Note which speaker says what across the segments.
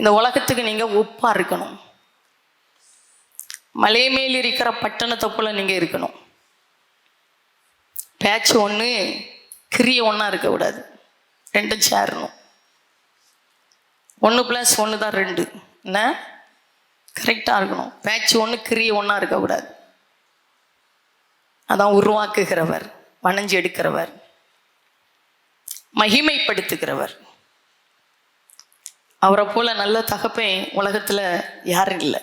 Speaker 1: இந்த உலகத்துக்கு நீங்கள் உப்பாக இருக்கணும். மலை மேல் இருக்கிற பட்டணத்தை போல நீங்கள் இருக்கணும். பேச்சு ஒன்று கிரிய ஒன்றா இருக்கக்கூடாது, ரெண்டும் சேரணும். 1+1 தான் 2. என்ன கரெக்டாக இருக்கணும். பேச்சு ஒன்று கிரிய ஒன்றா இருக்கக்கூடாது. அதான் உருவாக்குகிறவர், வணைஞ்சு எடுக்கிறவர், மகிமைப்படுத்துகிறவர். அவரை போல நல்ல தகப்பன் உலகத்தில் யாரும் இல்லை.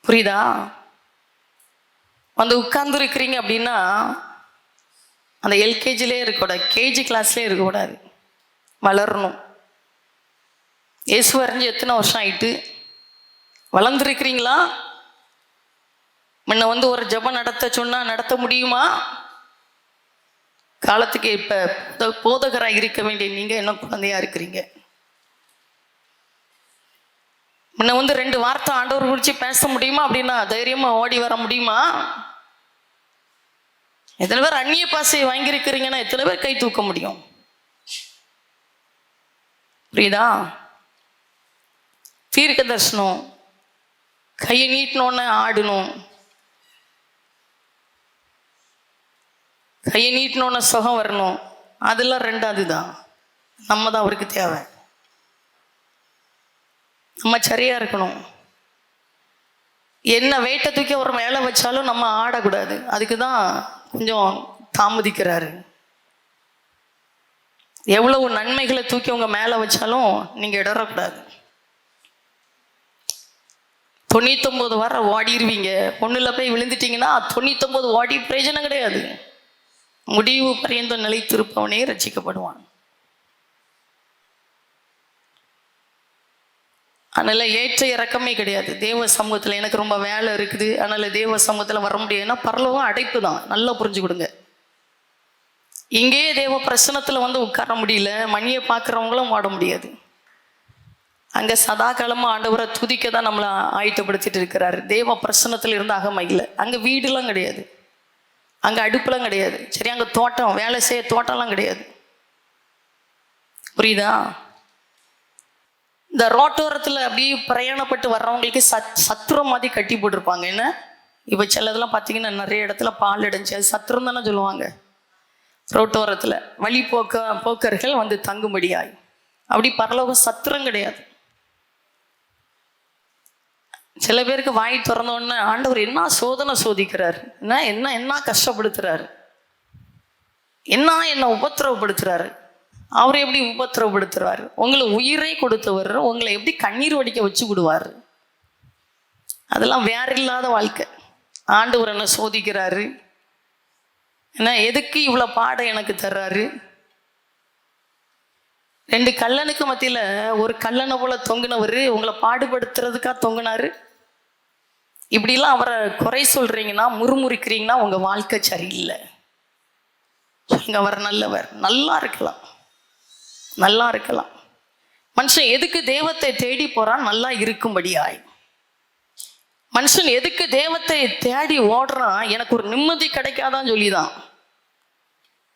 Speaker 1: புரியுதா? வந்து உட்கார்ந்து இருக்கிறீங்க அப்படின்னா அந்த எல்கேஜிலே இருக்கக்கூடாது, கேஜி கிளாஸ்லேயே இருக்கக்கூடாது, வளரணும். இயேசு அறிஞ்சு எத்தனை வருஷம் ஆயிட்டு? வளர்ந்துருக்கிறீங்களா? முன்ன வந்து ஒரு ஜெபம் நடத்த சொன்னால் நடத்த முடியுமா? காலத்துக்கு இப்போ போதகராக இருக்க வேண்டிய நீங்கள் என்ன குழந்தையா இருக்கிறீங்க? முன்ன வந்து 2 வார்த்தை ஆண்டவர் குறித்து பேச முடியுமா? அப்படின்னா தைரியமாக ஓடி வர முடியுமா? எத்தனை பேர் அந்நிய பாசையை வாங்கியிருக்கிறீங்கன்னா எத்தனை பேர் கை தூக்க முடியும்? புரியுதா? தீர்க்க தரிசனம், கையை நீட்டினோன்னு ஆடணும், கையை நீட்டினோன்னு சுகம் வரணும், அதெல்லாம் 2வது தான். நம்ம தான் அவருக்கு தேவை. நம்ம சரியாக இருக்கணும். என்ன வெயிட்டை தூக்கி ஒரு மேலே வச்சாலும் நம்ம ஆடக்கூடாது. அதுக்கு தான் கொஞ்சம் தாமதிக்கிறாரு. எவ்வளவு நன்மைகளை தூக்கி உங்க மேலே வச்சாலும் நீங்கள் இடறக்கூடாது. 99 வர ஓடிடுவீங்க. ஒன்றில் போய் விழுந்துட்டீங்கன்னா 99 ஓடி பிரயோஜனம் கிடையாது. முடிவு பரியந்தம் நிலைத்திருப்பவனே ரட்சிக்கப்படுவான். அதனால் ஏற்ற இறக்கமே கிடையாது தேவ சமூகத்தில். எனக்கு ரொம்ப வேலை இருக்குது, அதனால் தேவ சமூகத்தில் வர முடியாதுன்னா பரலோகம் அடைப்பு தான். நல்லா புரிஞ்சு கொடுங்க. இங்கேயே தேவ பிரசனத்தில் வந்து உட்கார முடியல, மணியை பார்க்குறவங்களும் வாட முடியாது. அங்கே சதா காலமாக ஆண்டவரை துதிக்க தான் நம்மளை ஆயத்தப்படுத்திட்டு இருக்கிறாரு. தேவ பிரசனத்தில் இருந்து அகமையில். அங்கே வீடுலாம் கிடையாது, அங்கே அடுப்புலாம் கிடையாது. சரி, அங்கே தோட்டம், வேலை செய்ய தோட்டம்லாம் கிடையாது. புரியுதா? இந்த ரோட்டோரத்தில் அப்படியே பிரயாணப்பட்டு வர்றவங்களுக்கு சத்திரம் மாதிரி கட்டி போட்டிருப்பாங்க. என்ன இப்போ சிலதெல்லாம் பார்த்தீங்கன்னா நிறைய இடத்துல பால் அடைஞ்சு அது சத்திரம் தானே சொல்லுவாங்க. ரோட்டோரத்தில் வழி போக்கர்கள் வந்து தங்கும்படியாய். அப்படி பரலோகம் சத்திரம் கிடையாது. சில பேருக்கு வாய் திறந்தோடனே ஆண்டவர் என்ன சோதனை சோதிக்கிறார், என்ன கஷ்டப்படுத்துறாரு, என்ன உபத்திரவப்படுத்துறாரு. அவர் எப்படி உபத்திரவப்படுத்துறாரு? உங்களை உயிரை கொடுத்தவர் உங்களை எப்படி கண்ணீர் வடிக்க வச்சு விடுவார்? அதெல்லாம் வேற இல்லாத வாழ்க்கை. ஆண்டவர் என்ன சோதிக்கிறாரு, என்ன எதுக்கு இவ்வளோ பாடம் எனக்கு தர்றாரு? 2 கல்லனுக்கு மத்தியில் ஒரு கல்லனை போல தொங்கினவர் உங்களை பாடுபடுத்துறதுக்காக தொங்கினாரு. இப்படிலாம் அவரை குறை சொல்றீங்கன்னா, முறுமுறுக்கிறீங்கன்னா உங்க வாழ்க்கை சரியில்லை. இங்க அவர் நல்லவர். நல்லா இருக்கலாம், நல்லா இருக்கலாம். மனுஷன் எதுக்கு தெய்வத்தை தேடி போறான்? நல்லா இருக்கும்படியாய். மனுஷன் எதுக்கு தெய்வத்தை தேடி ஓடுறான்? எனக்கு ஒரு நிம்மதி கிடைக்காதான் சொல்லிதான்.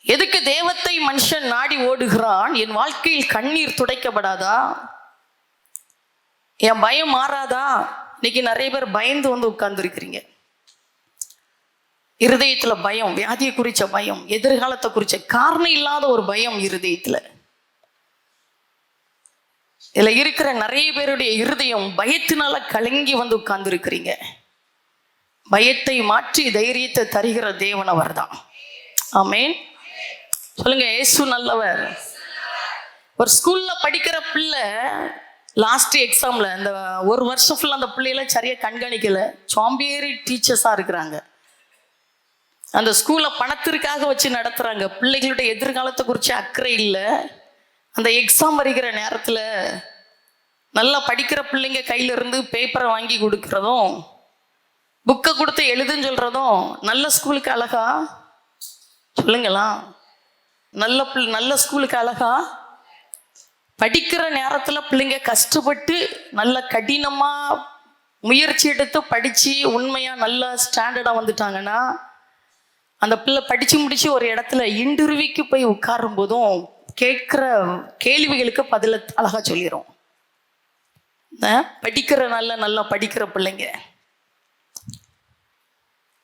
Speaker 1: எதுக்கு தெய்வத்தை மனுஷன் நாடி ஓடுகிறான்? என் வாழ்க்கையில் கண்ணீர் துடைக்கப்படாதா? என் பயம் மாறாதா? இன்னைக்கு நிறைய பேர் பயந்து வந்து உட்கார்ந்து இருக்கிறீங்க. இருதயத்துல பயம், வியாதியை குறிச்ச பயம், எதிர்காலத்தை குறிச்ச காரணம் இல்லாத ஒரு பயம் இருதயத்துல. இதுல இருக்கிற நிறைய பேருடைய இருதயம் பயத்தினால கலங்கி வந்து உட்கார்ந்து இருக்கிறீங்க. பயத்தை மாற்றி தைரியத்தை தருகிற தேவன் அவர் தான். ஆமென். சொல்லுங்க, இயேசு நல்லவர். ஒரு ஸ்கூல்ல படிக்கிற பிள்ளை லாஸ்ட் எக்ஸாம்ல இந்த ஒரு வருஷம் ஃபுல்லாக அந்த பிள்ளைகளை சரியா கண்காணிக்கல, சாம்பியரி டீச்சர்ஸா இருக்கிறாங்க. அந்த ஸ்கூலை பணத்திற்காக வச்சு நடத்துறாங்க. பிள்ளைகளுடைய எதிர்காலத்தை குறித்து அக்கறை இல்லை. அந்த எக்ஸாம் வருகிற நேரத்தில் நல்லா படிக்கிற பிள்ளைங்க கையில இருந்து பேப்பரை வாங்கி கொடுக்கறதும் புக்கை கொடுத்து எழுதுன்னு சொல்றதும் நல்ல ஸ்கூலுக்கு அழகா? சொல்லுங்களா? நல்ல ஸ்கூலுக்கு அழகா? படிக்கிற நேரத்தில் பிள்ளைங்க கஷ்டப்பட்டு நல்ல கடினமாக முயற்சி எடுத்து படித்து உண்மையாக நல்ல ஸ்டாண்டர்டாக வந்துட்டாங்கன்னா, அந்த பிள்ளை படித்து முடித்து ஒரு இடத்துல இன்டர்வியூக்கு போய் உட்காரும் போதும் கேட்குற கேள்விகளுக்கு பதில அழகாக சொல்லிடும். படிக்கிற நல்லா படிக்கிற பிள்ளைங்க,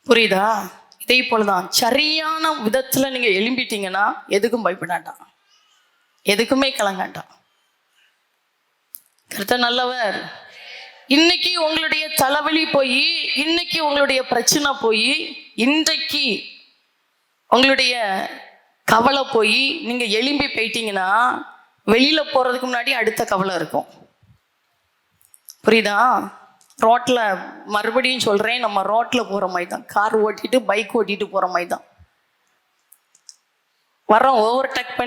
Speaker 1: புரியுதா? இதே போலதான் சரியான விதத்துல நீங்க எழும்பிட்டீங்கன்னா எதுக்கும் பயப்படாண்டாம், எதுக்குமே கலங்காண்டாம். கர்த்தர் நல்லவர். இன்னைக்கு உங்களுடைய தலைவலி போய், இன்னைக்கு உங்களுடைய பிரச்சனை போய், இன்றைக்கு உங்களுடைய கவலை போய் நீங்க எழும்பி போயிட்டீங்கன்னா வெளியில போறதுக்கு முன்னாடி அடுத்த கவலை இருக்கும். புரியுதா? ரோட்ல மறுபடியும் சொல்றேன், நம்ம ரோட்ல போற மாதிரி தான், கார் ஓட்டிட்டு பைக் ஓட்டிட்டு போற மாதிரி தான். வரோம், ஓவர் டேக்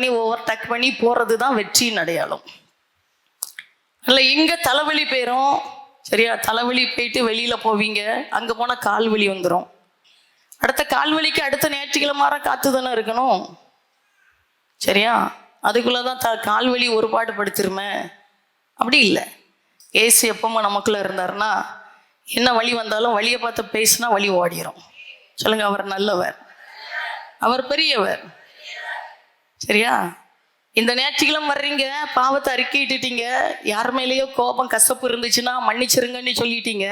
Speaker 1: பண்ணி போறது தான் வெற்றியின் அடையாளம். இல்லை இங்க தலைவலி போயிடும், சரியா? தலைவலி போயிட்டு வெளியில போவீங்க, அங்க போனா கால் வலி வந்துடும். அடுத்த கால்வலிக்கு அடுத்த ஞாயிற்றுக்கிழமை காத்து தானே இருக்கணும், சரியா? அதுக்குள்ளதான் கால்வலி ஒரு பாடு படுத்துருமே. அப்படி இல்லை. ஏசு எப்பவுமே நமக்குள்ள இருந்தாருன்னா என்ன வழி வந்தாலும் வழியை பார்த்து பேசினா வழி ஓடிடும். சொல்லுங்க, அவர் நல்லவர், அவர் பெரியவர், சரியா? இந்த ஞாயிற்றுக்கிழமை வர்றீங்க, பாவத்தை அறிக்கையிட்டுட்டீங்க, யார் மேலேயோ கோபம் கசப்பு இருந்துச்சுன்னா மன்னிச்சிருங்கன்னு சொல்லிட்டீங்க.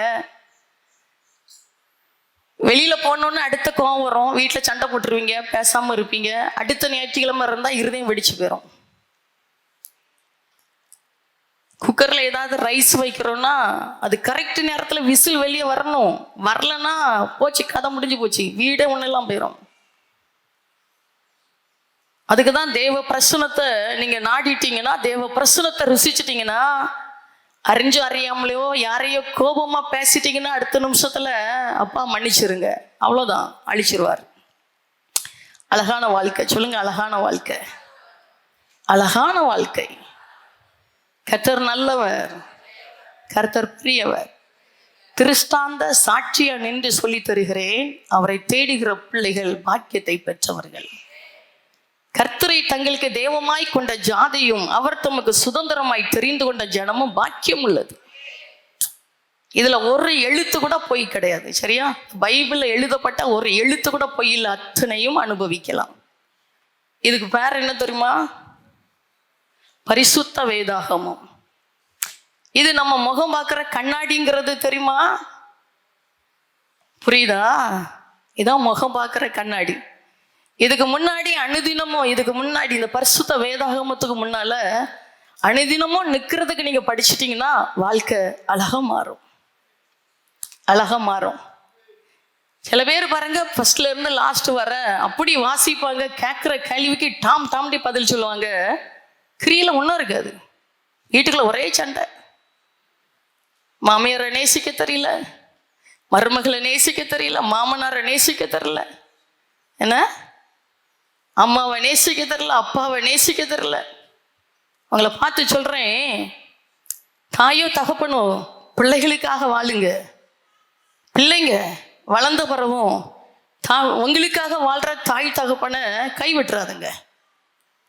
Speaker 1: வெளியில போனோன்னு அடுத்த கோபம் வரும், வீட்டில் சண்டை போட்டுருவீங்க, பேசாம இருப்பீங்க. அடுத்த ஞாயிற்றுக்கிழமை இருந்தா இருதயம் வெடிச்சு போயிடும். குக்கர்ல ஏதாவது ரைஸ் வைக்கிறோம்னா அது கரெக்ட் நேரத்துல விசில் வெளியே வரணும், வரலன்னா போச்சு, கதை முடிஞ்சு போச்சு, வீடே ஒன்னெல்லாம் போயிடும். அதுக்குதான் தேவ பிரசனத்தை நீங்க நாடிட்டீங்கன்னா, தேவ பிரசனத்தை ருசிச்சிட்டீங்கன்னா, அறிஞ்சோ அறியாமலையோ யாரையோ கோபமா பேசிட்டீங்கன்னா அடுத்த நிமிஷத்துல அப்பா மன்னிச்சிருங்க, அவ்வளவுதான், அழிச்சிருவார். அழகான வாழ்க்கை. சொல்லுங்க, அழகான வாழ்க்கை, அழகான வாழ்க்கை. கர்த்தர் நல்லவர், கர்த்தர் பிரியவர். திருஷ்டாந்த சாட்சியா நின்று சொல்லி தருகிறேன், அவரை தேடுகிற பிள்ளைகள் பாக்கியத்தை பெற்றவர்கள். கர்த்தரை தங்களுக்கு தெய்வமாய் கொண்ட ஜாதியும் அவர் தமக்கு சுதந்திரமாய் தெரிந்து கொண்ட ஜனமும் பாக்கியம் உள்ளது. இதுல ஒரு எழுத்து கூட பொய் கிடையாது, சரியா? பைபிள்ல எழுதப்பட்ட ஒரு எழுத்து கூட பொய் இல்லை, அத்தனையும் அனுபவிக்கலாம். இதுக்கு பேர் என்ன தெரியுமா? பரிசுத்த வேதாகமம். இது நம்ம முகம் பார்க்கிற கண்ணாடிங்கிறது தெரியுமா? புரியுதா? இதான் முகம் பார்க்கிற கண்ணாடி. இதுக்கு முன்னாடி அனுதினமும், இதுக்கு முன்னாடி இந்த பரிசுத்த வேதாகமத்துக்கு முன்னால அனுதினமும் நிற்கிறதுக்கு நீங்க படிச்சிட்டீங்கன்னா வாழ்க்கை அழகா மாறும், அழகா மாறும். சில பேர் பாருங்க, ஃபர்ஸ்ட்ல இருந்து லாஸ்ட் வர அப்படி வாசிப்பாங்க, கேட்குற கேள்விக்கு டாம்டி பதில் சொல்லுவாங்க. கிரியில ஒன்றும் இருக்காது, வீட்டுக்குள்ள ஒரே சண்டை. மாமியாரை நேசிக்க தெரியல, மருமகளை நேசிக்க தெரியல, மாமனாரை நேசிக்க தெரியல, என்ன அம்மாவை நேசிக்க தெரியல, அப்பாவை நேசிக்க தெரியல. அவங்கள பார்த்து சொல்றேன், தாயோ தகப்பனோ பிள்ளைகளுக்காக வாழுங்க. பிள்ளைங்க வளர்ந்த பிறவும் உங்களுக்காக வாழ்ற தாய் தகப்பனை கைவிட்டுறாதுங்க.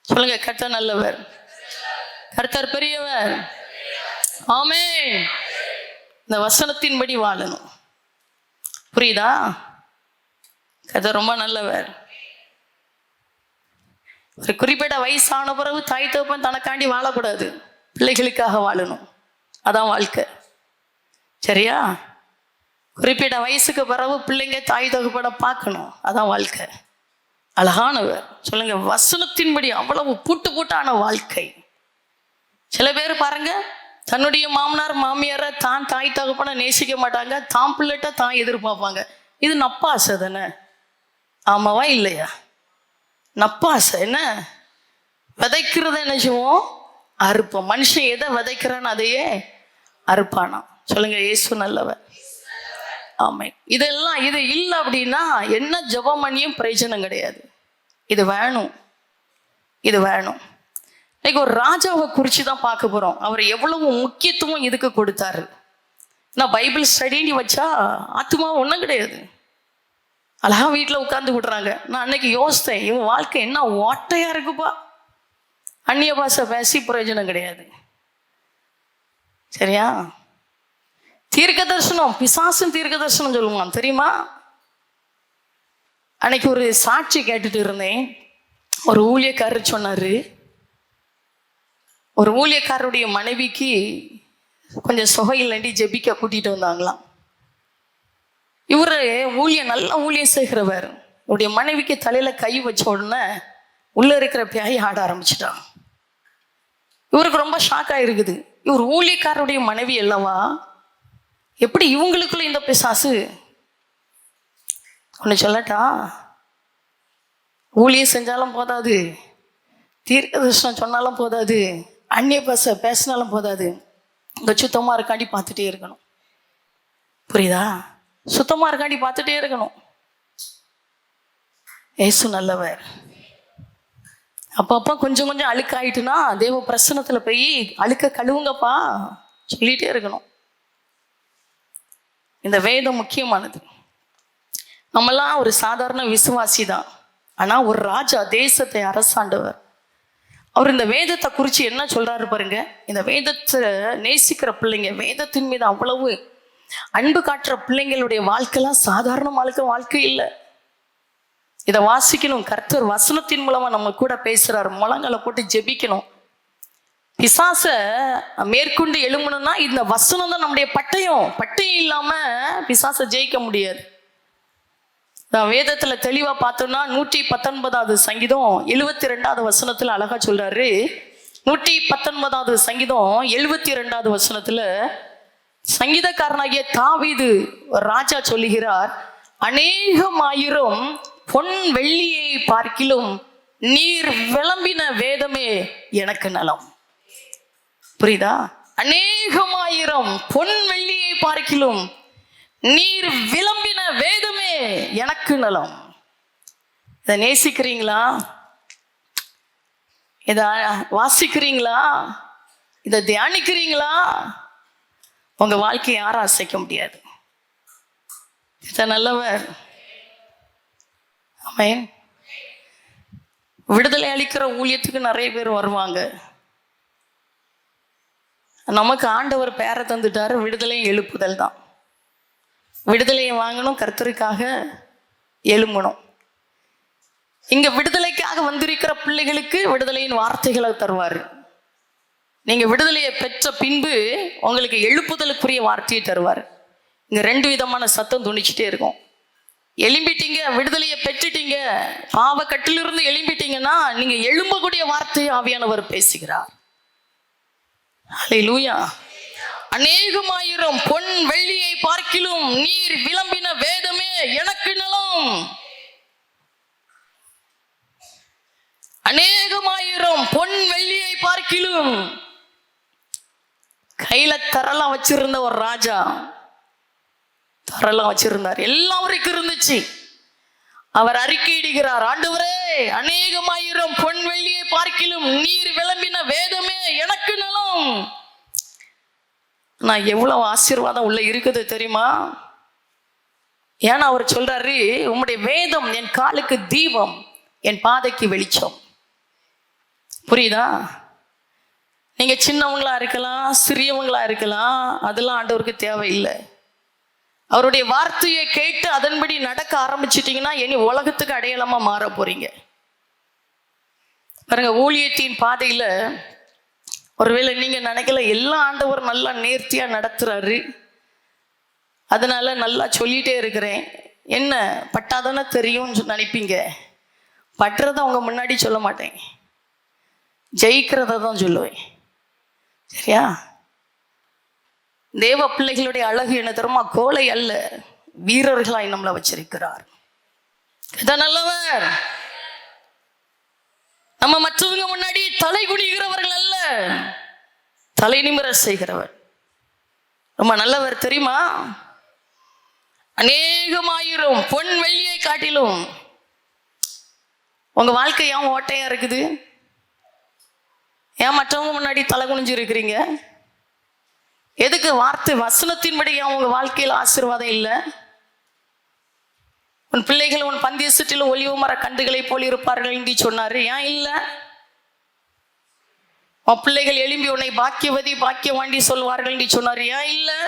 Speaker 1: சொல்லுங்க, கர்த்தர் நல்லவர், கர்த்தர் பெரியவர். ஆமென். இந்த வசனத்தின்படி வாழணும், புரியுதா? கர்த்தர் ரொம்ப நல்லவர். ஒரு குறிப்பிட்ட வயசான பிறகு தாய் தகப்பன் தனக்காண்டி வாழக்கூடாது, பிள்ளைகளுக்காக வாழணும், அதான் வாழ்க்கை, சரியா? குறிப்பிட்ட வயசுக்கு பிறகு பிள்ளைங்க தாய் தகப்பனை பார்க்கணும், அதான் வாழ்க்கை. அழகானவர். சொல்லுங்க, வசனத்தின்படி அவ்வளவு பூட்டான வாழ்க்கை. சில பேர் பாருங்க, தன்னுடைய மாமனார் மாமியாரை தான் தாய் தகப்பனை நேசிக்க மாட்டாங்க, தான் பிள்ளைகிட்ட தான் எதிர்பார்ப்பாங்க. இது நப்பாசை தானே? ஆமாவா இல்லையா? நப்பாசை. என்ன விதைக்கிறத என்ன செய்வோம்? அறுப்போம். மனுஷன் எதை விதைக்கிறான்னு அதையே அறுப்பானா? சொல்லுங்க, இயேசு நல்லவர். ஆமை. இதெல்லாம் இது இல்லை அப்படின்னா என்ன ஜெபம் பண்ணியும் பிரயோஜனம் கிடையாது. இது வேணும், இது வேணும். இன்னைக்கு ஒரு ராஜாவை குறித்து தான் பார்க்க போறோம். அவர் எவ்வளவு முக்கியத்துவம் இதுக்கு கொடுத்தாரு. நான் பைபிள் ஸ்டடின்னு வச்சா ஆத்மா ஒன்றும் கிடையாது, அழகா வீட்டில் உட்கார்ந்து விடுறாங்க. நான் அன்னைக்கு யோசித்தேன், இவன் வாழ்க்கை என்ன ஓட்டையா இருக்குப்பா, அந்நிய பாஷை பேசி பிரயோஜனம் கிடையாது, சரியா? தீர்க்க தரிசனம், பிசாசும் தீர்க்க தரிசனம் சொல்லுவான், தெரியுமா? அன்னைக்கு ஒரு சாட்சி கேட்டுட்டு இருந்தேன். ஒரு ஊழியக்காரர் சொன்னாரு, ஒரு ஊழியக்காரருடைய மனைவிக்கு கொஞ்சம் சுகையில்லாண்டி ஜெபிக்க கூட்டிகிட்டு வந்தாங்களாம். இவர் நல்ல ஊழியம் செய்கிறவர். இவருடைய மனைவிக்கு தலையில் கை வச்ச உடனே உள்ளே இருக்கிற பேய் ஆட ஆரம்பிச்சிட்டான். இவருக்கு ரொம்ப ஷாக்காக இருக்குது. இவர் ஊழியக்காரருடைய மனைவி அல்லவா, எப்படி இவங்களுக்குள்ள இந்த பிசாசு? ஒன்று சொல்லட்டா, ஊழியம் செஞ்சாலும் போதாது, தீர்க்கதரிசனம் சொன்னாலும் போதாது, அந்நிய பாஷை பேசினாலும் போதாது, இங்கே சுத்தமாக இருக்காண்டி பார்த்துட்டே இருக்கணும். புரியுதா? சுத்தமாக இருக்காண்டி பார்த்துட்டே இருக்கணும். ஏசு நல்லவர். அப்பப்போ கொஞ்சம் கொஞ்சம் அழுக்காயிட்டுனா தேவ பிரசன்னத்தில் போய் அழுக்க கழுவுங்கப்பா சொல்லிகிட்டே இருக்கணும். இந்த வேதம் முக்கியமானது. நம்மெல்லாம் ஒரு சாதாரண விசுவாசி தான். ஆனால் ஒரு ராஜா, தேசத்தை அரசாண்டவர், அவர் இந்த வேதத்தை குறித்து என்ன சொல்கிறாரு பாருங்க. இந்த வேதத்தை நேசிக்கிற பிள்ளைங்க, வேதத்தின் மீது அவ்வளவு அன்பு காட்டுற பிள்ளைங்களுடைய வாழ்க்கைலாம் சாதாரண வாழ்க்கை இல்லை. இதை வாசிக்கணும். கர்த்தர் வசனத்தின் மூலமாக நம்ம கூட பேசுகிறார். முழங்களை போட்டு ஜெபிக்கணும். பிசாசை மேற்கொண்டு எழுமணும்னா இந்த வசனம் தான் நம்முடைய பட்டயம் இல்லாமல் பிசாசை ஜெயிக்க முடியாது. நான் வேதத்தில் தெளிவாக பார்த்தோம்னா 119வது சங்கீதம் 72வது வசனத்தில் அழகாக சொல்கிறாரு. 119வது சங்கீதம் 72வது வசனத்தில் சங்கீதக்காரனாகிய தாவீது ராஜா சொல்லுகிறார், அநேகமாயிரம் பொன் வெள்ளியை பார்க்கிலும் நீர் விளம்பின வேதமே எனக்கு நலம். புரியுதா? அநேகமாயிரம் பொன் வெள்ளியை பார்க்கிலும் நீர் விளம்பின வேதமே எனக்கு நலம். இதை நேசிக்கிறீங்களா? இதை வாசிக்கிறீங்களா? இதை தியானிக்கிறீங்களா? உங்க வாழ்க்கையை யாரும் அசைக்க முடியாது. இதை நல்லவர். ஆமென். விடுதலை அளிக்கிற ஊழியத்துக்கு நிறைய பேர் வருவாங்க. நமக்கு ஆண்டவர் பேரை தந்துட்டாரு. விடுதலையும் எழுப்புதல் தான். விடுதலையை வாங்கணும், கர்த்தருக்காக எழும்பணும். இங்க விடுதலைக்காக வந்திருக்கிற பிள்ளைகளுக்கு விடுதலையின் வார்த்தைகளை தருவார். நீங்க விடுதலையை பெற்ற பின்பு உங்களுக்கு எழுப்புதலுக்குரிய வார்த்தையை தருவார். இங்க 2 விதமான சத்தம் துணிச்சுட்டே இருக்கும். எழும்பிட்டீங்க, விடுதலையை பெற்றுட்டீங்க, பாவ கட்டிலிருந்து எழும்பிட்டீங்கன்னா நீங்க எழும்பக்கூடிய வார்த்தையை ஆவியானவர் பேசுகிறார். ஹல்லேலூயா. அநேகமாயிரம் பொன் வெள்ளியை பார்க்கிலும் நீர் விளம்பின வேதமே எனக்கு நலம். அநேகமாயிரம் பொன் வெள்ளியை பார்க்கிலும். கையில தரலாம் வச்சிருந்த ஒரு ராஜா தரலாம் வச்சிருந்தார். எல்லாருக்கும் இருந்துச்சு. அவர் அறிக்கையிடுகிறார், ஆண்டவரே, அநேகமாயிரம் பொன் வெள்ளியை பார்க்கிலும் நீர் விளம்பின வேதமே எனக்கு நலம். நான் எவ்வளவு ஆசீர்வாதம் உள்ள இருக்குது தெரியுமா? ஏன்னா அவர் சொல்றாரு, உம்முடைய வேதம் என் காலுக்கு தீபம், என் பாதைக்கு வெளிச்சம். புரியுதா? நீங்க சின்னவங்களா இருக்கலாம், சிறியவங்களா இருக்கலாம், அதெல்லாம் ஆண்டவருக்கு தேவையில்லை. அவருடைய வார்த்தையை கேட்டு அதன்படி நடக்க ஆரம்பிச்சிட்டிங்கன்னா இனி உலகத்துக்கு அடையாளமா மாற போறீங்க. பாருங்க, ஊழியத்தின் பாதையில ஒருவேளை நீங்க நினைக்கல, எல்லா ஆண்டவர் நல்லா நேர்த்தியா நடத்துறாரு, அதனால நல்லா சொல்லிட்டே இருக்கிறேன், என்ன பட்டாதானே தெரியும்னு நினைப்பீங்க. பட்டுறத அவங்க முன்னாடி சொல்ல மாட்டேன், ஜெயிக்கிறத தான் சொல்லுவேன். சரியா? தேவ பிள்ளைகளுடைய அழகு என்ன தெரியுமா? கோலை அல்ல, வீரர்களாய் நம்மளை வச்சிருக்கிறார். இதான் நல்லவர். நம்ம மற்றவங்க முன்னாடி தலை குனிகிறவர்கள் அல்ல, தலை நிமிர செய்கிறவர். ரொம்ப நல்லவர் தெரியுமா? அநேகமாயிரம் பொன் வெள்ளியை காட்டிலும். உங்க வாழ்க்கை ஏன் ஓட்டையா இருக்குது? ஏன் மற்றவங்க முன்னாடி தலை குனிஞ்சு இருக்கிறீங்க? எதுக்கு? வார்த்தை வசனத்தின்படி உங்க வாழ்க்கையில் ஆசீர்வாதம் இல்லை. உன் பிள்ளைகள் உன் பந்திய சுற்றிலும் ஒளிவு மர கண்டுகளை போல் இருப்பார்கள் என்று சொன்னாரு. ஏன் இல்லை? உன் பிள்ளைகள் எழும்பி உன்னை பாக்கியவதி பாக்கியவாண்டி சொல்வார்கள் என்று சொன்னாரு. ஏன் இல்லை?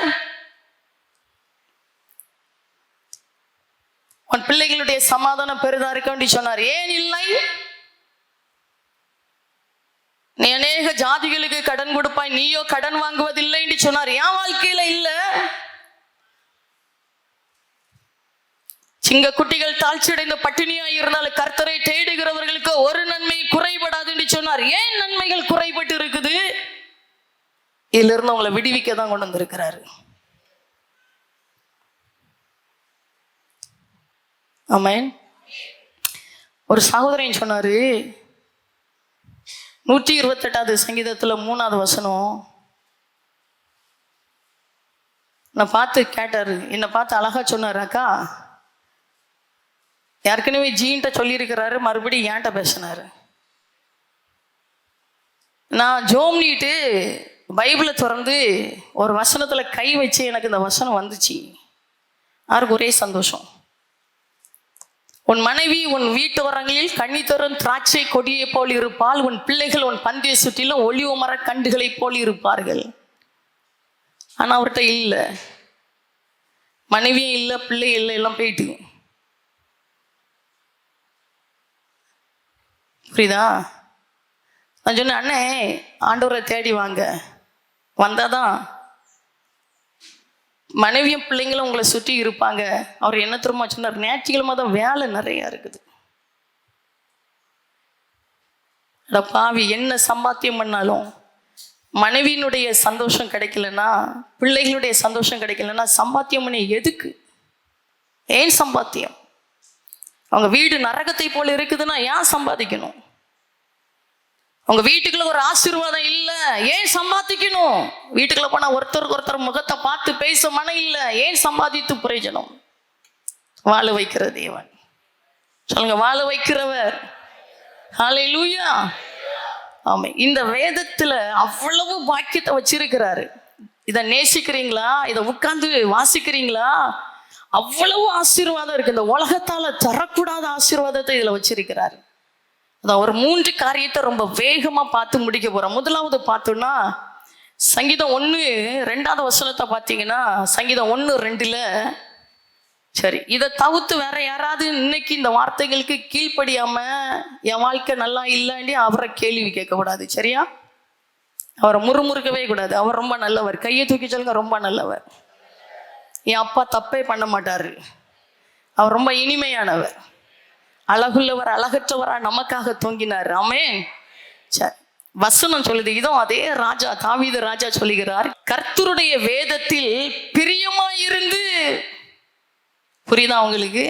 Speaker 1: உன் பிள்ளைகளுடைய சமாதானம் பெரிதா இருக்க வேண்டி சொன்னார். ஏன் இல்லை? நீ அநேக ஜாதிகளுக்கு கடன் கொடுப்பாய், நீயோ கடன் வாங்குவதில்லை என்று சொன்னார். என் வாழ்க்கையில இல்ல. சிங்க குட்டிகள் தாழ்ச்சியடைந்த பட்டினியாய் இருந்தாலும் கர்த்தரை தேடுகிறவர்களுக்கு ஒரு நன்மை குறைபடாது என்று சொன்னார். ஏன் நன்மைகள் குறைபட்டு இருக்குது? இதுல இருந்து உங்களை விடுவிக்க தான் கொண்டு வந்திருக்கிறாரு. ஆமென். ஒரு சகோதரன் சொன்னாரு, 128வது சங்கீதத்துல 3வது வசனம். நான் பார்த்து கேட்டாரு, என்னை பார்த்து அழகா சொன்னாரு, அக்கா ஏற்கனவே ஜீன்ட்ட சொல்லியிருக்கிறாரு, மறுபடியும் ஏன்ட்ட பேசினாரு. நான் ஜோம்னிட்டு பைபிளை திறந்து ஒரு வசனத்துல கை வச்சு எனக்கு இந்த வசனம் வந்துச்சு. யாருக்கு ஒரே சந்தோஷம். உன் மனைவி உன் வீட்டு வரங்களில் கண்ணி தரும் திராட்சை கொடியை போல் இருப்பாள், உன் பிள்ளைகள் உன் பந்தய சுற்றிலும் ஒளிவு மர கண்டுகளை போல் இருப்பார்கள். ஆனா அவர்கிட்ட இல்லை, மனைவியும் இல்லை, பிள்ளை இல்லை, எல்லாம் போயிட்டு. புரியுதா? நான் சொன்னேன், அண்ணே ஆண்டவரை தேடி வாங்க, வந்தாதான் மனைவியும் பிள்ளைங்களும் உங்களை சுற்றி இருப்பாங்க. அவர் என்ன திரும்ப சொன்னார், ஞாயிற்றுக்கிழமை தான் வேலை நிறைய இருக்குது. பாவி, என்ன சம்பாத்தியம் பண்ணாலும் மனைவியினுடைய சந்தோஷம் கிடைக்கலன்னா, பிள்ளைகளுடைய சந்தோஷம் கிடைக்கலன்னா சம்பாத்தியம் பண்ணி எதுக்கு? ஏன் சம்பாத்தியம்? அவங்க வீடு நரகத்தை போல இருக்குதுன்னா ஏன் சம்பாதிக்கணும்? உங்க வீட்டுக்குள்ள ஒரு ஆசீர்வாதம் இல்ல, ஏன் சம்பாதிக்கணும்? வீட்டுக்குள்ள போனா ஒருத்தருக்கு ஒருத்தர் முகத்தை பார்த்து பேச மனம் இல்ல, ஏன் சம்பாதித்து பிரயோஜனம்? வாழ வைக்கிற தேவன், சொல்லுங்க, வாழ வைக்கிறவர். ஹல்லேலூயா. ஆமே. இந்த வேதத்துல அவ்வளவு பாக்கியத்தை வச்சிருக்கிறாரு. இதை நேசிக்கிறீங்களா? இதை உட்கார்ந்து வாசிக்கிறீங்களா? அவ்வளவு ஆசீர்வாதம் இருக்கு. இந்த உலகத்தால தரக்கூடாத ஆசீர்வாதத்தை இதுல வச்சிருக்கிறாரு. அதான் ஒரு 3 காரியத்தை ரொம்ப வேகமா பார்த்து முடிக்க போறோம். முதலாவது பார்த்தோம்னா சங்கீதம் 1:2 வசனத்தை பார்த்தீங்கன்னா, சங்கீதம் 1:2 சரி, இதை தவிர்த்து வேற யாராவது இன்னைக்கு இந்த வார்த்தைகளுக்கு கீழ்ப்படியாம என் வாழ்க்கை நல்லா இல்லைன்னு அவரை கேள்வி கேட்கக்கூடாது. சரியா? அவரை முறுமுறுக்கவே கூடாது. அவர் ரொம்ப நல்லவர். கையை தூக்கி சொல்லுங்க, ரொம்ப நல்லவர். என் அப்பா தப்பே பண்ண மாட்டாரு. அவர் ரொம்ப இனிமையானவர், அழகுள்ளவர், அழகற்றவரா நமக்காக தூங்கினார். ஆமென். சரி, வசனம் சொல்லுது, இதோ அதே ராஜா தாவீது ராஜா சொல்லுகிறார், கர்த்தருடைய வேதத்தில் பிரியமாயிருந்து. புரியுதா உங்களுக்கு?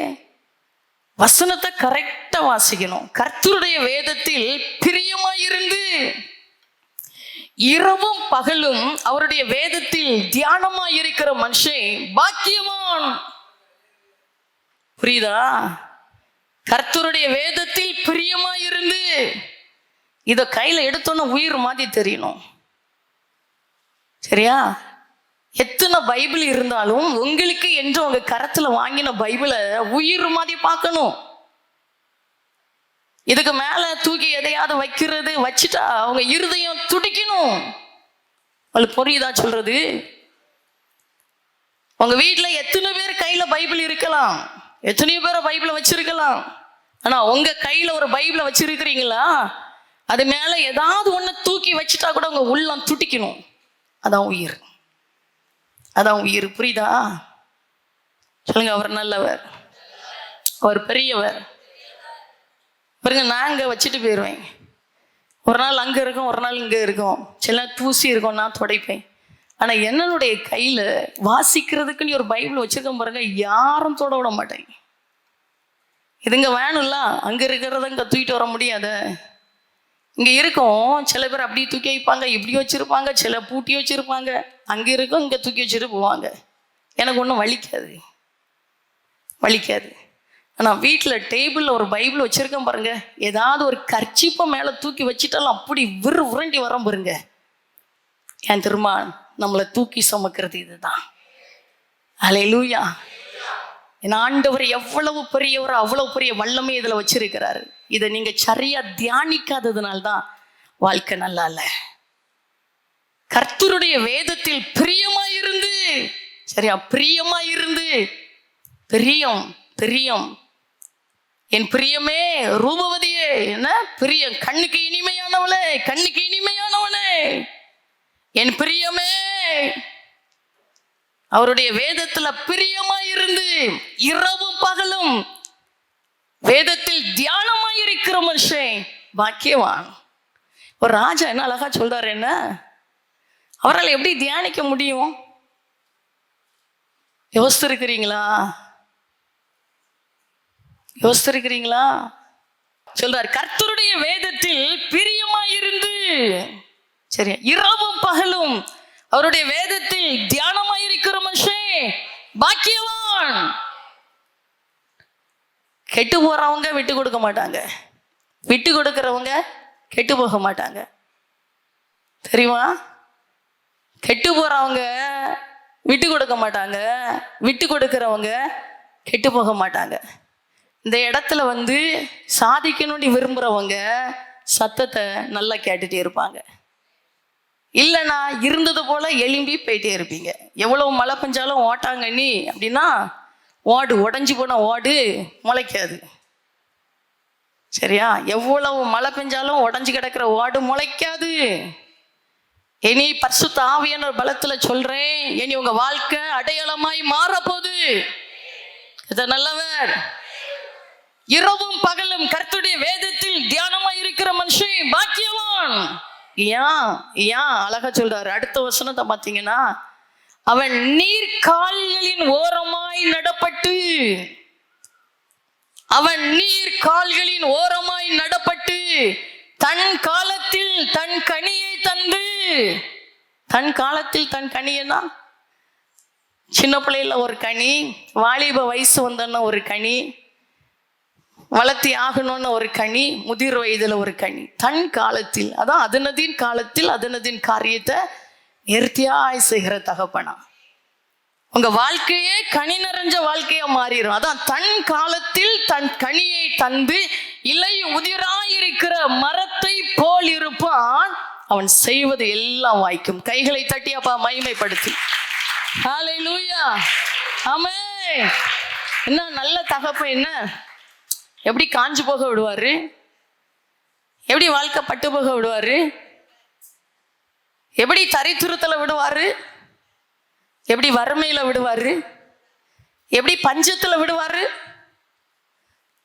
Speaker 1: வசனத்தை கரெக்டா வாசிக்கணும். கர்த்தருடைய வேதத்தில் பிரியமாயிருந்து இரவும் பகலும் அவருடைய வேதத்தில் தியானமாய் இருக்கிற மனுஷன் பாக்கியவான். புரியுதா? கர்த்தருடைய வேதத்தில் பிரியமாயிருந்து. இத கையில எடுத்தோன்னு உயிர் மாதிரி தெரியணும். சரியா? எத்தனை பைபிள் இருந்தாலும் உங்களுக்கு என்று உங்க கரத்துல வாங்கின பைபிளை உயிர் மாதிரி பார்க்கணும். இதுக்கு மேல தூக்கி எதையாவது வைக்கிறது வச்சுட்டா அவங்க இருதயம் துடிக்கணும். அவளுக்கு புரியுதா சொல்றது? உங்க வீட்டுல எத்தனை பேர் கையில பைபிள் இருக்கலாம், எத்தனையோ பேரை பைபிளை வச்சிருக்கலாம். ஆனா உங்க கையில ஒரு பைபிளை வச்சிருக்கிறீங்களா, அது மேல ஏதாவது ஒண்ணு தூக்கி வச்சுட்டா கூட உங்க உள்ளம் துடிக்கணும். அதான் உயிர், அதான் உயிர். புரியுதா? சொல்லுங்க, அவர் நல்லவர், அவர் பெரியவர். பாருங்க, நாங்க வச்சுட்டு போயிடுவேன். ஒரு நாள் அங்க இருக்கும், ஒரு நாள் இங்க இருக்கும், சில தூசி இருக்கும், நான் துடைப்பேன். ஆனா என்னுடைய கையில வாசிக்கிறதுக்குன்னு ஒரு பைபிள் வச்சிருக்கேன் பாருங்க, யாரும் தொட விட மாட்டேங்க. இதுங்க வேணும்ல, அங்க இருக்கிறத இங்க தூக்கிட்டு வர முடியாத. இங்க இருக்கும், சில பேர் அப்படி தூக்கி வைப்பாங்க, இப்படி வச்சிருப்பாங்க, சில பூட்டி வச்சிருப்பாங்க. அங்க இருக்கும், இங்க தூக்கி வச்சுட்டு போவாங்க. எனக்கு ஒன்றும் வலிக்காது, வலிக்காது. ஆனா வீட்டுல டேபிள்ல ஒரு பைபிள் வச்சிருக்கேன் பாருங்க, ஏதாவது ஒரு கர்ச்சிப்பை மேல தூக்கி வச்சுட்டாலும் அப்படி உருண்டி வரோம் பாருங்க. என் திருமான் நம்மளை தூக்கி சுமக்கிறது இதுதான். ஹல்லேலூயா. என் ஆண்டவர் எவ்வளவு பெரியவர், அவ்வளவு பெரிய வல்லமை இதுல வச்சிருக்கிறாரு. இதை நீங்க சரியா தியானிக்காததுனால்தான் வாழ்க்கை நல்லா இல்ல. கர்த்தருடைய வேதத்தில் பிரியமாயிருந்து, சரியா, பிரியமாயிருந்து. பிரியம், பிரியம். என் பிரியமே ரூபவதியே, என்ன பிரிய கண்ணுக்கு இனிமையானவளே, கண்ணுக்கு இனிமையானவனே, என் பிரியமே. அவருடைய வேதத்துல பிரியமாயிருந்து இரவும் பகலும் வேதத்தில் தியானமாயிருக்கிற மனுஷன் பாக்கியவான். ஒரு ராஜா என்ன அழகா சொல்றாரு, என்ன அவரால் எப்படி தியானிக்க முடியும்? யோசித்திருக்கிறீங்களா? யோசித்திருக்கிறீங்களா? சொல்றார், கர்த்தருடைய வேதத்தில் பிரியமாயிருந்து, சரி, இரவும் பகலும் அவருடைய வேதத்தில் தியானமாயிருக்கிற மனுஷன் பாக்கியவான். கெட்டு போறவங்க விட்டு கொடுக்க மாட்டாங்க, விட்டு கொடுக்கிறவங்க கெட்டு போக மாட்டாங்க. தெரியுமா? கெட்டு போறவங்க விட்டு கொடுக்க மாட்டாங்க, விட்டு கொடுக்கிறவங்க கெட்டு போக மாட்டாங்க. இந்த இடத்துல சாதிக்கணும்னு விரும்புறவங்க சத்தத்தை நல்லா கேட்டுட்டே இருப்பாங்க. இல்லைன்னா இருந்தது போல எலும்பி போயிட்டே இருப்பீங்க. எவ்வளவு மழை பெஞ்சாலும் ஓட்டாங்கண்ணி அப்படின்னா ஓடு உடஞ்சி போன ஓடு முளைக்காது. சரியா? எவ்வளவு மழை பெஞ்சாலும் உடஞ்சி கிடக்கிற ஓடு முளைக்காது. இனி பரிசுத்த ஆவியான பலத்துல சொல்றேன், இனி உங்க வாழ்க்கை அடையாளமாய் மாறப்போகுது. இது நல்லவர். இரவும் பகலும் கர்த்தருடைய வேதத்தில் தியானமாய் இருக்கிற மனுஷன் பாக்கியவான். ஏன் அழகா சொல்றாரு. அடுத்த வசனத்தை பார்த்தீங்கன்னா, அவன் நீர்கால்களின் ஓரமாய் நடப்பட்டு, அவன் நீர்கால்களின் ஓரமாய் நடப்பட்டு தன் காலத்தில் தன் கனியை தந்து. தன் காலத்தில் தன் கனியன்னா சின்ன பிள்ளையில ஒரு கனி, வாலிப வயசு வந்தோன்னா ஒரு கனி, வளர்த்தி ஆகணும்னு ஒரு கனி, முதிர் வயதுல ஒரு கனி. தன் காலத்தில், அதான் அதனதின் காலத்தில் அதனதின் காரியத்தை நேர்த்தியாய் செய்கிற தகப்பனா. உங்க வாழ்க்கையே கனி நிறைஞ்ச வாழ்க்கையா மாறிடும். அதான் தன் காலத்தில் தன் கனியை தந்து இலை உதிராயிருக்கிற மரத்தை போல் இருப்பான், அவன் செய்வது எல்லாம் வாய்க்கும். கைகளை தட்டி அப்பா மகிமைப்படுத்தி ஹல்லேலூயா. ஆமென். என்ன நல்ல தகப்பன், என்ன எப்படி காஞ்சு போக விடுவாரு, எப்படி வாழ்க்கை பட்டு போக விடுவாரு, எப்படி தரித்திரத்துல விடுவாரு, எப்படி வறுமையில விடுவாரு, எப்படி பஞ்சத்துல விடுவாரு.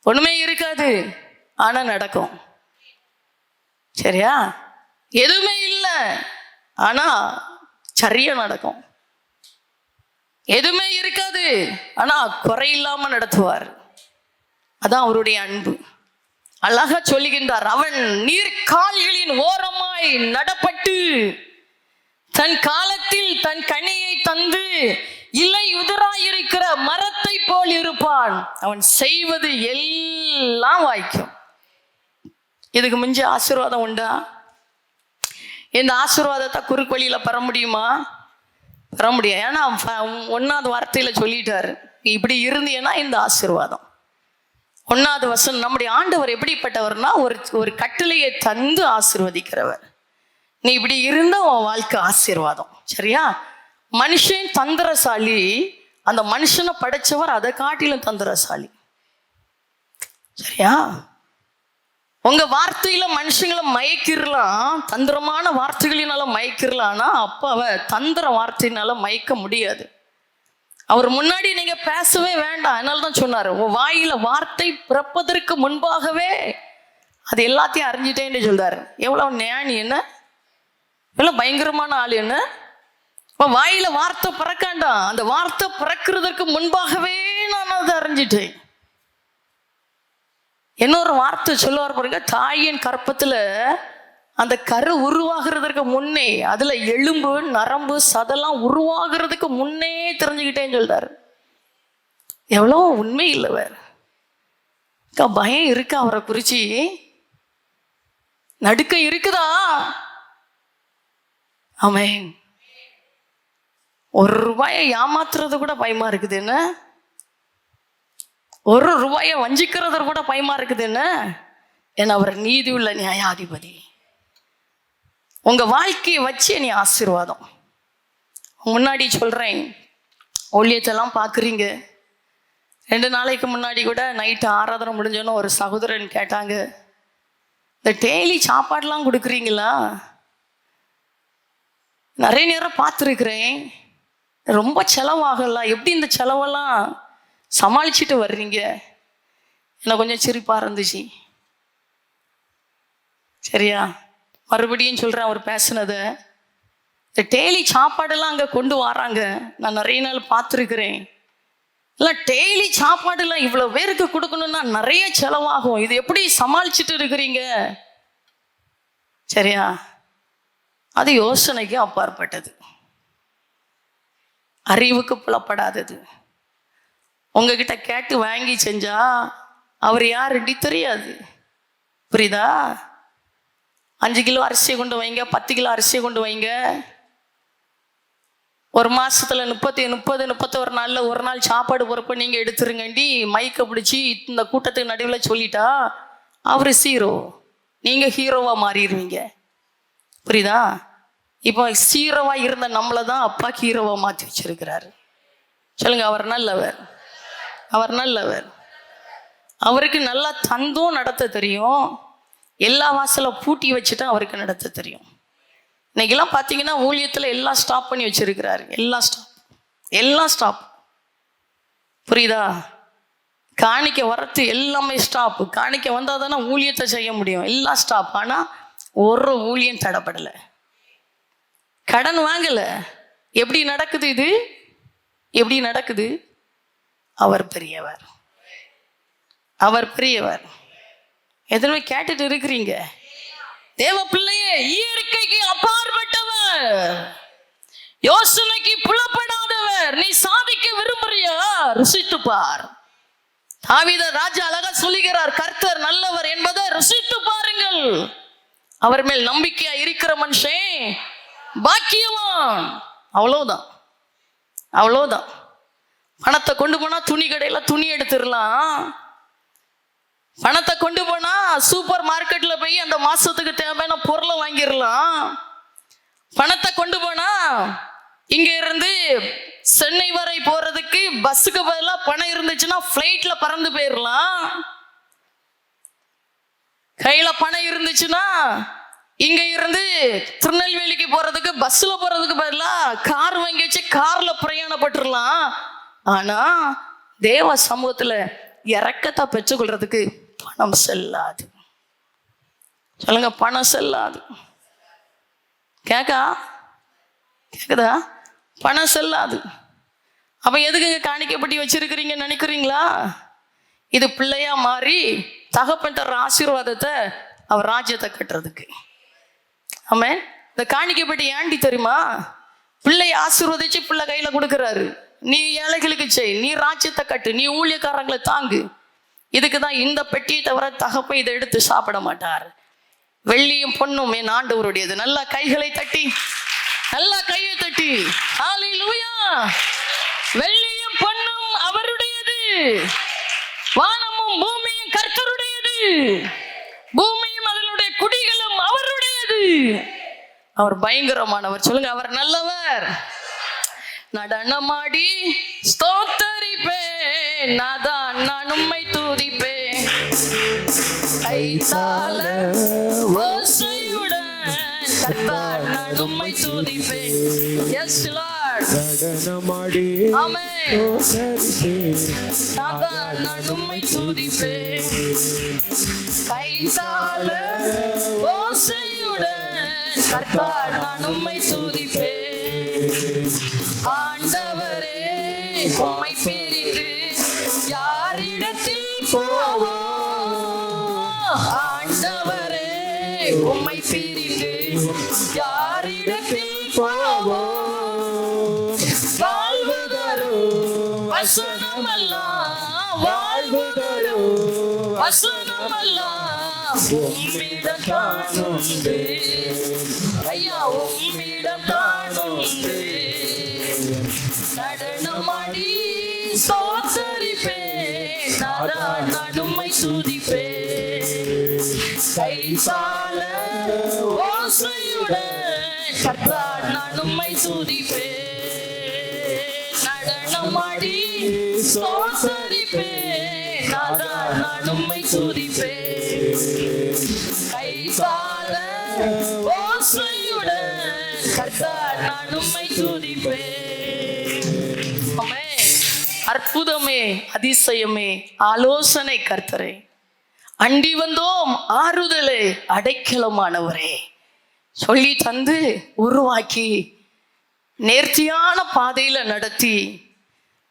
Speaker 1: ஒண்ணுமே இருக்காது, ஆனா நடக்கும். சரியா? எதுவுமே இல்லை, ஆனா சரியா நடக்கும். எதுவுமே இருக்காது, ஆனா குறையில்லாம நடத்துவார். அதான் அவருடைய அன்பு. அழகா சொல்லுகின்றார், அவன் நீர்கால்களின் ஓரமாய் நடப்பட்டு தன் காலத்தில் தன் கனியை தந்து இலை உதிராயிருக்கிற மரத்தை போல் இருப்பான், அவன் செய்வது எல்லாம் வாய்க்கும். இதுக்கு மிஞ்சி ஆசீர்வாதம் உண்டா? இந்த ஆசீர்வாதத்தை குறுக்கு வழியில பெற முடியுமா? பெற முடியாது. ஏன்னா 1வது வார்த்தையில சொல்லிட்டாரு, நீ இப்படி இருந்தீன்னா இந்த ஆசீர்வாதம். 1வது வசனம், நம்முடைய ஆண்டவர் எப்படிப்பட்டவர்னா ஒரு கட்டளையை தந்து ஆசீர்வதிக்கிறவர். நீ இப்படி இருந்தா உன் வாழ்க்கை ஆசீர்வாதம். சரியா? மனுஷன் தந்திரசாலி, அந்த மனுஷனை படைச்சவர் அதை காட்டிலும் தந்திரசாலி. சரியா? உங்க வார்த்தையில மனுஷங்களை மயக்கிடலாம், தந்திரமான வார்த்தைகளினால மயக்கிடலாம்னா அப்பாவை தந்திர வார்த்தையினால மயக்க முடியாது. அவர் முன்னாடி நீங்க பேசவே வேண்டாம். அதனாலதான் சொன்னாரு, உன் வாயில வார்த்தை பிறப்பதற்கு முன்பாகவே அது எல்லாத்தையும் அறிஞ்சிட்டேன்னு சொல்றாரு. எவ்வளவு ஞானி, என்ன எவ்வளவு பயங்கரமான ஆள். என்ன உன் வாயில வார்த்தை பிறக்காண்டாம், அந்த வார்த்தை பிறக்கிறதுக்கு முன்பாகவே நான் அதை அறிஞ்சிட்டேன். இன்னொரு வார்த்தை சொல்லுவார் பாருங்க, தாயின் கற்பத்துல அந்த கரு உருவாகிறதுக்கு முன்னே, அதுல எலும்பு நரம்பு சதெல்லாம் உருவாகிறதுக்கு முன்னே தெரிஞ்சுக்கிட்டேன்னு சொல்றாரு. எவ்வளோ உண்மை இல்லை வேற. பயம் இருக்கா அவரை குறிச்சு? நடுக்க இருக்குதா? ஆமென். ₹1 ஏமாத்துறது கூட பயமா இருக்குது. என்ன ₹1 வஞ்சிக்கிறது கூட பயமா இருக்குது. என்ன ஏன்னா அவர் நீதி உள்ள நியாயாதிபதி. உங்க வாழ்க்கையை வச்சு நீ ஆசீர்வாதம். முன்னாடி சொல்றேன், ஊழியத்தெல்லாம் பார்க்குறீங்க, 2 நாளைக்கு முன்னாடி கூட நைட்டு ஆராதனை முடிஞ்சோன்னு ஒரு சகோதரன் கேட்டாங்க, இந்த டெய்லி சாப்பாடெலாம் கொடுக்குறீங்களா? நிறைய நேரம் பார்த்துருக்குறேன், ரொம்ப செலவாகல, எப்படி இந்த செலவெல்லாம் சமாளிச்சுட்டு வர்றீங்க? எனக்கு கொஞ்சம் சிரிப்பாக இருந்துச்சு. சரியா, மறுபடியும் சொல்கிறேன், அவர் பேசுனதை. இந்த டெய்லி சாப்பாடெல்லாம் அங்கே கொண்டு வராங்க, நான் நிறைய நாள் பார்த்துருக்குறேன். இல்லை, டெய்லி சாப்பாடுலாம் இவ்வளோ பேருக்கு கொடுக்கணும்னா நிறைய செலவாகும், இது எப்படி சமாளிச்சுட்டு இருக்கிறீங்க? சரியா, அது யோசனைக்கு அப்பாற்பட்டது, அறிவுக்கு புலப்படாதது. உங்ககிட்ட கேட்டு வாங்கி செஞ்சா அவர் யாருன்னு தெரியாது. புரியுதா? 5 கிலோ அரிசியை கொண்டு வைங்க, 10 கிலோ அரிசியை கொண்டு வைங்க, ஒரு மாசத்துல 31 நாளில் ஒரு நாள் சாப்பாடு போகிறப்ப நீங்கள் எடுத்துருங்கண்டி மைக்கை பிடிச்சி இந்த கூட்டத்துக்கு நடுவில் சொல்லிட்டா அவர் ஹீரோ, நீங்கள் ஹீரோவாக மாறிடுவீங்க. புரியுதா? இப்போ ஹீரோவாக இருந்த நம்மளை தான் அப்பா ஹீரோவாக மாற்றி வச்சிருக்கிறாரு. சொல்லுங்க, அவர் நல்லவர், அவர் நல்லவர். அவருக்கு நல்லா தந்தும் நடத்த தெரியும், எல்லா வாசலை பூட்டி வச்சுட்டு அவருக்கு நடத்த தெரியும். இன்னைக்கெல்லாம் பார்த்தீங்கன்னா ஊழியத்தில் எல்லாம் ஸ்டாப் பண்ணி வச்சிருக்கிறாரு, எல்லாம் ஸ்டாப். புரியுதா? காணிக்க வரத்து எல்லாமே ஸ்டாப். காணிக்க வந்தால் தானே ஊழியத்தை செய்ய முடியும், எல்லாம் ஸ்டாப். ஆனால் ஒரு ஊழியம் தடைப்படலை, கடன் வாங்கலை. எப்படி நடக்குது இது? எப்படி நடக்குது? அவர் பெரியவர், அவர் பெரியவர். எதுவுமே கேட்டுட்டு இருக்கிறீங்க? தேவ பிள்ளையே, இயற்கைக்கு அப்பாற்பட்டவர், யோசனைக்கு புலப்படாதவர். நீ சாதிக்க விரும்புறியா? ருசித்து பார். தாவீது ராஜா அழகா சொல்லுகிறார், கர்த்தர் நல்லவர் என்பதை ருசித்து பாருங்கள். அவர் மேல் நம்பிக்கையா இருக்கிற மனுஷன் பாக்கியவான். அவ்வளவுதான், அவ்வளவுதான். பணத்தை கொண்டு போனா துணி கடையில துணி எடுத்துடலாம், பணத்தை கொண்டு போனா சூப்பர் மார்க்கெட்ல போய் அந்த மாசத்துக்கு தேவையான பொருளை வாங்கிடலாம். பணத்தை கொண்டு போனா இங்க இருந்து சென்னை வரை போறதுக்கு பஸ்ஸுக்கு பதிலாக பணம் இருந்துச்சுன்னா ஃப்ளைட்ல பறந்து போயிடலாம். கையில பணம் இருந்துச்சுன்னா இங்க இருந்து திருநெல்வேலிக்கு போறதுக்கு பஸ்ல போறதுக்கு பதிலாக கார் வாங்கி வச்சு கார்ல பிரயாணப்பட்டுடலாம். ஆனா தேவ சமூகத்துல இறக்கத்தை பெற்றுக்கொள்றதுக்கு பணம் செல்லாது. சொல்லுங்க, பணம் செல்லாது. கேக்குதா? பணம் செல்லாது. அப்ப எதுக்கு காணிக்கப்பட்டி வச்சிருக்கிறீங்கன்னு நினைக்கிறீங்களா? இது பிள்ளையா மாறி தகப்பன் தர்ற ஆசீர்வாதத்தை அவர் ராஜ்யத்தை கட்டுறதுக்கு. ஆமென். இந்த காணிக்கப்பட்டி ஏண்டி தெரியுமா? பிள்ளையை ஆசீர்வதிச்சு பிள்ளை கையில கொடுக்குறாரு. நீ ஏழைகளுக்கு செய், நீ ராஜ்யத்தை கட்டு, நீ ஊழியக்காரங்களை தாங்கு. இதுக்கு தான் இந்த பெட்டியை தவிர தகப்பை இதை எடுத்து சாப்பிட மாட்டார். வெள்ளியும் பொன்னும் என் ஆண்டவருடையது. நல்லா கைகளை தட்டி, நல்லா கையை தட்டி ஹல்லேலூயா. வெள்ளியும் பொன்னும் அவருடையது, வானமும் பூமியும் கர்த்தருடையது, பூமியும் அதனுடைய குடிகளும் அவருடையது. அவர் பயங்கரமானவர். சொல்லுங்க, அவர் நல்லவர். நடனமாடி ஸ்தோத்தரிப்பேன், நான் உம்மை துதிப்பேன், கைத்தாள ஓசையுடன் கர்த்தர் நான் உம்மை துதிப்பேன். Yes Lord. நடனமாடி ஆமென் ஸ்தோத்தரிப்பேன், நான் உம்மை துதிப்பேன், கைத்தாள ஓசையுடன் கர்த்தர் நான் உம்மை துதிப்பேன். ஆண்டவரே, உம்மை பிரிந்து யாரிடத்தில் போவோம்? ஆண்டவரே, உம்மை பிரிந்து யாரிடத்தில் போவோம்? வாழ்வு தரும் வசனமெல்லாம், வாழ்வு தரும் வசனமெல்லாம் உம்மிடம் தான் உண்டு ஐயா, உம்மிடம் தான் உண்டு. நடனமாடி ஸ்தோத்தரிப்பேன், நான் உம்மை துதிப்பேன், கைத்தாள ஓசையுடன் கர்த்தர் நான் உம்மை துதிப்பேன். நடனமாடி ஸ்தோத்தரிப்பேன் நாதா, நான் உம்மை துதிப்பேன். கைத்தாள ஓசையுடன் கர்த்தர் நான் உம்மை துதிப்பேன். ஆமென். அற்புதமே, அதிசயமே, ஆலோசனை கர்த்தரே, அண்டி வந்தோம் ஆறுதலே, அடைக்கலமானவரே சொல்லி தந்து உருவாக்கி நேர்த்தியான பாதையில நடத்தி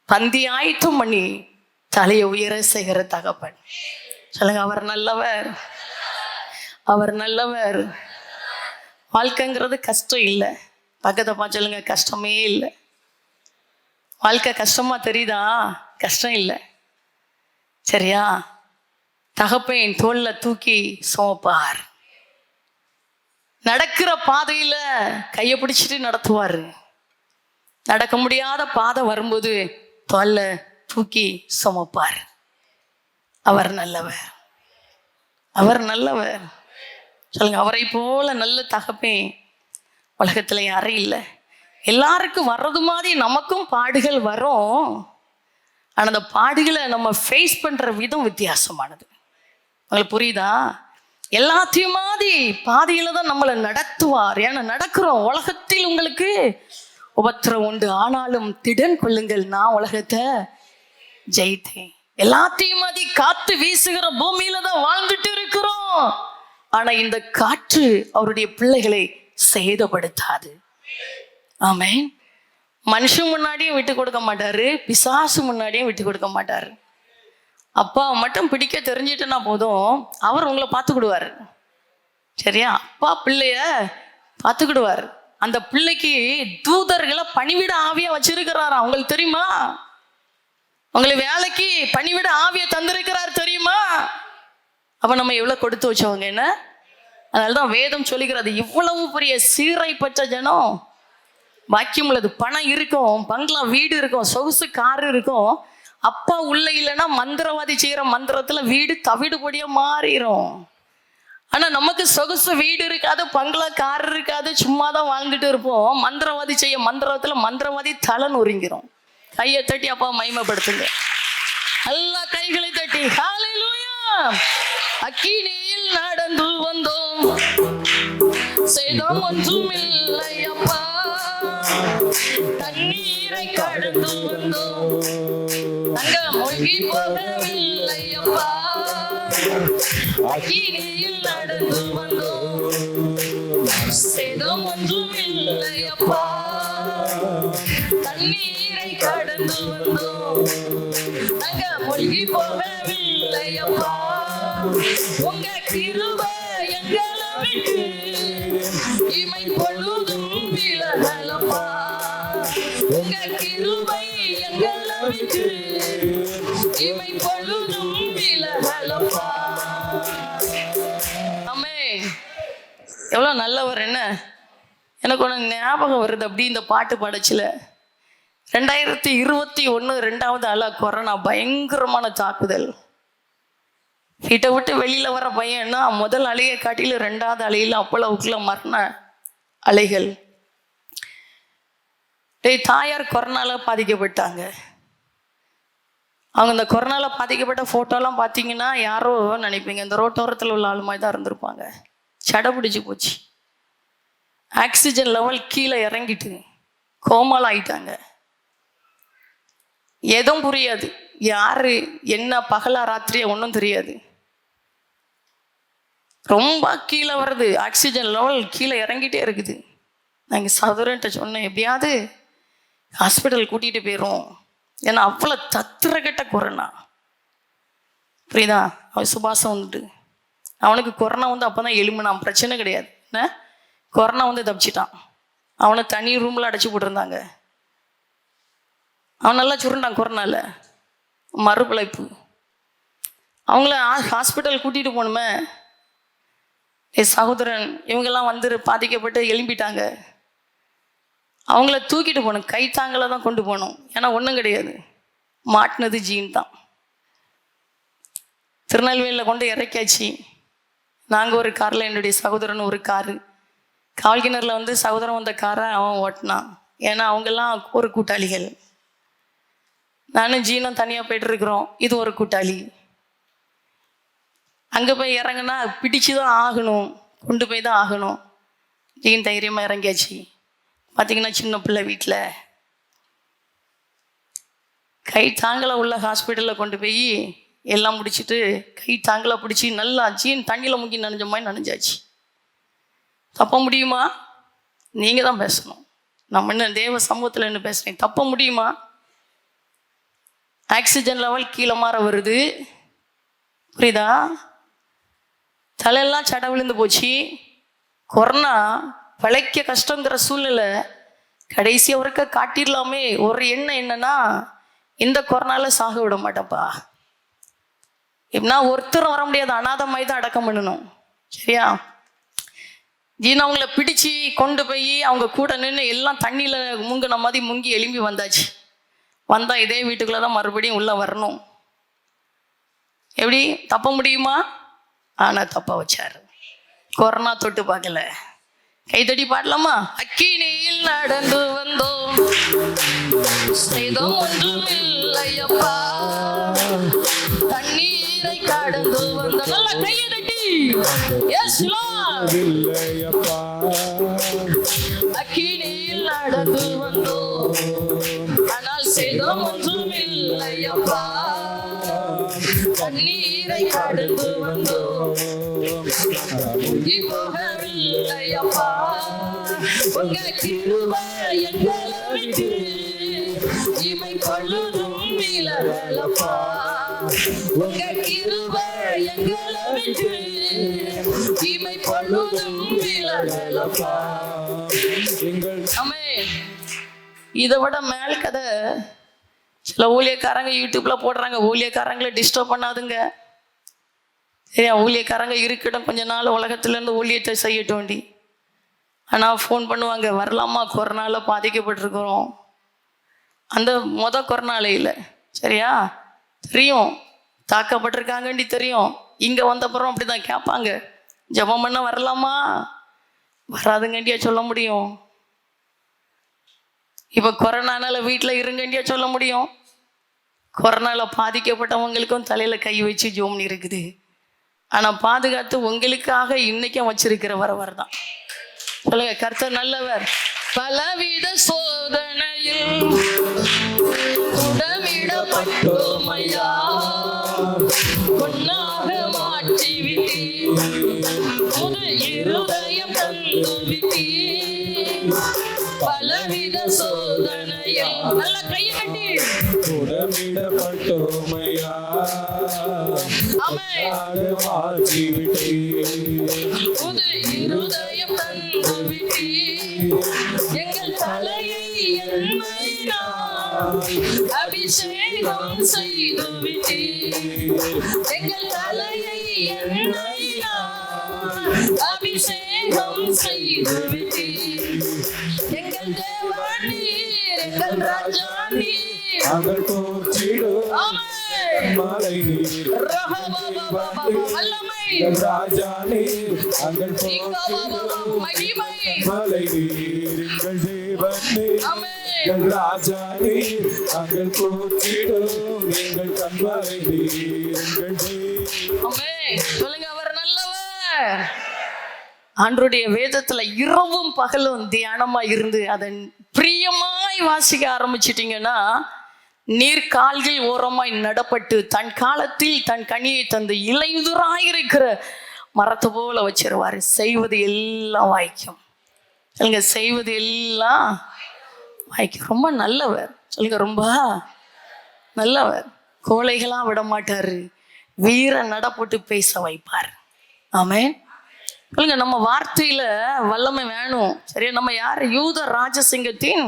Speaker 1: பந்தி ஆயத்தம் பண்ணி தலையை உயர செய்கிற தகப்பன். சொல்லுங்க, அவர் நல்லவர், அவர் நல்லவர். வாழ்க்கைங்கிறது கஷ்டம் இல்லை. பக்கத்தை பார்த்து சொல்லுங்க, கஷ்டமே இல்லை. வாழ்க்கை கஷ்டமா தெரியுதா? கஷ்டம் இல்லை. சரியா? தகப்பன் தோல்ல தூக்கி சுமப்பார். நடக்கிற பாதையில கையை பிடிச்சிட்டு நடத்துவாரு. நடக்க முடியாத பாதை வரும்போது தோல்ல தூக்கி சுமப்பார். அவர் நல்லவர், அவர் நல்லவர். சொல்லுங்க, அவரை போல நல்ல தகப்பன் உலகத்துல யாரும் இல்லை. எல்லாருக்கும் வர்றது மாதிரி நமக்கும் பாடுகள் வரும். ஆனா அந்த பாடுகளை நம்ம ஃபேஸ் பண்ற விதம் வித்தியாசமானது. உங்களுக்கு புரியுதா? எல்லாத்தையும் மாதிரி பாதையில தான் நம்மளை நடத்துவார். ஏன்னா நடக்கிறோம். உலகத்தில் உங்களுக்கு உபத்திரம் உண்டு, ஆனாலும் திடன் கொள்ளுங்கள், நான் உலகத்தை ஜெயித்தேன். எல்லாத்தையும் மாதிரி காத்து வீசுகிற பூமியில தான் வாழ்ந்துட்டு இருக்கிறோம். ஆனா இந்த காற்று அவருடைய பிள்ளைகளை சேதப்படுத்தாது. ஆமென். மனுஷன் முன்னாடியும் விட்டு கொடுக்க மாட்டாரு, பிசாசு முன்னாடியும் விட்டு கொடுக்க மாட்டாரு. அப்பா மட்டும் பிடிக்க தெரிஞ்சிட்டுனா போதும், அவர் உங்களை பார்த்துக்கிடுவார். சரியா? அப்பா பிள்ளைய பார்த்துக்கிடுவார். அந்த பிள்ளைக்கு தூதர்களை பணிவிட ஆவியா வச்சிருக்கிறாரா உங்களுக்கு தெரியுமா? உங்களை வேலைக்கு பணிவிட ஆவிய தந்திருக்கிறார் தெரியுமா? அப்ப நம்ம எவ்வளவு கொடுத்து வச்சவங்க என்ன? அதனாலதான் வேதம் சொல்லுகிறது, இவ்வளவு பெரிய சீரை பெற்ற ஜனம் பாக்கியம் உள்ளது. பணம் இருக்கும், பங்களா வீடு இருக்கும், சொகுசு காரு இருக்கும். அப்பா உள்ள இல்லைன்னா மந்திரவாதி செய்யற மந்திரத்துல வீடு தவிடுபடியா மாறிடும். ஆனா நமக்கு சொகுசு வீடு இருக்காது, பங்களா கார் இருக்காது, சும்மா தான் வாழ்ந்துட்டு இருப்போம். மந்திரவாதி செய்ய மந்திரத்துல மந்திரவாதி தலை நொறுங்கிரும். கையை தட்டி அப்பா மகிமைப்படுத்துங்க. எல்லா கைகளை தட்டி ஹல்லேலூயா. அக்கினியில் நடந்து வந்தோம், சேதம் ஒன்றும் இல்லை அப்பா. தண்ணீரை கடந்து வந்தோம், அங்க மூழ்கி போகவில்லை அப்பா. அக்கினியில் நடந்து வந்தோம், சேதம் ஒன்றும் இல்லை அப்பா. தண்ணீரை கடந்து வந்தோம், அங்க மூழ்கி போகவில்லை அப்பா. உங்க கிருபை எங்களை விட்டு இமை பொழுதும் விலகலப்பா. உங்க கிருபை எங்களை விட்டு இமை பொழுதும் விலகலப்பா. ஆமென். எவ்வளவு நல்லவர். என்ன எனக்கு ஒன்று ஞாபகம் வருது. அப்படி இந்த பாட்டு பாடச்சுல 2021 2வது அலை கொரோனா பயங்கரமான தாக்குதல். வீட்டை விட்டு வெளியில வர பையன்னா முதல் அலையை காட்டில 2வது அலையில் அவ்வளவுக்குள்ள மரண அலைகள். தாயார் கொரோனால பாதிக்கப்பட்டாங்க. அவங்க இந்த கொரோனால பாதிக்கப்பட்ட போட்டோலாம் பார்த்தீங்கன்னா யாரோ நினைப்பீங்க, இந்த ரோட்டோரத்தில் உள்ள ஆள் மாதிரி தான் இருந்திருப்பாங்க. சடை பிடிச்சி போச்சு, ஆக்சிஜன் லெவல் கீழே இறங்கிட்டு கோமால ஆயிட்டாங்க. எதுவும் புரியாது, யாரு என்ன பகலா ராத்திரியா ஒன்றும் தெரியாது. ரொம்ப கீழே வருது, ஆக்சிஜன் லெவல் கீழே இறங்கிட்டே இருக்குது. நாங்கள் சகோதரன்ட்ட சொன்னேன், எப்படியாவது ஹாஸ்பிட்டல் கூட்டிகிட்டு போயிடும். ஏன்னா அவ்வளோ தத்திரக்கட்ட கொரோனா. புரியுதா? அவன் சுபாசம் வந்துட்டு அவனுக்கு கொரோனா வந்து அப்போ தான் எலும்புனான். பிரச்சனை கிடையாது. என்ன கொரோனா வந்து தப்பிச்சிட்டான். அவனை தனி ரூமில் அடைச்சி போட்டிருந்தாங்க. அவன் நல்லா சுருண்டான் கொரோனால, மறுபிழைப்பு. அவங்கள ஹாஸ்பிட்டல் கூட்டிகிட்டு போகணுமே. சகோதரன் இவங்கெல்லாம் வந்து பாதிக்கப்பட்டு எழும்பிட்டாங்க. அவங்கள தூக்கிட்டு போகணும், கைத்தாங்களை தான் கொண்டு போகணும். ஏன்னா ஒன்றும் கிடையாது, மாட்டினது ஜீன் தான். திருநெல்வேலியில் கொண்டு இறக்காச்சு. நாங்கள் ஒரு காரில், என்னுடைய சகோதரன் ஒரு காரு, காவல்கிணறில் வந்து சகோதரன் வந்த காரை அவன் ஓட்டினான். ஏன்னா அவங்கெல்லாம் ஒரு கூட்டாளிகள். நானும் ஜீனும் தனியாக போய்ட்டுருக்குறோம். இது ஒரு கூட்டாளி. அங்கே போய் இறங்குனா பிடிச்சு தான் ஆகணும், கொண்டு போய் தான் ஆகணும். ஜீன் தைரியமாக இறங்கியாச்சு. பார்த்திங்கன்னா சின்ன பிள்ளை வீட்டில் கை தாங்கலை உள்ள ஹாஸ்பிட்டலில் கொண்டு போய் எல்லாம் முடிச்சுட்டு கை தாங்கலை பிடிச்சி நல்லா ஜீன் தண்ணியில் முங்கி நனைஞ்ச மாதிரி நனைஞ்சாச்சு. தப்ப முடியுமா? நீங்கள் தான் பேசணும். நம்ம என்ன தேவ சமூகத்தில் என்ன பேசுகிறேன்? தப்ப முடியுமா? ஆக்சிஜன் லெவல் கீழே மாற வருது, புரியுதா? தலையெல்லாம் சடை விழுந்து போச்சு. கொரோனா பிழைக்க கஷ்டங்கிற சூழ்நிலை. கடைசி வரைக்க காட்டிடலாமே ஒரு எண்ணம் என்னன்னா, இந்த கொரோனாவில் சாக விட மாட்டேன்ப்பா. எப்படின்னா ஒருத்தரும் வர முடியாது, அனாதமாய் தான் அடக்கம் பண்ணணும். சரியா? ஜீன் அவங்கள பிடிச்சி கொண்டு போய் அவங்க கூட நின்று எல்லாம் தண்ணியில் முங்கின மாதிரி முங்கி எழும்பி வந்தாச்சு. வந்தால் இதே வீட்டுக்குள்ளே தான் மறுபடியும் உள்ளே வரணும். எப்படி தப்ப முடியுமா? ஆனால் தப்ப வச்சார். கொரோனா தொட்டு பார்க்கல. கைத்தடி பாடலாமா? அக்கினியில் நடந்து வந்தோம், செய்தோம் ஒன்றும் இல்லையப்பா, தண்ணீரை கடந்து வந்தோம். நல்லா கையை தட்டி இல்லையப்பா, அக்கினியில் நடந்து வந்தோம், ஆனால் செய்தோம் ஒன்றும் இல்லையப்பா, தண்ணீரை கடந்து வந்தோம், போகவில்லையப்பா, உங்க கிருபை எங்களை விட்டு இமை பொழுதும் விலகலப்பா, உங்க கிருபை எங்களை விட்டு இமை பொழுதும் விலகலப்பா. இதை விட மேல் கதை சில ஊழியக்காரங்க யூடியூப்ல போடுறாங்க. ஊழியக்காரங்களை டிஸ்டர்ப் பண்ணாதுங்க. சரியா? ஊழியக்காரங்க இருக்கட்டும், கொஞ்ச நாள் உலகத்துலேருந்து ஊழியத்தை செய்யட்டும் வேண்டி. ஆனால் ஃபோன் பண்ணுவாங்க, வரலாமா, கொரோனாவில் பாதிக்கப்பட்டிருக்கிறோம். அந்த கொரோனால இல்லை, சரியா? தெரியும் தாக்கப்பட்டிருக்காங்கண்டி தெரியும். இங்கே வந்தப்புறம் அப்படி தான் கேட்பாங்க, ஜெபம் பண்ண வரலாமா, வராதுங்கண்டியா சொல்ல முடியும். இப்போ கொரோனானால வீட்டில் இருங்கண்டியா சொல்ல முடியும். கொரோனாவில் பாதிக்கப்பட்டவங்களுக்கும் தலையில் கை வச்சு ஜோம்னு இருக்குது. ஆனால் பாதுகாத்து உங்களுக்காக இன்னைக்கும் வச்சிருக்கிறவர் தான். சொல்லுங்க, கர்த்தர் நல்லவர். பலவித சோதனையில் உடமிடப்பட்டோமையா, பொன்னாக மாற்றி விட்டீர், புது இருதயம் தந்து விட்டீர். பலவித சோதனையில் நல்ல கையை கட்டி உடமிடப்பட்டோமையா, மாற்றி விட்டீர், புது இருதயம் தந்து விட்டீர். எங்கள் தலையை எண்ணெயினால் அபிஷேகம் செய்து விட்டீர், எங்கள் தலையை எண்ணெயினால் அபிஷேகம் செய்து விட்டீர். எங்கள் தேவன் நீர், எங்கள் ராஜா நீர், அவள் போற்றிடும் மலை நீர், ராஜா நீர், அங்கள் போற்றிடும் மலை நீர், எங்கள் தேவன் நீர், எங்கள் ராஜா நீர், அங்கள் போற்றிடும் எங்கள் கண்மலை நீர், எங்கள் தேவன். சொல்லுங்க, அவர் நல்லவர். ஆண்டவருடைய வேதத்துல இரவும் பகலும் தியானமா இருந்து அதை பிரியமாய் வாசிக்க ஆரம்பிச்சிட்டீங்கன்னா, நீர்கால்கள் ஓரமாய் நடப்பட்டு தன் காலத்தில் தன் கனியை தந்து இலையுதிராயிருக்கிற மரத்தை போல வச்சிருவாரு. செய்வது எல்லாம் வாய்க்கும். சொல்லுங்க, செய்வது எல்லாம் வாய்க்கும். ரொம்ப நல்லவர். சொல்லுங்க, ரொம்ப நல்லவர். கோழைகளாம் விட மாட்டாரு, வீர நடப்பட்டு பேச வைப்பார். ஆமென். சொல்லுங்க, நம்ம வார்த்தையில வல்லமை வேணும். சரியா? நம்ம யாரு? யூத ராஜசிங்கத்தின்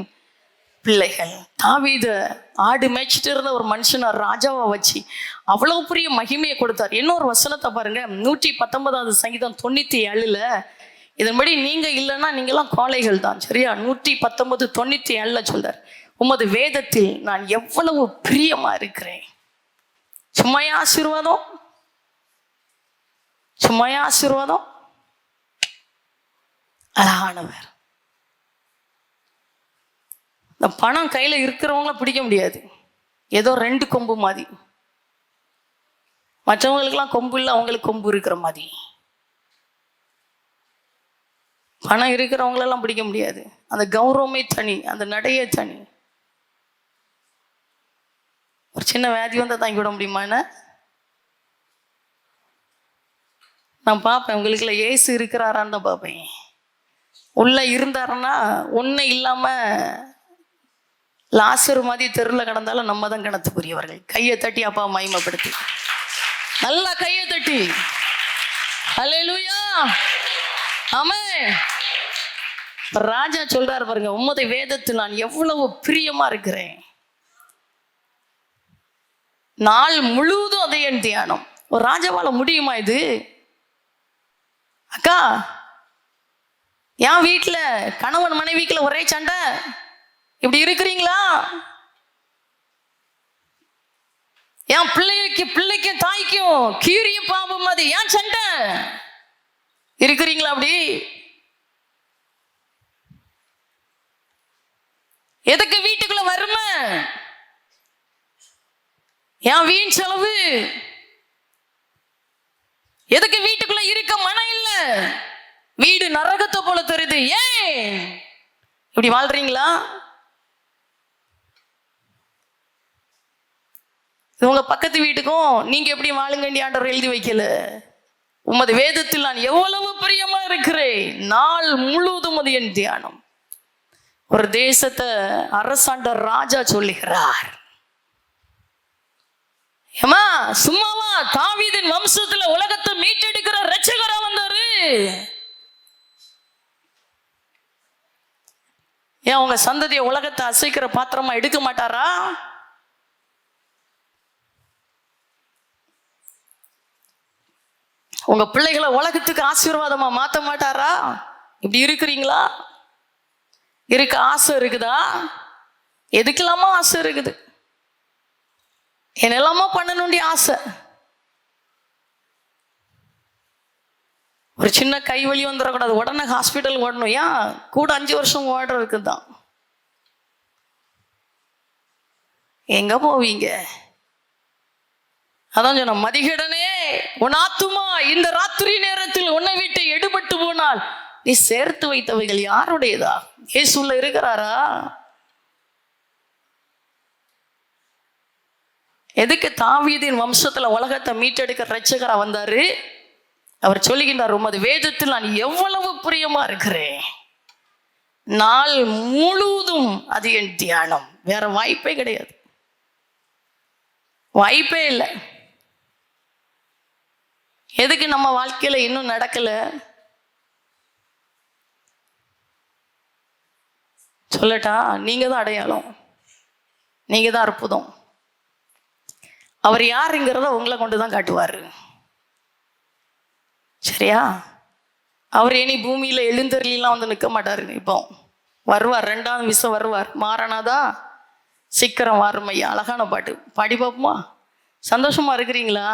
Speaker 1: பிள்ளைகள். தாவீத ஆடு மேய்ச்சிட்டு இருந்த ஒரு மனுஷனை ராஜாவை வச்சு அவ்வளவு பெரிய மகிமையை கொடுத்தார். இன்னொரு வசனத்தை பாருங்க, 119 சங்கீதம் 97. இதன்படி நீங்க இல்லைன்னா நீங்களாம் கோழைகள் தான். சரியா? 119:97 சொல்றார், உமது வேதத்தில் நான் எவ்வளவு பிரியமா இருக்கிறேன். சும்மையா ஆசீர்வாதம், சும்மையா ஆசீர்வாதம். அழகானவர். இந்த பணம் கையில் இருக்கிறவங்கள பிடிக்க முடியாது. ஏதோ 2 கொம்பு மாதிரி. மற்றவங்களுக்கெல்லாம் கொம்பு இல்லை, அவங்களுக்கு கொம்பு இருக்கிற மாதிரி. பணம் இருக்கிறவங்களெல்லாம் பிடிக்க முடியாது. அந்த கௌரவமே தனி, அந்த நடையே தனி. ஒரு சின்ன வியாதி வந்தால் தாங்கி விட முடியுமா? என்ன நான் பார்ப்பேன், உங்களுக்குள்ள ஏசு இருக்கிறாரான்னு தான் பார்ப்பேன். உள்ள இருந்தாருன்னா ஒன்றும் இல்லாமல் லாசர் மாதிரி தெருவில் கடந்தாலும் நம்ம தான் கணத்துக்குரியவர்கள். கையை தட்டி அப்பா மகிமைப்படுத்தி, நல்லா கையை தட்டி அல்லேலூயா ஆமென். ராஜா சொல்றாரு பாருங்க, உம்மது வேதத்தில் நான் எவ்வளவு பிரியமா இருக்கிறேன், நாள் முழுவதும் அதை என் தியானம். ஒரு ராஜாவால முடியுமா இது? அக்கா, என் வீட்டுல கணவன் மனைவிக்குள்ள ஒரே சண்டை, இப்படி இருக்கிறீங்களா? என் பிள்ளைக்கும் தாய்க்கும் கீரிய பாம்பு மாதிரி ஏன் சண்டை இருக்கிறீங்களா? அப்படி எதுக்கு வீட்டுக்குள்ள வறுமை, என் வீண் செலவு, எதுக்கு வீட்டுக்குள்ள இருக்க மனம் இல்ல, வீடு நரகத்தை போல தெரியுது, ஏன் இப்படி வாழ்றீங்களா? உங்க பக்கத்து வீட்டுக்கும் நீங்க எப்படி வாழுங்கண்டி ஆண்டவர் எழுதி வைக்கல. உமது வேதத்தில் நான் எவ்வளவு பிரியமா இருக்கிறேன், நாள் முழுவதும் அது என் தியானம். ஒரு தேசத்தை அரசாண்ட ராஜா சொல்லுகிறார், ஏமா சும்மாவா தாவீதின் வம்சத்துல உலகத்தை மீட்டெடுக்கிற ரட்சகரா வந்தாரு. ஏன் உங்க சந்ததிய உலகத்தை அசைக்கிற பாத்திரமா எடுக்க மாட்டாரா? உங்க பிள்ளைகளை உலகத்துக்கு ஆசீர்வாதமா மாத்த மாட்டாரா? இப்படி இருக்கிறீங்களா? இருக்க ஆசை இருக்குதா? எதுக்கெல்லாமா ஆசை இருக்குது, என்னெல்லாமா பண்ணணும்டி ஆசை. ஒரு சின்ன கை வலி வந்துடக்கூடாது, உடனே ஹாஸ்பிட்டல் ஓடணும். ஏன் கூட 5 வருஷம் ஓடுற இருக்குதான். எங்க போவீங்க? அதான் சொன்ன, மதிகடனே உன் ஆத்துமா இந்த ராத்திரி நேரத்தில் உன்னை விட்டு எடுபட்டு போனால் நீ சேர்த்து வைத்தவைகள் யாருடையதா? இயேசுல இருக்கிறாரா? எதுக்கு தாவீதின் வம்சத்துல உலகத்தை மீட்டெடுக்க ரட்சகரா வந்தாரு? அவர் சொல்லுகின்றார், உமது வேதத்தில் நான் எவ்வளவு பிரியமா இருக்கிறேன், நாள் முழுவதும் அது என் தியானம். வேற வாய்ப்பே கிடையாது, வாய்ப்பே இல்லை. எதுக்கு நம்ம வாழ்க்கையில இன்னும் நடக்கல? சொல்லட்டா, நீங்க தான் அடையாளம், நீங்க தான் அற்புதம். அவர் யாருங்கிறத உங்களை கொண்டுதான் காட்டுவாரு. சரியா? அவர் இனி பூமியில எழுந்தருலாம் வந்து நிற்க மாட்டாரு. இப்போ வருவார், 2ஆவது விஷம் வருவார். மாறனாதா சீக்கிரம் வாருமையா. அழகான பாட்டு பாடி பார்ப்போமா? சந்தோஷமா இருக்கிறீங்களா?